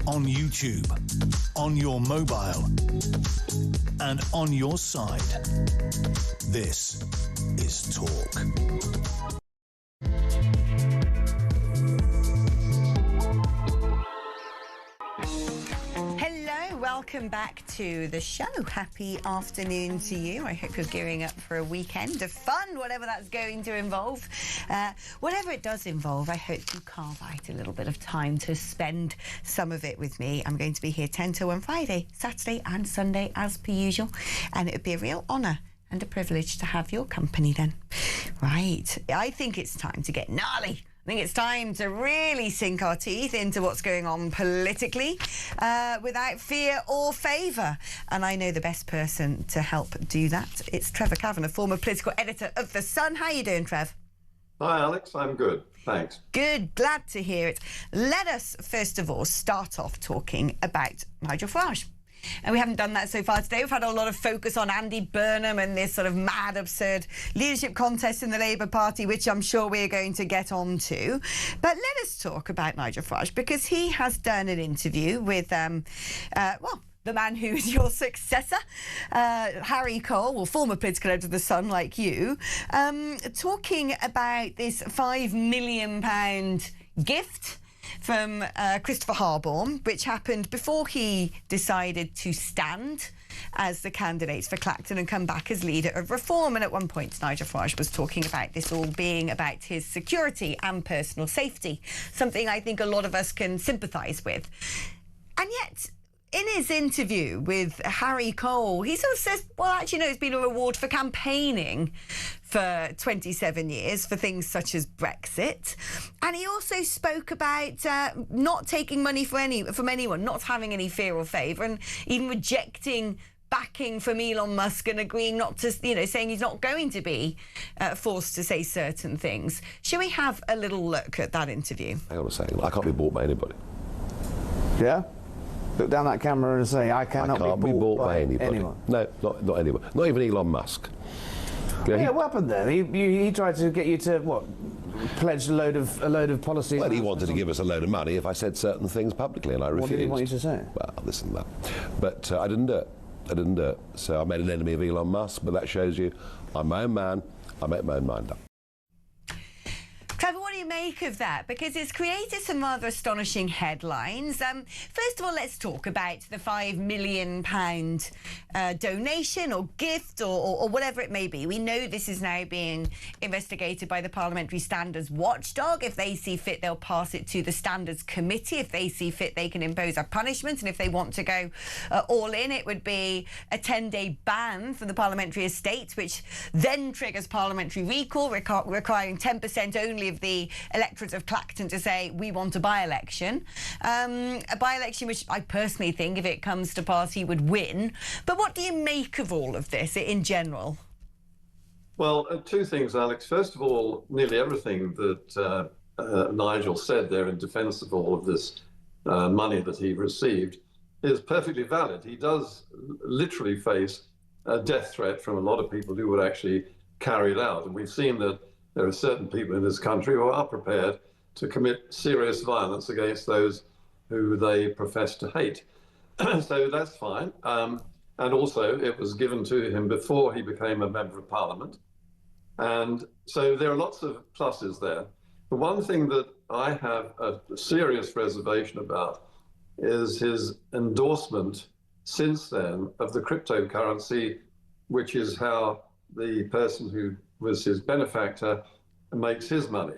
on YouTube, on your mobile, and on your side. This is Talk. Welcome back to the show. Happy afternoon to you. I hope you're gearing up for a weekend of fun, whatever that's going to involve. Whatever it does involve, I hope you carve out a little bit of time to spend some of it with me. I'm going to be here 10 to 1 Friday, Saturday and Sunday as per usual, and it would be a real honour and a privilege to have your company then. Right, I think it's time to get gnarly. I think it's time to really sink our teeth into what's going on politically without fear or favour. And I know the best person to help do that. It's Trevor Kavanagh, former political editor of The Sun. How are you doing, Trev? Hi, Alex. I'm good. Thanks. Good. Glad to hear it. Let us, first of all, start off talking about Nigel Farage. And we haven't done that so far today. We've had a lot of focus on Andy Burnham and this sort of mad, absurd leadership contest in the Labour Party, which I'm sure we're going to get on to. But let us talk about Nigel Farage, because he has done an interview with, the man who is your successor, Harry Cole, or former political editor of The Sun like you, talking about this £5 million gift from Christopher Harborne, which happened before he decided to stand as the candidates for Clacton and come back as leader of Reform. And at one point, Nigel Farage was talking about this all being about his security and personal safety, something I think a lot of us can sympathise with. And yet, in his interview with Harry Cole, he sort of says, well, actually, no, it's been a reward for campaigning for 27 years for things such as Brexit. And he also spoke about not taking money from anyone, not having any fear or favour, and even rejecting backing from Elon Musk and agreeing not to, saying he's not going to be forced to say certain things. Shall we have a little look at that interview? Hang on a second. I can't be bought by anybody. Yeah? Look down that camera and say, I can't be bought by anybody. Anyone. No, not anyone. Not even Elon Musk. Yeah, what happened then? He tried to get you to, what, pledge a load of policy? Well, he wanted to give us a load of money if I said certain things publicly, and I refused. What did he want you to say? Well, this and that. But I didn't do it. So I made an enemy of Elon Musk, but that shows you I'm my own man. I make my own mind up. Trevor, what do you make of that? Because it's created some rather astonishing headlines. First of all, let's talk about the £5 million donation or gift or whatever it may be. We know this is now being investigated by the Parliamentary Standards Watchdog. If they see fit, they'll pass it to the Standards Committee. If they see fit, they can impose a punishment. And if they want to go all in, it would be a 10-day ban from the parliamentary estate, which then triggers parliamentary recall, requiring 10% only of the electorate of Clacton to say we want a by-election. A by-election which I personally think, if it comes to pass, he would win. But what do you make of all of this in general? Well, two things, Alex. First of all, nearly everything that Nigel said there in defence of all of this money that he received is perfectly valid. He does literally face a death threat from a lot of people who would actually carry it out. And we've seen that there are certain people in this country who are prepared to commit serious violence against those who they profess to hate. So that's fine. And also, it was given to him before he became a member of Parliament. And so there are lots of pluses there. The one thing that I have a serious reservation about is his endorsement since then of the cryptocurrency, which is how the person who was his benefactor makes his money.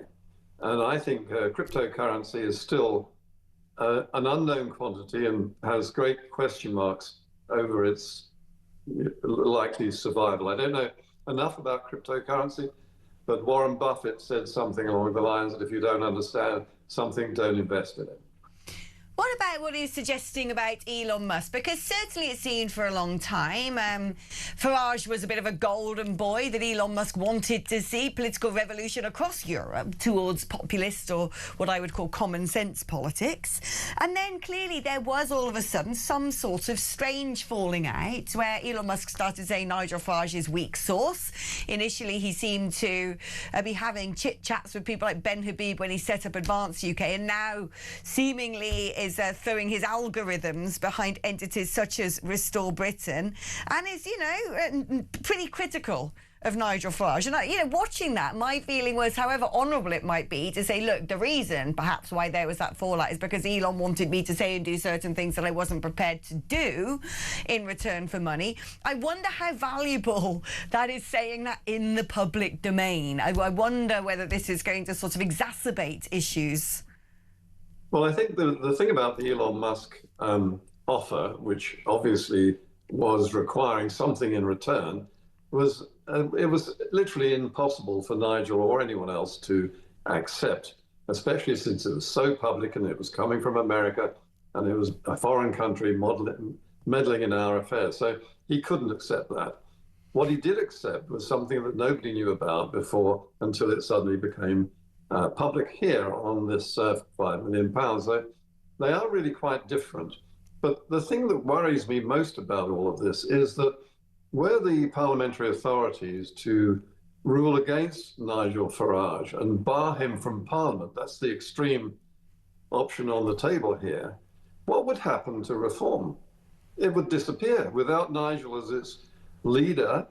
And I think cryptocurrency is still an unknown quantity and has great question marks over its likely survival. I don't know enough about cryptocurrency, but Warren Buffett said something along the lines that if you don't understand something, don't invest in it. What about what he's suggesting about Elon Musk? Because certainly it's seen for a long time. Farage was a bit of a golden boy that Elon Musk wanted to see political revolution across Europe towards populist or what I would call common sense politics. And then clearly there was all of a sudden some sort of strange falling out where Elon Musk started saying Nigel Farage is weak sauce. Initially he seemed to be having chit-chats with people like Ben Habib when he set up Advance UK, and now seemingly is throwing his algorithms behind entities such as Restore Britain, and is, you know, pretty critical of Nigel Farage. And, you know, watching that, my feeling was, however honourable it might be, to say, look, the reason perhaps why there was that fallout is because Elon wanted me to say and do certain things that I wasn't prepared to do in return for money. I wonder how valuable that is, saying that in the public domain. I wonder whether this is going to sort of exacerbate issues. Well, I think the thing about the Elon Musk offer, which obviously was requiring something in return, was it was literally impossible for Nigel or anyone else to accept, especially since it was so public and it was coming from America and it was a foreign country meddling in our affairs. So he couldn't accept that. What he did accept was something that nobody knew about before until it suddenly became public here on this £5 million. So they are really quite different. But the thing that worries me most about all of this is that were the parliamentary authorities to rule against Nigel Farage and bar him from Parliament, that's the extreme option on the table here, what would happen to reform? It would disappear. Without Nigel as its leader,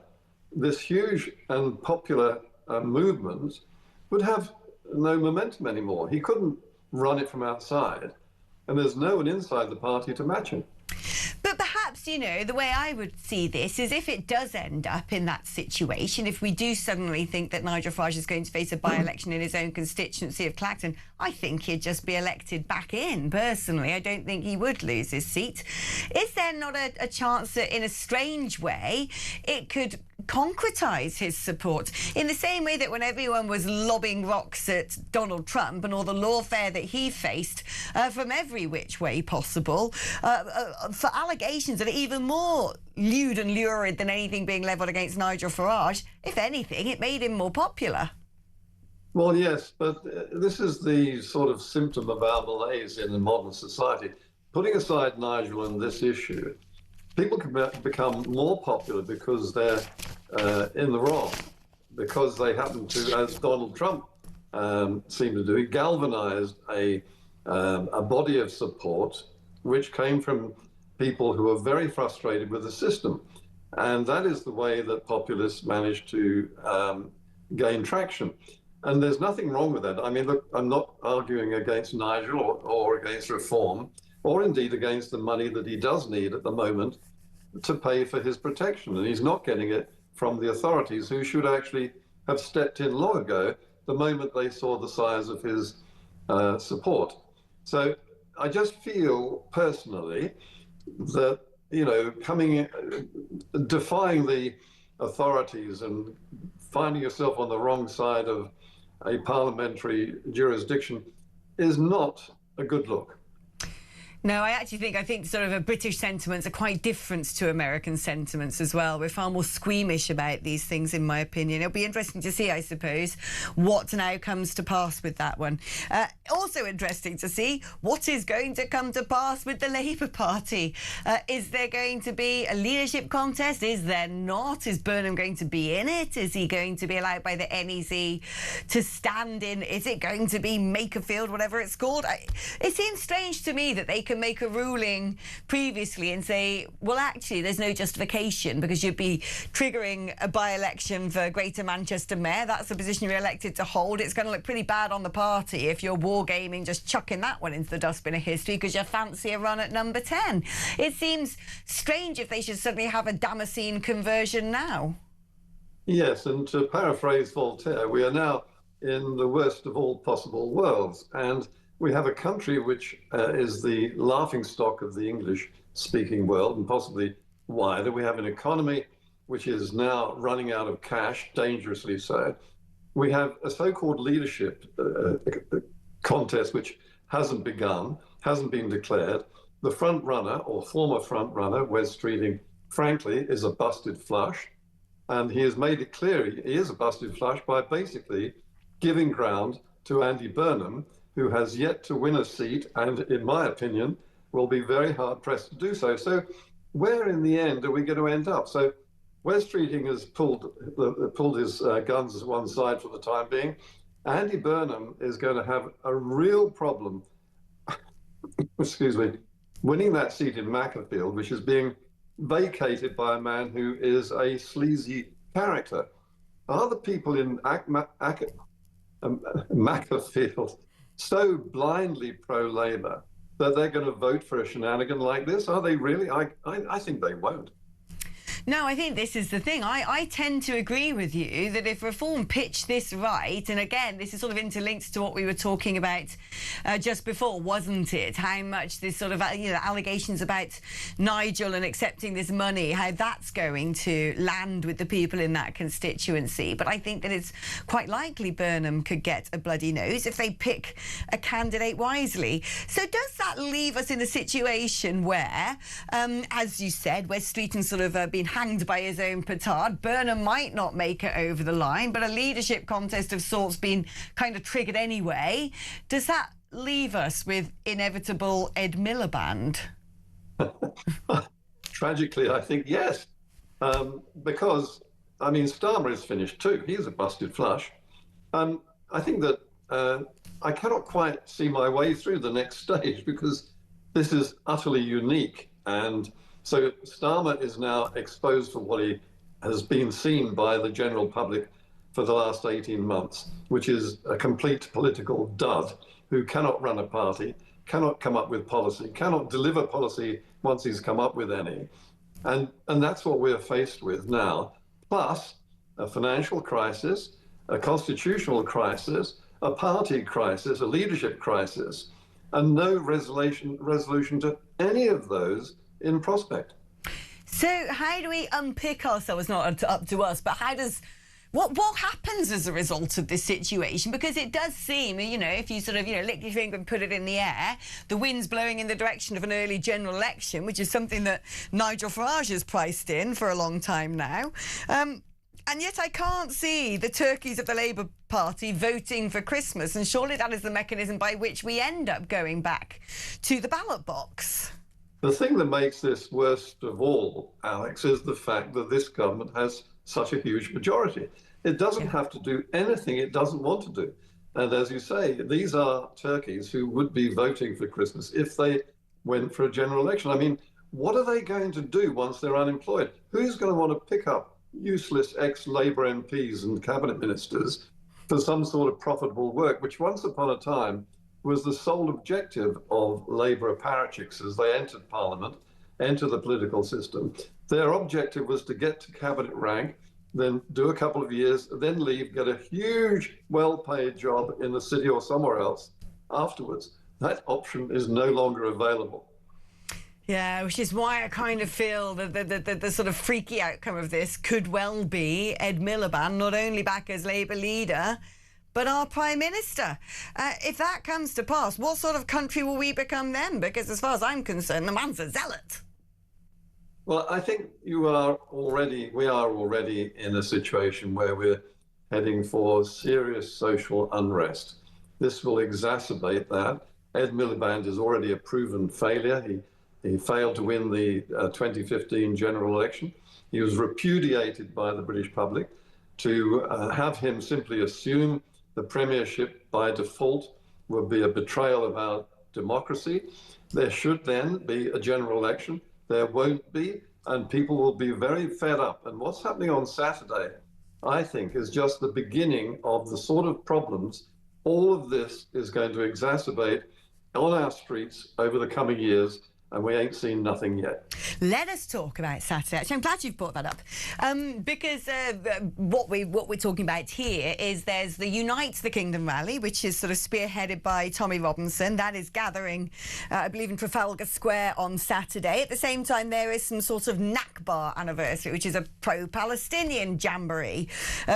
this huge and popular movement would have no momentum anymore. He couldn't run it from outside, and there's no one inside the party to match him. But perhaps, you know, the way I would see this is if it does end up in that situation, if we do suddenly think that Nigel Farage is going to face a by-election in his own constituency of Clacton, I think he'd just be elected back in, personally. I don't think he would lose his seat. Is there not a chance that, in a strange way, it could concretise his support in the same way that when everyone was lobbing rocks at Donald Trump and all the lawfare that he faced from every which way possible for allegations that are even more lewd and lurid than anything being levelled against Nigel Farage? If anything, it made him more popular. Well, yes, but this is the sort of symptom of our malaise in a modern society. Putting aside Nigel and this issue, people can become more popular because they're in the wrong, because they happen to, as Donald Trump seemed to do, he galvanized a body of support which came from people who are very frustrated with the system. And that is the way that populists manage to gain traction. And there's nothing wrong with that. I mean, look, I'm not arguing against Nigel or against reform, or indeed against the money that he does need at the moment to pay for his protection. And he's not getting it from the authorities, who should actually have stepped in long ago the moment they saw the size of his support. So I just feel personally that, you know, defying the authorities and finding yourself on the wrong side of a parliamentary jurisdiction is not a good look. No, I think sort of a British sentiments are quite different to American sentiments as well. We're far more squeamish about these things, in my opinion. It'll be interesting to see, I suppose, what now comes to pass with that one. Also interesting to see what is going to come to pass with the Labour Party. Is there going to be a leadership contest? Is there not? Is Burnham going to be in it? Is he going to be allowed by the NEC to stand in? Is it going to be Makerfield, whatever it's called? It seems strange to me that they can make a ruling previously and say, well, actually, there's no justification because you'd be triggering a by-election for Greater Manchester Mayor. That's the position you're elected to hold. It's going to look pretty bad on the party if you're wargaming, just chucking that one into the dustbin of history because you fancy a run at number 10. It seems strange if they should suddenly have a Damascene conversion now. Yes, and to paraphrase Voltaire, we are now in the worst of all possible worlds. And we have a country which is the laughingstock of the English-speaking world and possibly wider. We have an economy which is now running out of cash, dangerously so. We have a so-called leadership contest which hasn't begun. hasn't been declared. The front runner, or former front runner, Wes Streeting, frankly, is a busted flush. And he has made it clear he is a busted flush by basically giving ground to Andy Burnham, who has yet to win a seat and, in my opinion, will be very hard-pressed to do so. So where in the end are we going to end up? So Wes Streeting has pulled his guns to one side for the time being. Andy Burnham is going to have a real problem, excuse me, winning that seat in Macclesfield, which is being vacated by a man who is a sleazy character. Are the people in Macclesfield so blindly pro-Labour that they're going to vote for a shenanigan like this? Are they really? I think they won't. No, I think this is the thing. I tend to agree with you that if Reform pitch this right, and again, this is sort of interlinked to what we were talking about just before, wasn't it? How much this sort of, allegations about Nigel and accepting this money, how that's going to land with the people in that constituency. But I think that it's quite likely Burnham could get a bloody nose if they pick a candidate wisely. So does that leave us in a situation where, as you said, Wes Streeting's sort of been hanged by his own petard? Burnham might not make it over the line, but a leadership contest of sorts being kind of triggered anyway. Does that leave us with inevitable Ed Miliband? Tragically, I think yes. Because, I mean, Starmer is finished too. He's a busted flush. I think that I cannot quite see my way through the next stage because this is utterly unique. And so Starmer is now exposed for what he has been seen by the general public for the last 18 months, which is a complete political dud who cannot run a party, cannot come up with policy, cannot deliver policy once he's come up with any. And that's what we're faced with now, plus a financial crisis, a constitutional crisis, a party crisis, a leadership crisis, and no resolution to any of those in prospect. So how do we unpick ourselves? Not up to us, but how does... What happens as a result of this situation? Because it does seem, if you sort of, lick your finger and put it in the air, the wind's blowing in the direction of an early general election, which is something that Nigel Farage has priced in for a long time now. And yet I can't see the turkeys of the Labour Party voting for Christmas, and surely that is the mechanism by which we end up going back to the ballot box. The thing that makes this worst of all, Alex, is the fact that this government has such a huge majority. It doesn't have to do anything it doesn't want to do. And as you say, these are turkeys who would be voting for Christmas if they went for a general election. I mean, what are they going to do once they're unemployed? Who's going to want to pick up useless ex-Labour MPs and cabinet ministers for some sort of profitable work, which once upon a time was the sole objective of Labour apparatchiks as they entered Parliament, entered the political system. Their objective was to get to cabinet rank, then do a couple of years, then leave, get a huge, well-paid job in the city or somewhere else afterwards. That option is no longer available. Yeah, which is why I kind of feel that the sort of freaky outcome of this could well be Ed Miliband, not only back as Labour leader, but our Prime Minister. If that comes to pass, what sort of country will we become then? Because as far as I'm concerned, the man's a zealot. Well, I think we are already in a situation where we're heading for serious social unrest. This will exacerbate that. Ed Miliband is already a proven failure. He failed to win the 2015 general election. He was repudiated by the British public. To have him simply assume the premiership by default would be a betrayal of our democracy. There should then be a general election. There won't be, and people will be very fed up. And what's happening on Saturday, I think, is just the beginning of the sort of problems all of this is going to exacerbate on our streets over the coming years. and we ain't seen nothing yet. Let us talk about Saturday. Actually, I'm glad you've brought that up, because what we're talking about here is there's the Unite the Kingdom rally, which is sort of spearheaded by Tommy Robinson. That is gathering, I believe, in Trafalgar Square on Saturday. At the same time, there is some sort of Nakba anniversary, which is a pro-Palestinian jamboree,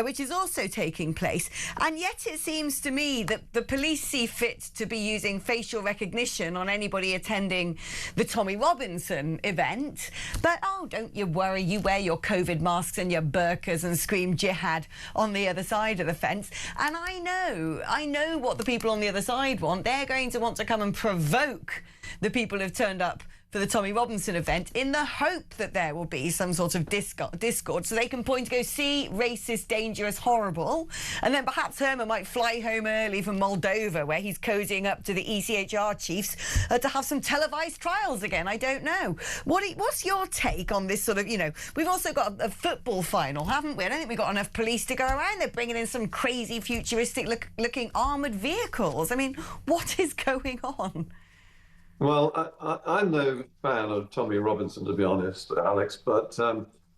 which is also taking place. And yet it seems to me that the police see fit to be using facial recognition on anybody attending the Tommy Robinson event. But, oh, don't you worry, you wear your COVID masks and your burqas and scream jihad on the other side of the fence. And I know what the people on the other side want. They're going to want to come and provoke the people who've turned up for the Tommy Robinson event in the hope that there will be some sort of discord so they can point to go, see, racist, dangerous, horrible, and then perhaps Herman might fly home early from Moldova, where he's cozying up to the ECHR chiefs to have some televised trials again. I don't know. What's your take on this sort of, we've also got a football final, haven't we? I don't think we've got enough police to go around. They're bringing in some crazy futuristic looking armoured vehicles. I mean, what is going on? Well, I'm no fan of Tommy Robinson, to be honest, Alex, but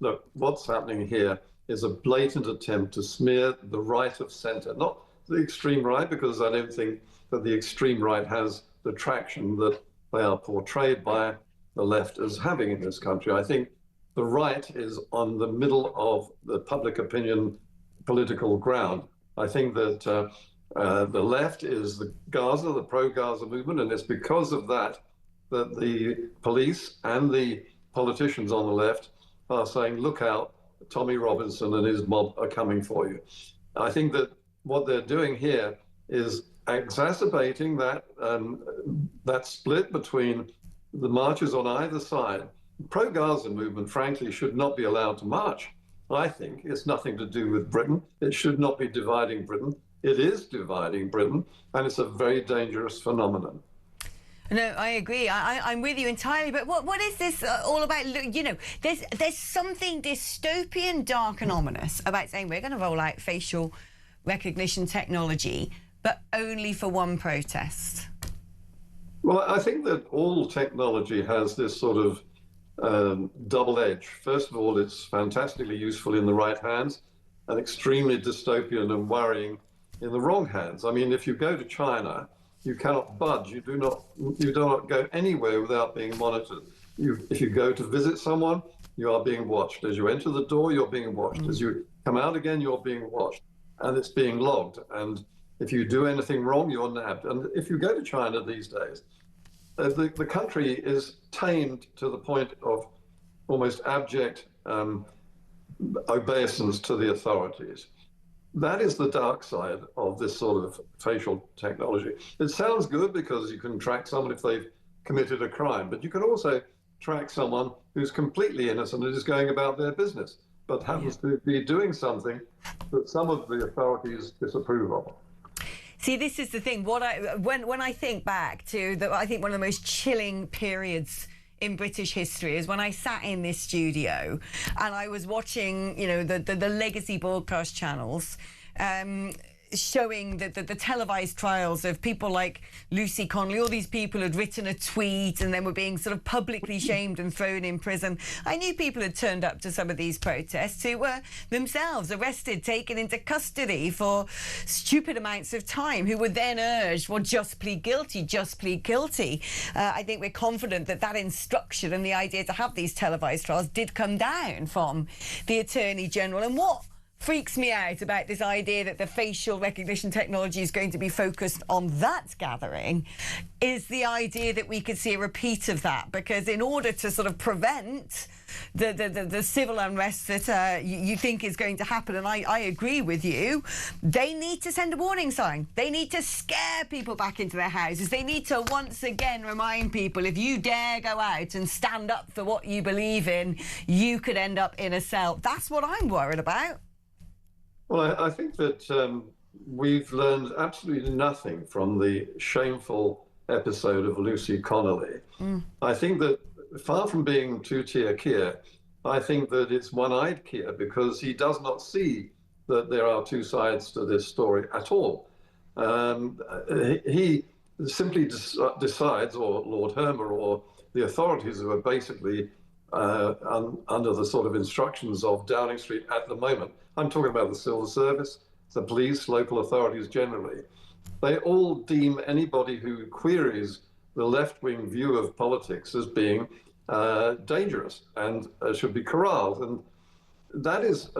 look, what's happening here is a blatant attempt to smear the right of centre, not the extreme right, because I don't think that the extreme right has the traction that they are portrayed by the left as having in this country. I think the right is on the middle of the public opinion political ground. I think that the left is the Gaza, the pro-Gaza movement, and it's because of that that the police and the politicians on the left are saying, look out, Tommy Robinson and his mob are coming for you. I think that what they're doing here is exacerbating that split between the marches on either side. The pro-Gaza movement, frankly, should not be allowed to march. I think it's nothing to do with Britain. It should not be dividing Britain. It is dividing Britain, and it's a very dangerous phenomenon. No, I agree. I'm with you entirely. But what is this all about? There's something dystopian, dark and ominous about saying we're going to roll out facial recognition technology, but only for one protest. Well, I think that all technology has this sort of double edge. First of all, it's fantastically useful in the right hands and extremely dystopian and worrying in the wrong hands. I mean, if you go to China, you cannot budge. You do not go anywhere without being monitored. If you go to visit someone, you are being watched. As you enter the door, you're being watched. As you come out again, you're being watched, and it's being logged. And if you do anything wrong, you're nabbed. And if you go to China these days, the country is tamed to the point of almost abject obeisance to the authorities. That is the dark side of this sort of facial technology. It sounds good because you can track someone if they've committed a crime, but you can also track someone who's completely innocent and is going about their business, but happens to be doing something that some of the authorities disapprove of. See, this is the thing. When I think back to I think one of the most chilling periods in British history is when I sat in this studio and I was watching, the legacy broadcast channels showing the televised trials of people like Lucy Connolly. All these people had written a tweet and then were being sort of publicly shamed and thrown in prison. I knew people had turned up to some of these protests who were themselves arrested, taken into custody for stupid amounts of time, who were then urged, well, just plead guilty, just plead guilty. I think we're confident that that instruction and the idea to have these televised trials did come down from the Attorney General. And what freaks me out about this idea that the facial recognition technology is going to be focused on that gathering is the idea that we could see a repeat of that, because in order to sort of prevent the civil unrest that you think is going to happen, and I agree with you, they need to send a warning sign. They need to scare people back into their houses. They need to once again remind people, if you dare go out and stand up for what you believe in, you could end up in a cell. That's what I'm worried about. Well, I think that we've learned absolutely nothing from the shameful episode of Lucy Connolly. I think that far from being two-tier Keir, I think that it's one-eyed Keir, because he does not see that there are two sides to this story at all. He simply decides, or Lord Hermer or the authorities who are basically under the sort of instructions of Downing Street at the moment. I'm talking about the civil service, the police, local authorities generally. They all deem anybody who queries the left-wing view of politics as being dangerous and should be corralled. And that is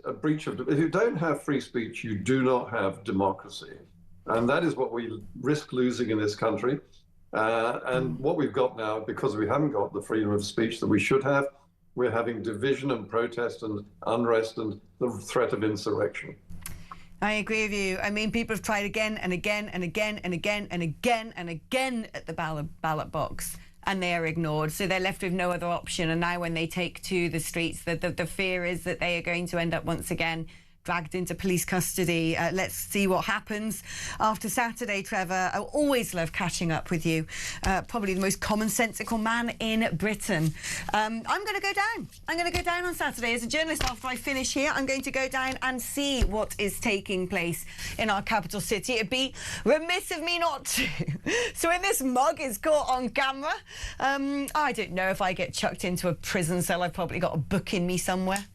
a breach of... If you don't have free speech, you do not have democracy. And that is what we risk losing in this country. And what we've got now, because we haven't got the freedom of speech that we should have, we're having division and protest and unrest and the threat of insurrection. I agree with you. I mean, people have tried again and again and again and again and again and again at the ballot box, and they are ignored. So they're left with no other option. And now when they take to the streets, the fear is that they are going to end up once again dragged into police custody. Let's see what happens after Saturday, Trevor. I always love catching up with you. Probably the most commonsensical man in Britain. I'm going to go down. I'm going to go down on Saturday. As a journalist, after I finish here, I'm going to go down and see what is taking place in our capital city. It'd be remiss of me not to. So when this mug is caught on camera, I don't know if I get chucked into a prison cell. I've probably got a book in me somewhere.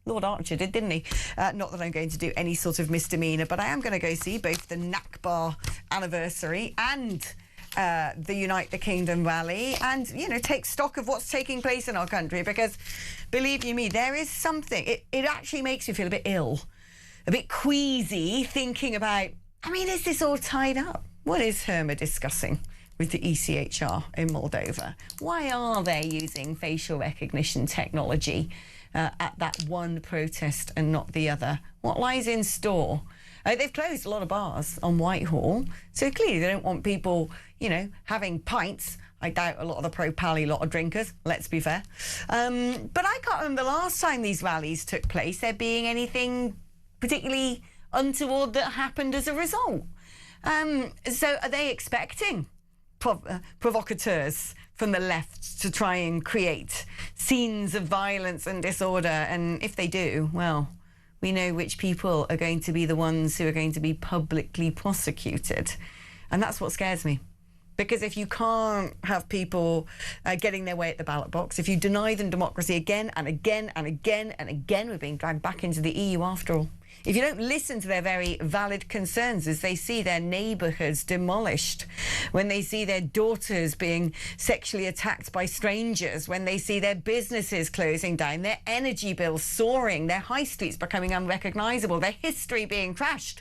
Lord Archer did, didn't he? Not that I'm going to do any sort of misdemeanour, but I am going to go see both the Nakba anniversary and the Unite the Kingdom rally and, you know, take stock of what's taking place in our country, because, believe you me, there is something. It actually makes me feel a bit ill, a bit queasy, thinking about, I mean, is this all tied up? What is Herma discussing with the ECHR in Moldova? Why are they using facial recognition technology at that one protest and not the other? What lies in store? They've closed a lot of bars on Whitehall, so clearly they don't want people, you know, having pints. I doubt a lot of the pro-Pally lot of drinkers, let's be fair. But I can't remember the last time these rallies took place, there being anything particularly untoward that happened as a result. So are they expecting provocateurs from the left to try and create scenes of violence and disorder? And if they do, well, we know which people are going to be the ones who are going to be publicly prosecuted. And that's what scares me. Because if you can't have people getting their way at the ballot box, if you deny them democracy again and again and again and again, we're being dragged back into the EU after all. If you don't listen to their very valid concerns as they see their neighbourhoods demolished, when they see their daughters being sexually attacked by strangers, when they see their businesses closing down, their energy bills soaring, their high streets becoming unrecognisable, their history being trashed,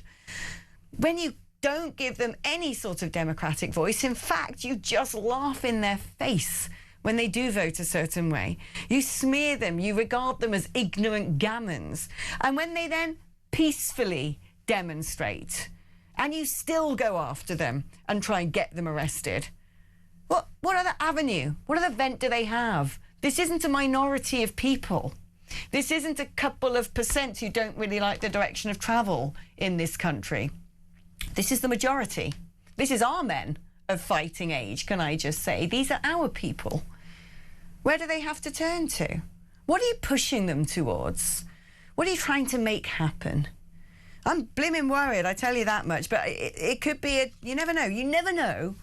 when you don't give them any sort of democratic voice, in fact, you just laugh in their face when they do vote a certain way. You smear them, you regard them as ignorant gammons. And when they then peacefully demonstrate and you still go after them and try and get them arrested, what other avenue, what other vent do they have? This isn't a minority of people. This isn't a couple of percent who don't really like the direction of travel in this country. This is the majority. This is our men of fighting age, can I just say. These are our people. Where do they have to turn to? What are you pushing them towards? What are you trying to make happen? I'm blimmin' worried, I tell you that much. But it could be you never know. You never know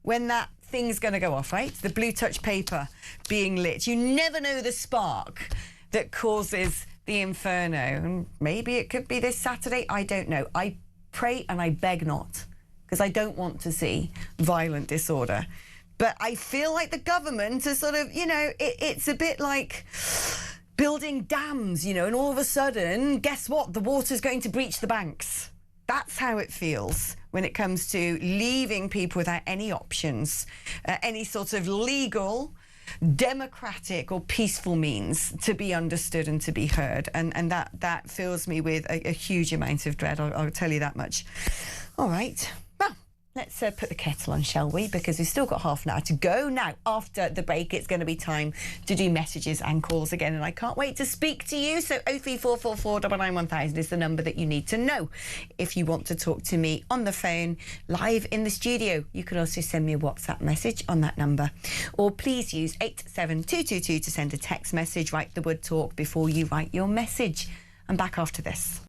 when that thing's going to go off, right? The blue touch paper being lit. You never know the spark that causes the inferno. And maybe it could be this Saturday. I don't know. I pray and I beg not, because I don't want to see violent disorder. But I feel like the government is sort of, you know, it's a bit like building dams, you know, and all of a sudden, guess what? The water's going to breach the banks. That's how it feels when it comes to leaving people without any options, any sort of legal, democratic or peaceful means to be understood and to be heard. And that fills me with a huge amount of dread, I'll tell you that much. All right. Well, let's put the kettle on, shall we? Because we've still got half an hour to go. Now, after the break, it's going to be time to do messages and calls again. And I can't wait to speak to you. So 03444 991 is the number that you need to know if you want to talk to me on the phone, live in the studio. You can also send me a WhatsApp message on that number. Or please use 87222 to send a text message. Write the word talk before you write your message. I'm back after this.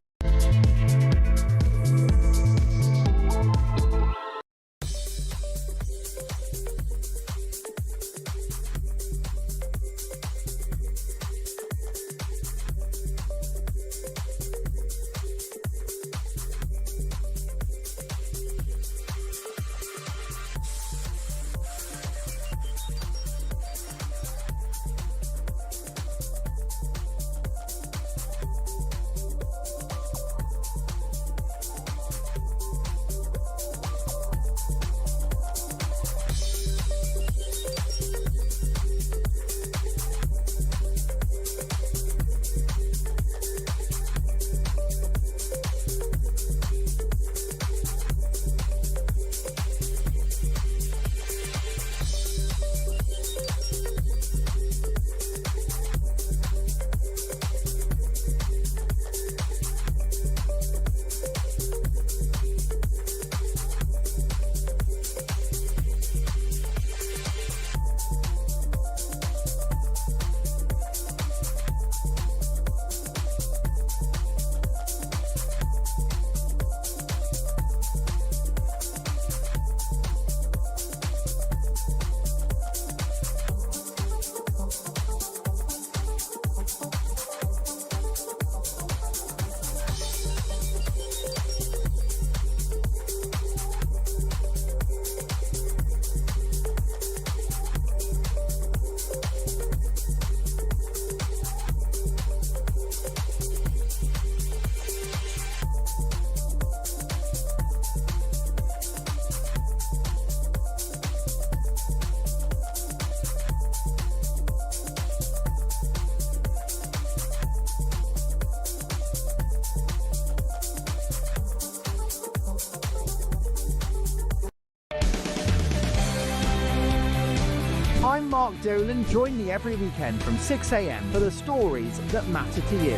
Mark Dolan. Join me every weekend from 6 a.m. for the stories that matter to you.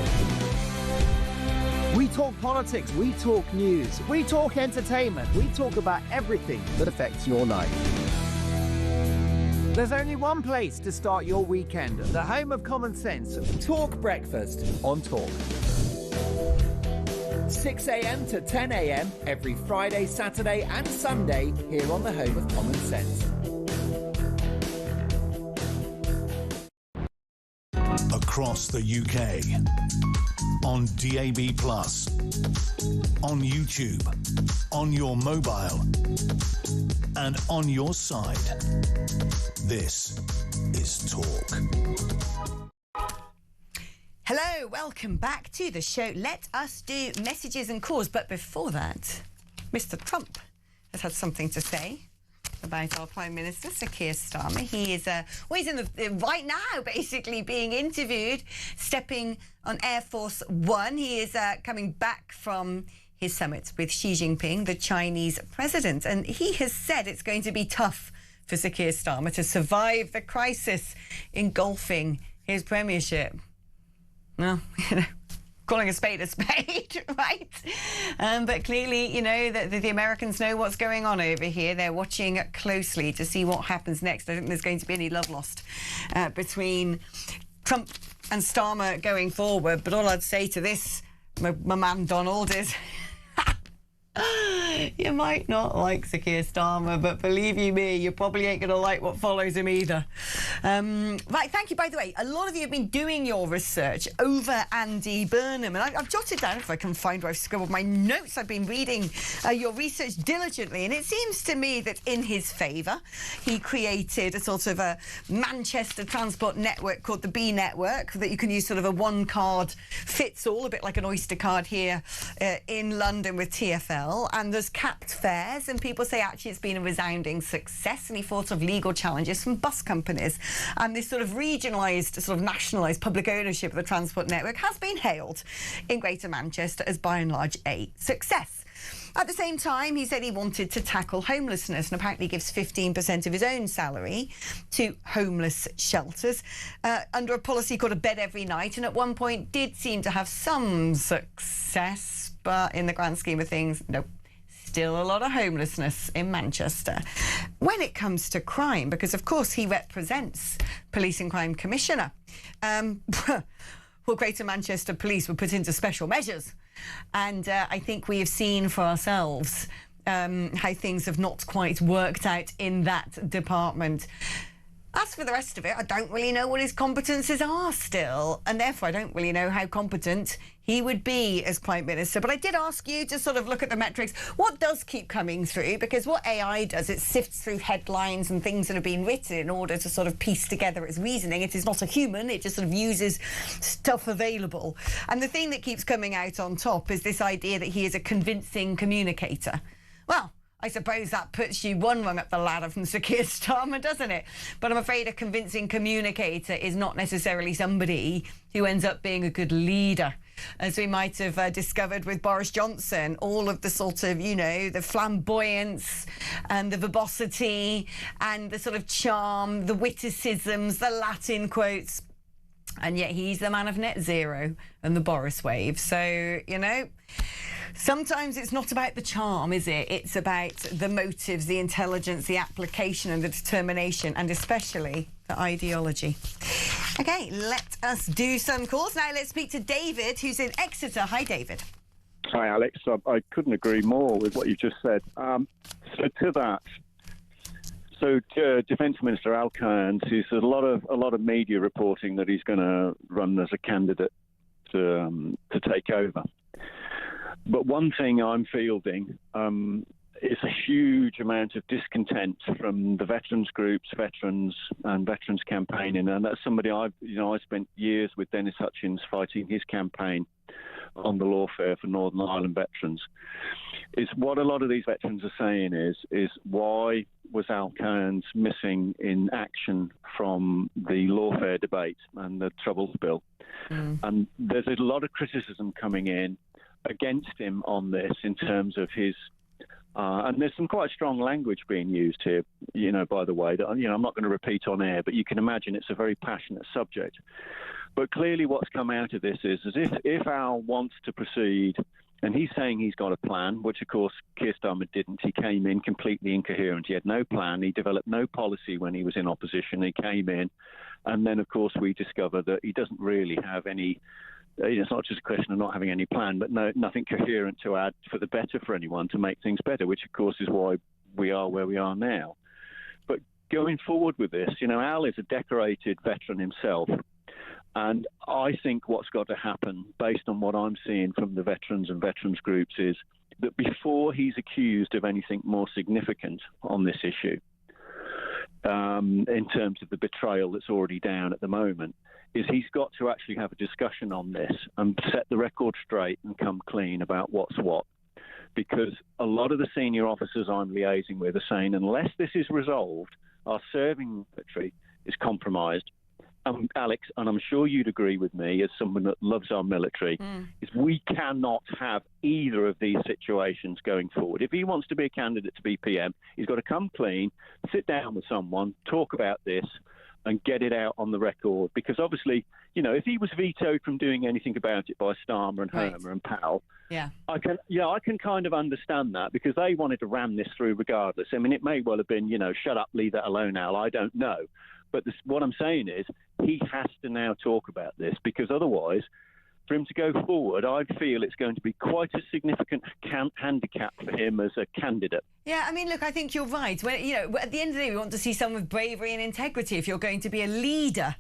We talk politics, we talk news, we talk entertainment, we talk about everything that affects your life. There's only one place to start your weekend, the home of common sense. Talk Breakfast on Talk. 6 a.m. to 10 a.m. every Friday, Saturday and Sunday here on the home of common sense. Across the UK, on DAB+, on YouTube, on your mobile, and on your side. This is Talk. Hello, welcome back to the show. Let us do messages and calls. But before that, Mr. Trump has had something to say about our Prime Minister, Sir Keir Starmer. He is, he's in the right now, basically being interviewed, stepping on Air Force One. He is coming back from his summit with Xi Jinping, the Chinese president, and he has said it's going to be tough for Sir Keir Starmer to survive the crisis engulfing his premiership. Well, calling a spade, right? But clearly, you know, the Americans know what's going on over here. They're watching closely to see what happens next. I don't think there's going to be any love lost between Trump and Starmer going forward. But all I'd say to this, my man Donald, is you might not like Sir Keir Starmer, but believe you me, you probably ain't going to like what follows him either. Right, thank you. By the way, a lot of you have been doing your research over Andy Burnham, and I've jotted down, if I can find where I've scribbled my notes, I've been reading your research diligently, and it seems to me that in his favour, he created a sort of a Manchester transport network called the B Network, that you can use sort of a one card fits all, a bit like an Oyster card here in London with TfL. And there's capped fares, and people say actually it's been a resounding success, and he fought off legal challenges from bus companies, and this sort of regionalised, sort of nationalised public ownership of the transport network has been hailed in Greater Manchester as by and large a success. At the same time, he said he wanted to tackle homelessness, and apparently gives 15% of his own salary to homeless shelters under a policy called a bed every night, and at one point did seem to have some success, but in the grand scheme of things, nope. Still a lot of homelessness in Manchester. When it comes to crime, because of course he represents Police and Crime Commissioner, well, Greater Manchester Police were put into special measures, and I think we have seen for ourselves how things have not quite worked out in that department. As for the rest of it, I don't really know what his competences are still, and therefore I don't really know how competent he would be as Prime Minister. But I did ask you to sort of look at the metrics. What does keep coming through? Because what AI does, it sifts through headlines and things that have been written in order to sort of piece together its reasoning. It is not a human, it just sort of uses stuff available. And the thing that keeps coming out on top is this idea that he is a convincing communicator. Well, I suppose that puts you one rung up the ladder from Sir Keir Starmer, doesn't it? But I'm afraid a convincing communicator is not necessarily somebody who ends up being a good leader. As we might have discovered with Boris Johnson, all of the sort of, you know, the flamboyance and the verbosity and the sort of charm, the witticisms, the Latin quotes. And yet he's the man of net zero and the Boris wave. So, you know, sometimes it's not about the charm, is it? It's about the motives, the intelligence, the application and the determination, and especially the ideology. OK, let us do some calls. Now let's speak to David, who's in Exeter. Hi, David. Hi, Alex. I couldn't agree more with what you just said. So to that, Defence Minister Al Cairns, there's a lot of media reporting that he's going to run as a candidate to take over. But one thing I'm fielding is a huge amount of discontent from the veterans groups, veterans campaigning, and that's somebody I spent years with Dennis Hutchins fighting his campaign on the lawfare for Northern Ireland veterans. Is what a lot of these veterans are saying is why was Al Cairns missing in action from the lawfare debate and the Troubles Bill? And there's a lot of criticism coming in against him on this in terms of his And there's some quite strong language being used here, by the way, that, I'm not going to repeat on air, but you can imagine it's a very passionate subject. But clearly what's come out of this is if Al wants to proceed, and he's saying he's got a plan, which, of course, Keir Starmer didn't. He came in completely incoherent. He had no plan. He developed no policy when he was in opposition. He came in, and then, of course, we discovered that he doesn't really have any. It's not just a question of not having any plan, but nothing coherent to add for the better for anyone to make things better, which, of course, is why we are where we are now. But going forward with this, Al is a decorated veteran himself. And I think what's got to happen, based on what I'm seeing from the veterans and veterans groups, is that before he's accused of anything more significant on this issue, in terms of the betrayal that's already down at the moment, is he's got to actually have a discussion on this and set the record straight and come clean about what's what. Because a lot of the senior officers I'm liaising with are saying unless this is resolved, our serving military is compromised. Alex, and I'm sure you'd agree with me as someone that loves our military, is we cannot have either of these situations going forward. If he wants to be a candidate to be PM, he's got to come clean, sit down with someone, talk about this, and get it out on the record. Because obviously, if he was vetoed from doing anything about it by Starmer and Hermer and Powell, I can kind of understand that, because they wanted to ram this through regardless. I mean, it may well have been, shut up, leave that alone, Al. I don't know. But what I'm saying is he has to now talk about this, because otherwise, for him to go forward, I feel it's going to be quite a significant handicap for him as a candidate. Yeah, I mean, look, I think you're right. When, at the end of the day, we want to see someone with bravery and integrity if you're going to be a leader.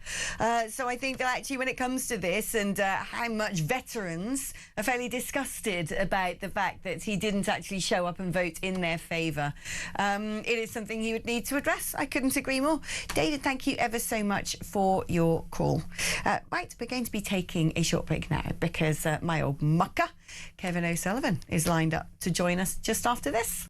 So I think that actually when it comes to this and how much veterans are fairly disgusted about the fact that he didn't actually show up and vote in their favour, it is something he would need to address. I couldn't agree more. David, thank you ever so much for your call. Right, we're going to be taking a short break now because my old mucker, Kevin O'Sullivan, is lined up to join us just after this.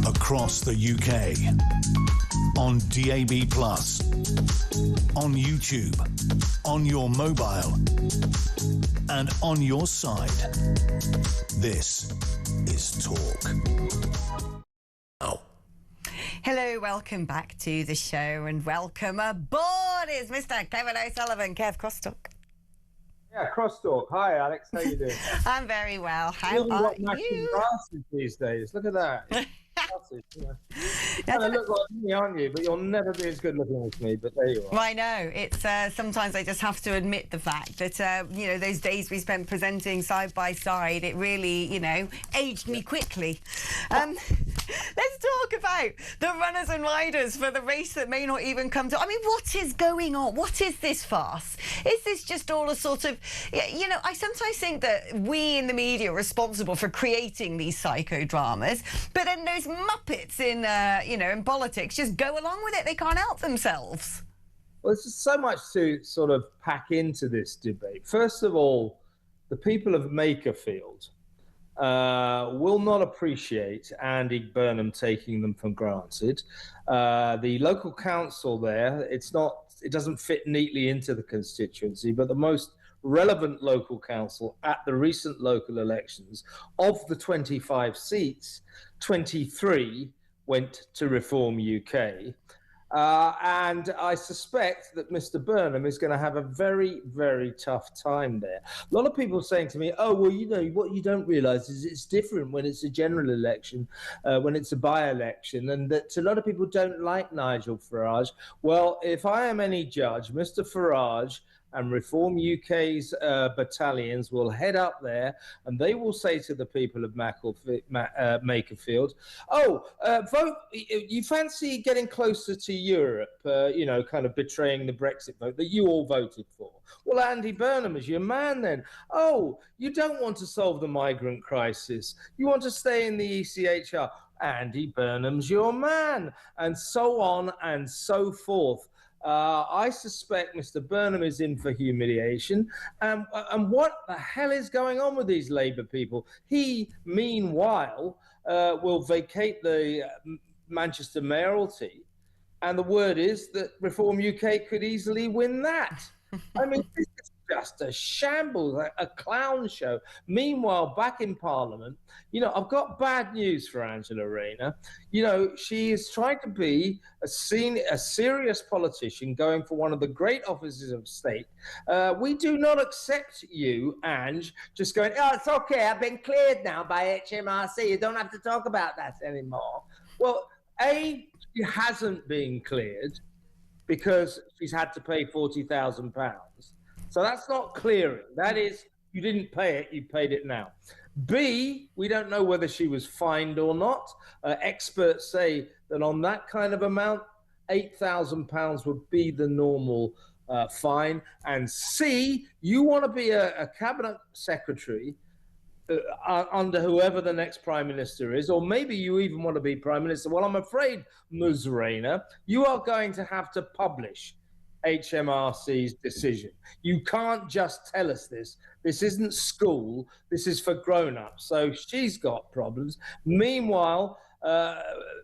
Across the UK, on DAB+, on YouTube, on your mobile, and on your side. This is Talk. Oh. Hello, welcome back to the show, and welcome aboard is Mr. Kevin O'Sullivan. Kev, crosstalk. Yeah, crosstalk. Hi, Alex. How you doing? I'm very well. How are you? Glasses these days. Look at that. Glasses, you kind of look like me, aren't you? But you'll never be as good looking as me. But there you are. I know. It's sometimes I just have to admit the fact that those days we spent presenting side by side, it really aged me quickly. Let's talk about the runners and riders for the race that may not even come to... I mean, what is going on? What is this farce? Is this just all a sort of... You know, I sometimes think that we in the media are responsible for creating these psychodramas, but then those muppets in, in politics just go along with it. They can't help themselves. Well, there's just so much to sort of pack into this debate. First of all, the people of Makerfield will not appreciate Andy Burnham taking them for granted. The local council there, it doesn't fit neatly into the constituency, but the most relevant local council at the recent local elections, of the 25 seats, 23 went to Reform UK. And I suspect that Mr. Burnham is going to have a very, very tough time there. A lot of people saying to me, oh, well, you know, what you don't realise is it's different when it's a general election, when it's a by-election, and that a lot of people don't like Nigel Farage. Well, if I am any judge, Mr. Farage and Reform UK's battalions will head up there, and they will say to the people of Makerfield, vote, you fancy getting closer to Europe, kind of betraying the Brexit vote that you all voted for. Well, Andy Burnham is your man then. Oh, you don't want to solve the migrant crisis. You want to stay in the ECHR. Andy Burnham's your man, and so on and so forth. I suspect Mr. Burnham is in for humiliation. And what the hell is going on with these Labour people? He, meanwhile, will vacate the Manchester mayoralty. And the word is that Reform UK could easily win that. I mean, this is just a shambles, a clown show. Meanwhile, back in Parliament, I've got bad news for Angela Rayner. She is trying to be a serious politician going for one of the great offices of state. We do not accept you, Ange, just going, oh, it's okay, I've been cleared now by HMRC. You don't have to talk about that anymore. Well, A, she hasn't been cleared because she's had to pay £40,000. So that's not clearing. That is, you didn't pay it, you paid it now. B, we don't know whether she was fined or not. Experts say that on that kind of amount, £8,000 would be the normal fine. And C, you want to be a cabinet secretary under whoever the next prime minister is, or maybe you even want to be prime minister. Well, I'm afraid, Ms. Rayner, you are going to have to publish HMRC's decision. You can't just tell us this. This isn't school. This is for grown-ups. So she's got problems. Meanwhile,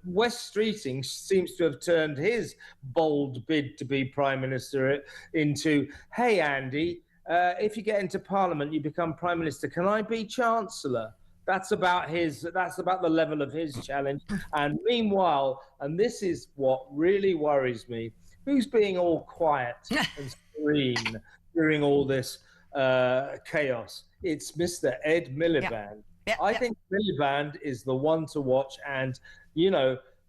Wes Streeting seems to have turned his bold bid to be Prime Minister into, hey, Andy, if you get into Parliament, you become Prime Minister. Can I be Chancellor? That's about the level of his challenge. And meanwhile, and this is what really worries me, who's being all quiet and serene during all this chaos? It's Mr. Ed Miliband. I think Miliband is the one to watch. And,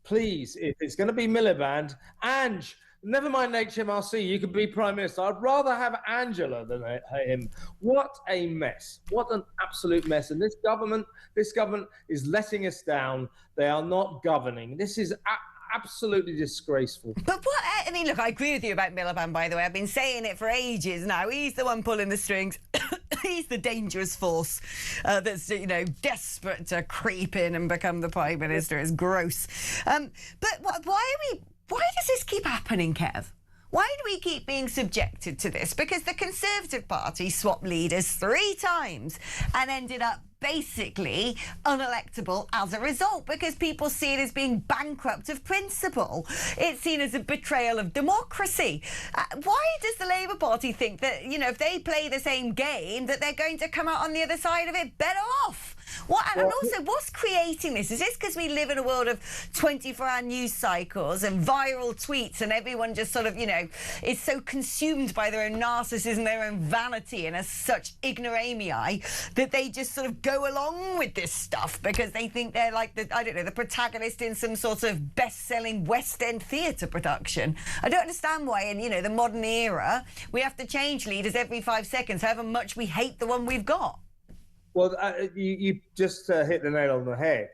please, if it's going to be Miliband, Ange, never mind HMRC, you could be Prime Minister. I'd rather have Angela than him. What a mess. What an absolute mess. And this government is letting us down. They are not governing. This is absolutely disgraceful. But look, I agree with you about Miliband, by the way. I've been saying it for ages now. He's the one pulling the strings. He's the dangerous force that's, desperate to creep in and become the Prime Minister. It's gross. But why does this keep happening, Kev? Why do we keep being subjected to this? Because the Conservative Party swapped leaders 3 times and ended up basically unelectable as a result, because people see it as being bankrupt of principle. It's seen as a betrayal of democracy. Why does the Labour Party think that, if they play the same game, that they're going to come out on the other side of it better off? And also, what's creating this? Is this because we live in a world of 24-hour news cycles and viral tweets, and everyone just sort of, is so consumed by their own narcissism, their own vanity, and as such ignoramus, that they just sort of go along with this stuff because they think they're like the protagonist in some sort of best-selling West End theatre production? I don't understand why in, the modern era, we have to change leaders every 5 seconds, however much we hate the one we've got. Well, you just hit the nail on the head.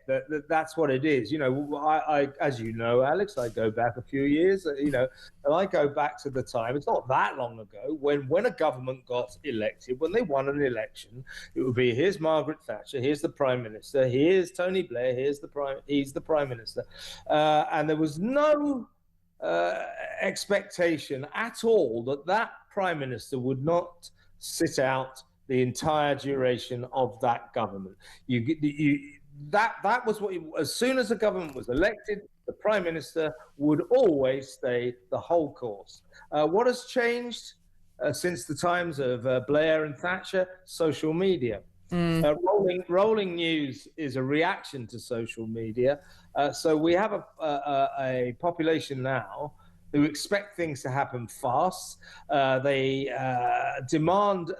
That's what it is. You know, I, as you know, Alex, I go back a few years. You know, and I go back to the time. It's not that long ago when a government got elected, when they won an election, it would be here's Margaret Thatcher, here's the Prime Minister, here's Tony Blair, he's the Prime Minister, and there was no expectation at all that Prime Minister would not sit out the entire duration of that government. That was what. As soon as the government was elected, the Prime Minister would always stay the whole course. What has changed since the times of Blair and Thatcher? Social media. Rolling news is a reaction to social media. So we have a population now who expect things to happen fast. They demand,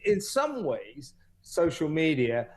in some ways, social media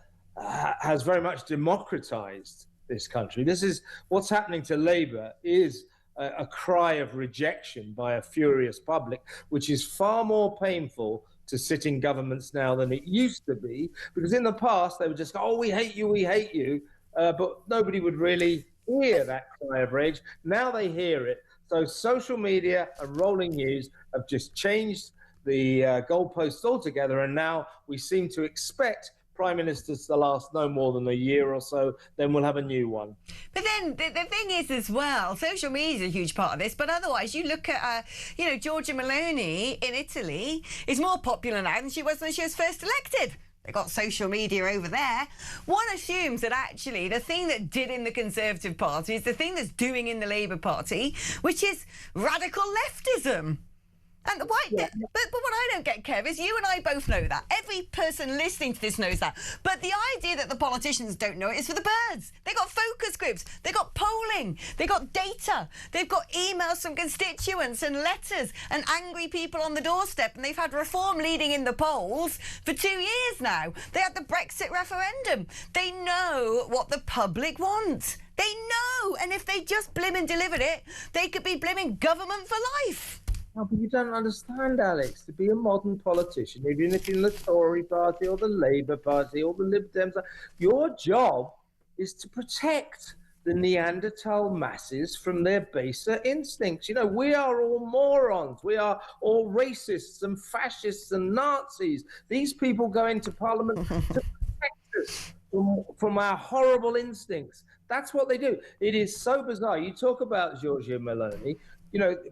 has very much democratized this country. This is what's happening to Labour is a cry of rejection by a furious public, which is far more painful to sitting governments now than it used to be, because in the past they would just go, oh, we hate you, but nobody would really hear that cry of rage. Now they hear it. So social media and rolling news have just changed the goalposts altogether, and now we seem to expect prime ministers to last no more than a year or so, then we'll have a new one. But then the thing is as well, social media is a huge part of this, but otherwise you look at, Giorgia Meloni in Italy is more popular now than she was when she was first elected. They got social media over there. One assumes that actually the thing that did in the Conservative Party is the thing that's doing in the Labour Party, which is radical leftism. And but what I don't get, Kev, is you and I both know that. Every person listening to this knows that. But the idea that the politicians don't know it is for the birds. They got focus groups. They got polling. They got data. They've got emails from constituents and letters and angry people on the doorstep. And they've had Reform leading in the polls for 2 years now. They had the Brexit referendum. They know what the public wants. They know. And if they just blimmin' delivered it, they could be blimmin' government for life. No, but you don't understand, Alex. To be a modern politician, even if you're in the Tory party or the Labour Party or the Lib Dems, your job is to protect the Neanderthal masses from their baser instincts. You know, we are all morons. We are all racists and fascists and Nazis. These people go into Parliament to protect us from our horrible instincts. That's what they do. It is so bizarre. You talk about Giorgia Meloni,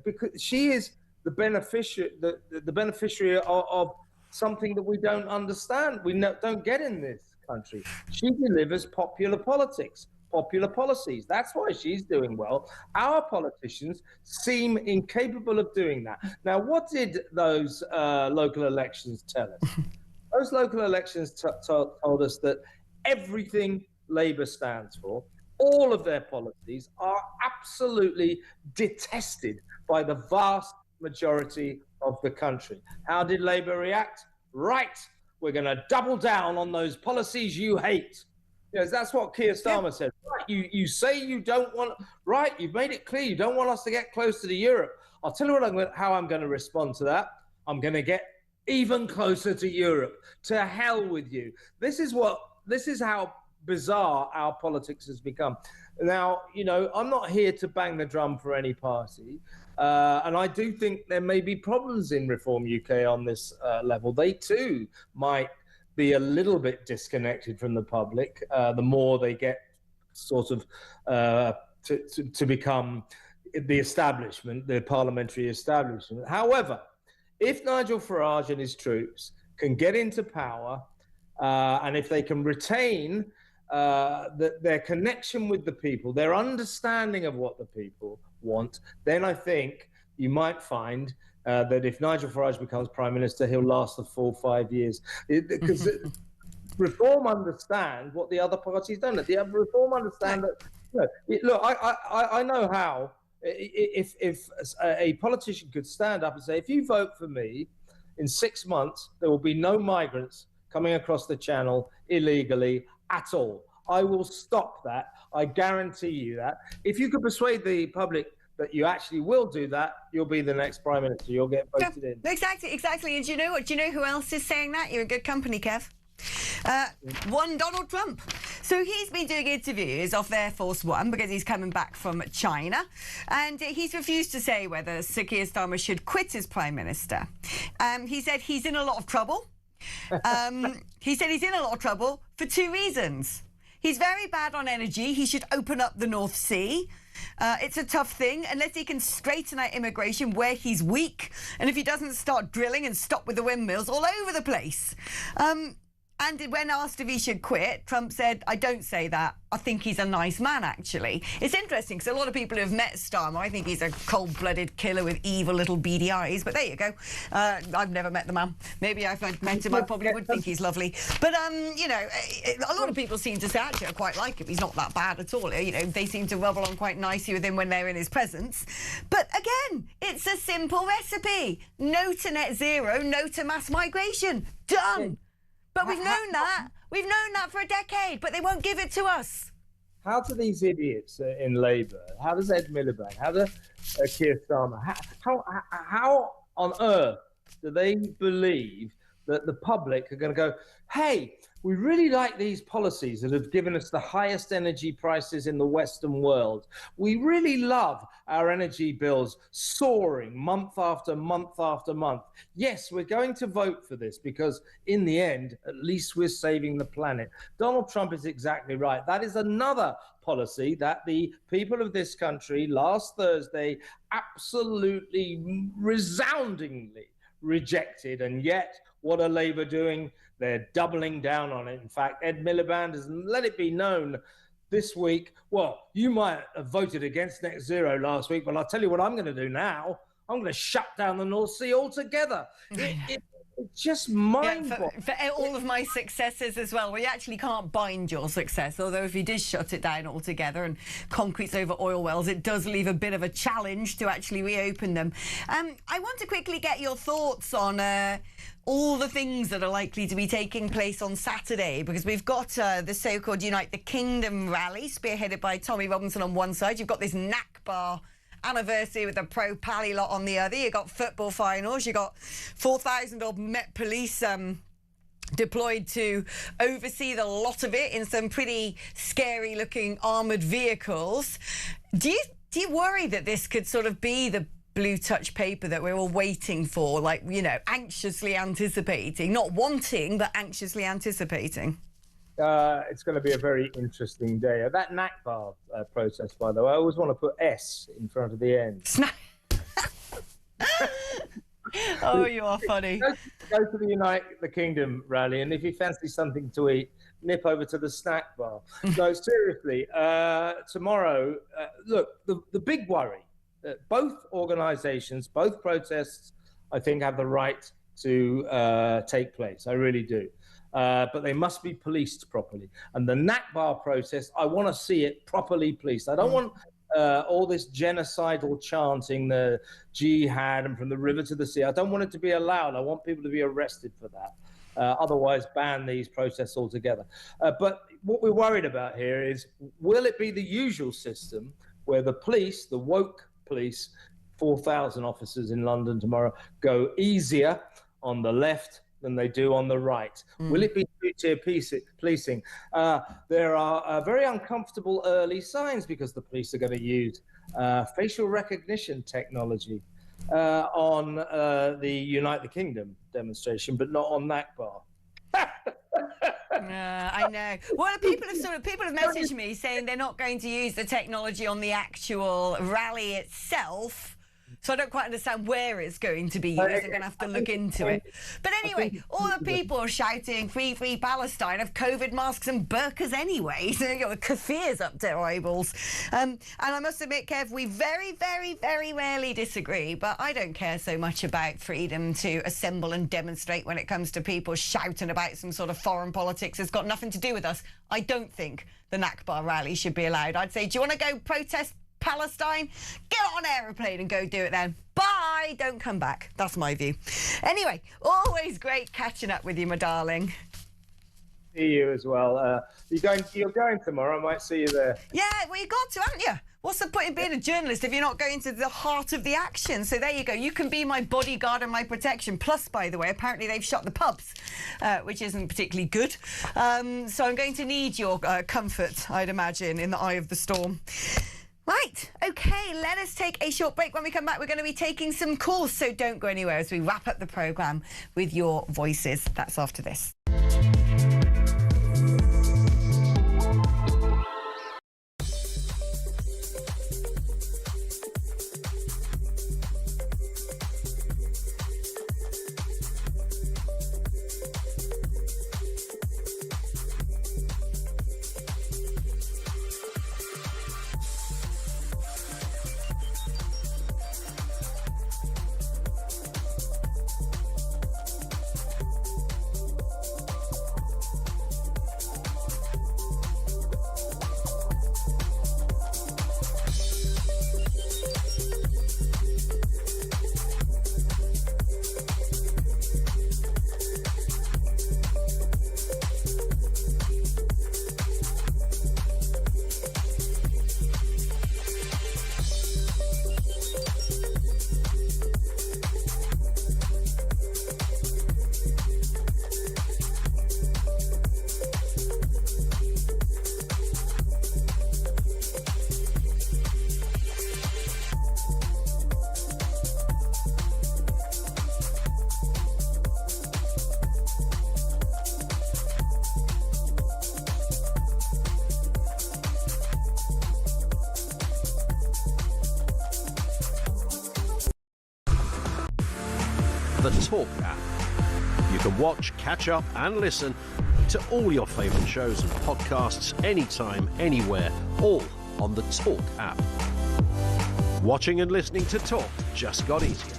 because she is the beneficiary of something that we don't understand, don't get in this country. She delivers popular politics, popular policies. That's why she's doing well. Our politicians seem incapable of doing that. Now, what did those local elections tell us? Those local elections told us that everything Labour stands for, all of their policies, are absolutely detested by the vast majority of the country. How did Labour react? Right, we're going to double down on those policies you hate. That's what Keir Starmer said. Right, you say you don't want. Right, you've made it clear you don't want us to get closer to Europe. I'll tell you how I'm going to respond to that. I'm going to get even closer to Europe. To hell with you. This is how bizarre our politics has become. Now, I'm not here to bang the drum for any party. And I do think there may be problems in Reform UK on this level. They too might be a little bit disconnected from the public the more they get sort of to become the establishment, the parliamentary establishment. However, if Nigel Farage and his troops can get into power and if they can retain their connection with the people, their understanding of what the people want, then I think you might find that if Nigel Farage becomes Prime Minister, he'll last the full 5 years. Because Reform understand what the other parties don't. The other Reform understand that. Look, I know how. If a politician could stand up and say, if you vote for me, in 6 months there will be no migrants coming across the channel illegally at all. I will stop that. I guarantee you that. If you could persuade the public that you actually will do that, you'll be the next Prime Minister. You'll get voted in. Exactly. And do you know what? Do you know who else is saying that? You're in good company, Kev. One Donald Trump. So he's been doing interviews off Air Force One because he's coming back from China, and he's refused to say whether Sir Keir Starmer should quit as Prime Minister. He said he's in a lot of trouble. He said he's in a lot of trouble for two reasons. He's very bad on energy. He should open up the North Sea. It's a tough thing unless he can straighten out immigration where he's weak, and if he doesn't start drilling and stop with the windmills all over the place. And when asked if he should quit, Trump said, I don't say that. I think he's a nice man, actually. It's interesting because a lot of people who have met Starmer, I think he's a cold-blooded killer with evil little beady eyes. But there you go. I've never met the man. Maybe if I'd met him, I probably would think he's lovely. But, you know, a lot of people seem to say, actually, I quite like him. He's not that bad at all. You know, they seem to rubble on quite nicely with him when they're in his presence. But, again, it's a simple recipe. No to net zero, no to mass migration. Done. But we've known that. We've known that for a decade, but they won't give it to us. How do these idiots in Labour, how does Ed Miliband, how does Keir Starmer, how on earth do they believe that the public are going to go, hey, we really like these policies that have given us the highest energy prices in the Western world. We really love our energy bills soaring month after month after month. Yes, we're going to vote for this because in the end, at least we're saving the planet. Donald Trump is exactly right. That is another policy that the people of this country last Thursday absolutely resoundingly rejected. And yet, what are Labour doing? They're doubling down on it. In fact, Ed Miliband has let it be known this week, well, you might have voted against net zero last week, but I'll tell you what I'm going to do now. I'm going to shut down the North Sea altogether. It's just mind-boggling. Yeah, for all of my successes as well. We actually can't bind your success, although if he did shut it down altogether and concretes over oil wells, it does leave a bit of a challenge to actually reopen them. I want to quickly get your thoughts on all the things that are likely to be taking place on Saturday, because we've got the so-called Unite the Kingdom rally spearheaded by Tommy Robinson on one side. You've got this NACBAR anniversary with the pro-Pally lot on the other. You've got football finals. You've got 4,000 odd Met Police deployed to oversee the lot of it in some pretty scary-looking armoured vehicles. Do you worry that this could sort of be the blue touch paper that we're all waiting for, like, you know, anxiously anticipating, not wanting, but anxiously anticipating? It's going to be a very interesting day. That NACBAR protest, by the way, I always want to put S in front of the end. Oh, you are funny. Go to the Unite the Kingdom rally, and if you fancy something to eat, nip over to the snack bar. No, seriously, tomorrow, look, the big worry, both organisations, both protests, I think, have the right to take place. I really do. But they must be policed properly. And the NACBAR protest, I want to see it properly policed. I don't want all this genocidal chanting, the jihad and from the river to the sea. I don't want it to be allowed. I want people to be arrested for that. Otherwise, ban these protests altogether. But what we're worried about here is, will it be the usual system where the police, the woke police, 4,000 officers in London tomorrow, go easier on the left than they do on the right? Will it be two-tier policing? There are very uncomfortable early signs because the police are going to use facial recognition technology on the Unite the Kingdom demonstration, but not on NACBAR. I know. Well, people have messaged me saying they're not going to use the technology on the actual rally itself. So I don't quite understand where it's going to be used. I'm going to have to look into it. But anyway, all the people are shouting free, free Palestine have COVID masks and burqas anyway. So you know, the kafirs up to our eyeballs. And I must admit, Kev, we very, very, very rarely disagree. But I don't care so much about freedom to assemble and demonstrate when it comes to people shouting about some sort of foreign politics. It's got nothing to do with us. I don't think the NACBAR rally should be allowed. I'd say, do you want to go protest Palestine? Get on an aeroplane and go do it then. Bye. Don't come back. That's my view. Anyway, always great catching up with you, my darling. See you as well. You're going tomorrow. I might see you there. Yeah, well, you got to, haven't you? What's the point in being a journalist if you're not going to the heart of the action? So there you go. You can be my bodyguard and my protection. Plus, by the way, apparently they've shut the pubs, which isn't particularly good. So I'm going to need your comfort, I'd imagine, in the eye of the storm. Right, OK, let us take a short break. When we come back, we're going to be taking some calls, so don't go anywhere as we wrap up the programme with your voices. That's after this. The Talk app. You can watch, catch up and listen to all your favourite shows and podcasts anytime, anywhere, all on the Talk app. Watching and listening to Talk just got easier.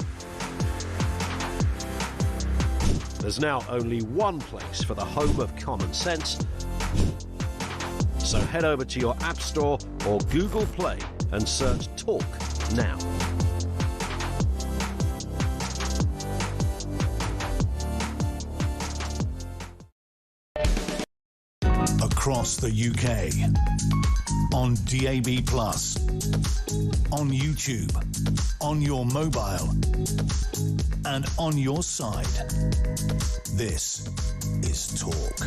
There's now only one place for the home of common sense. So head over to your App Store or Google Play and search Talk now. Across the UK, on DAB+, on YouTube, on your mobile, and on your side. This is Talk.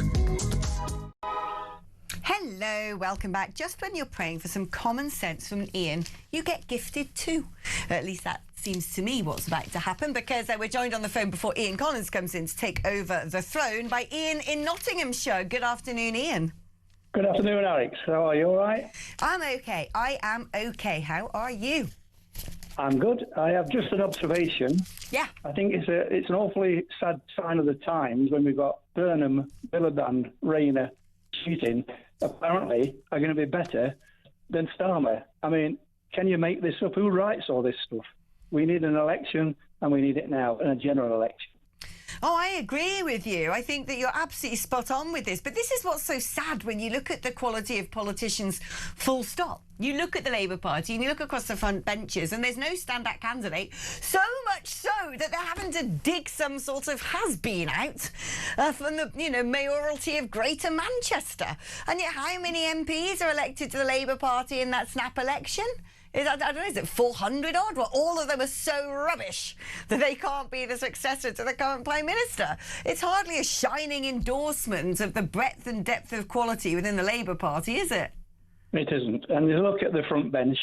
Hello, welcome back. Just when you're praying for some common sense from Ian, you get gifted too. At least that seems to me what's about to happen, because we're joined on the phone before Ian Collins comes in to take over the throne by Ian in Nottinghamshire. Good afternoon, Ian. Good afternoon, Alex. How are you? All right? I'm okay. I am okay. How are you? I'm good. I have just an observation. Yeah. I think it's an awfully sad sign of the times when we've got Burnham, Miliband, Rayner shooting, apparently are going to be better than Starmer. I mean, can you make this up? Who writes all this stuff? We need an election, and we need it now, and a general election. Oh, I agree with you. I think that you're absolutely spot on with this. But this is what's so sad when you look at the quality of politicians, full stop. You look at the Labour Party and you look across the front benches and there's no standout candidate, so much so that they're having to dig some sort of has-been out from the, mayoralty of Greater Manchester. And yet how many MPs are elected to the Labour Party in that snap election? I don't know, is it 400 odd? Well, all of them are so rubbish that they can't be the successor to the current Prime Minister. It's hardly a shining endorsement of the breadth and depth of quality within the Labour Party, is it? It isn't. And you look at the front bench,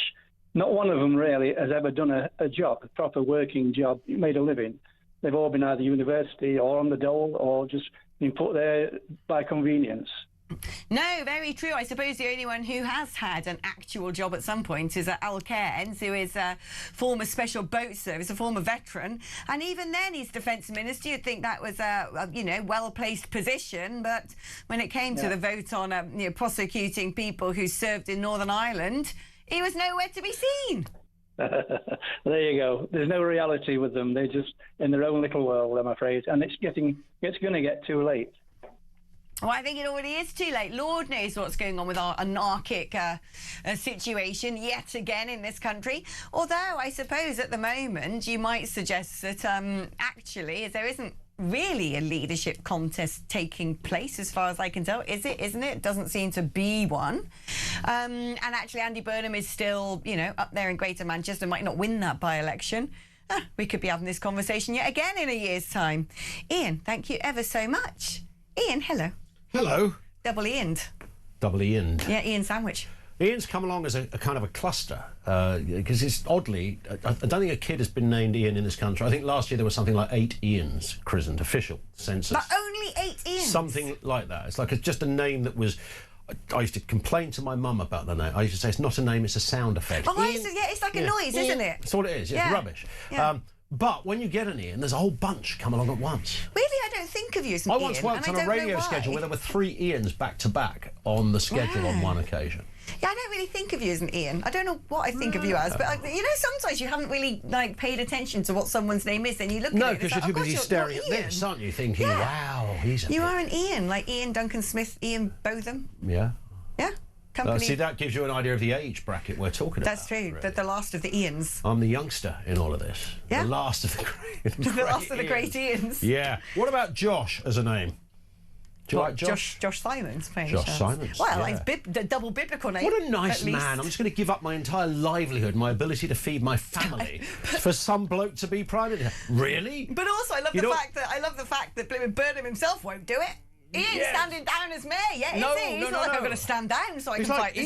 not one of them really has ever done a job, a proper working job, made a living. They've all been either university or on the dole or just been put there by convenience. No, very true. I suppose the only one who has had an actual job at some point is Al Cairns, who is a former Special Boat Service, a former veteran. And even then, he's Defence Minister. You'd think that was a well-placed position. But when it came to the vote on prosecuting people who served in Northern Ireland, he was nowhere to be seen. There you go. There's no reality with them. They're just in their own little world, I'm afraid. And it's going to get too late. Well, I think it already is too late. Lord knows what's going on with our anarchic situation yet again in this country. Although I suppose at the moment you might suggest that actually there isn't really a leadership contest taking place, as far as I can tell. Is it? Isn't it? Doesn't seem to be one. And actually, Andy Burnham is still, up there in Greater Manchester, might not win that by-election. We could be having this conversation yet again in a year's time. Ian, thank you ever so much. Ian, hello. Hello. Double Ian'd. Double Ian'd. Yeah, Ian Sandwich. Ian's come along as a kind of a cluster, because it's oddly, I don't think a kid has been named Ian in this country. I think last year there was something like 8 Ians christened, official census. But only 8 Ians? Something like that. It's like just a name that was... I used to complain to my mum about the name. I used to say, it's not a name, it's a sound effect. Oh, it's like a noise, isn't it? That's what it is, it's rubbish. Yeah. But when you get an Ian, there's a whole bunch come along at once. Really, I don't think of you as an I Ian. once worked on a radio schedule where there were 3 Ians back-to-back on the schedule on one occasion. Yeah, I don't really think of you as an Ian. I don't know what I think of you as, but sometimes you haven't really paid attention to what someone's name is, and you look at it. No, because you're too busy staring at this, aren't you? Thinking, wow, he's a... You are an Ian, like Ian Duncan Smith, Ian Botham. Yeah. Yeah. Company. See, that gives you an idea of the age bracket we're talking about. That's true. Really. The last of the Ians. I'm the youngster in all of this. Yeah. The last of the great. The last of the great Ians. Yeah. What about Josh as a name? Do you like Josh? Josh Simons, maybe. Josh Simons. Well, it's the double biblical name. What a nice man. I'm just going to give up my entire livelihood, my ability to feed my family, for some bloke to be Prime Minister. Really? But also, I love the fact that Burnham himself won't do it. Ian's standing down as mayor, is he? He's not like, I'm going to stand down so I can fight this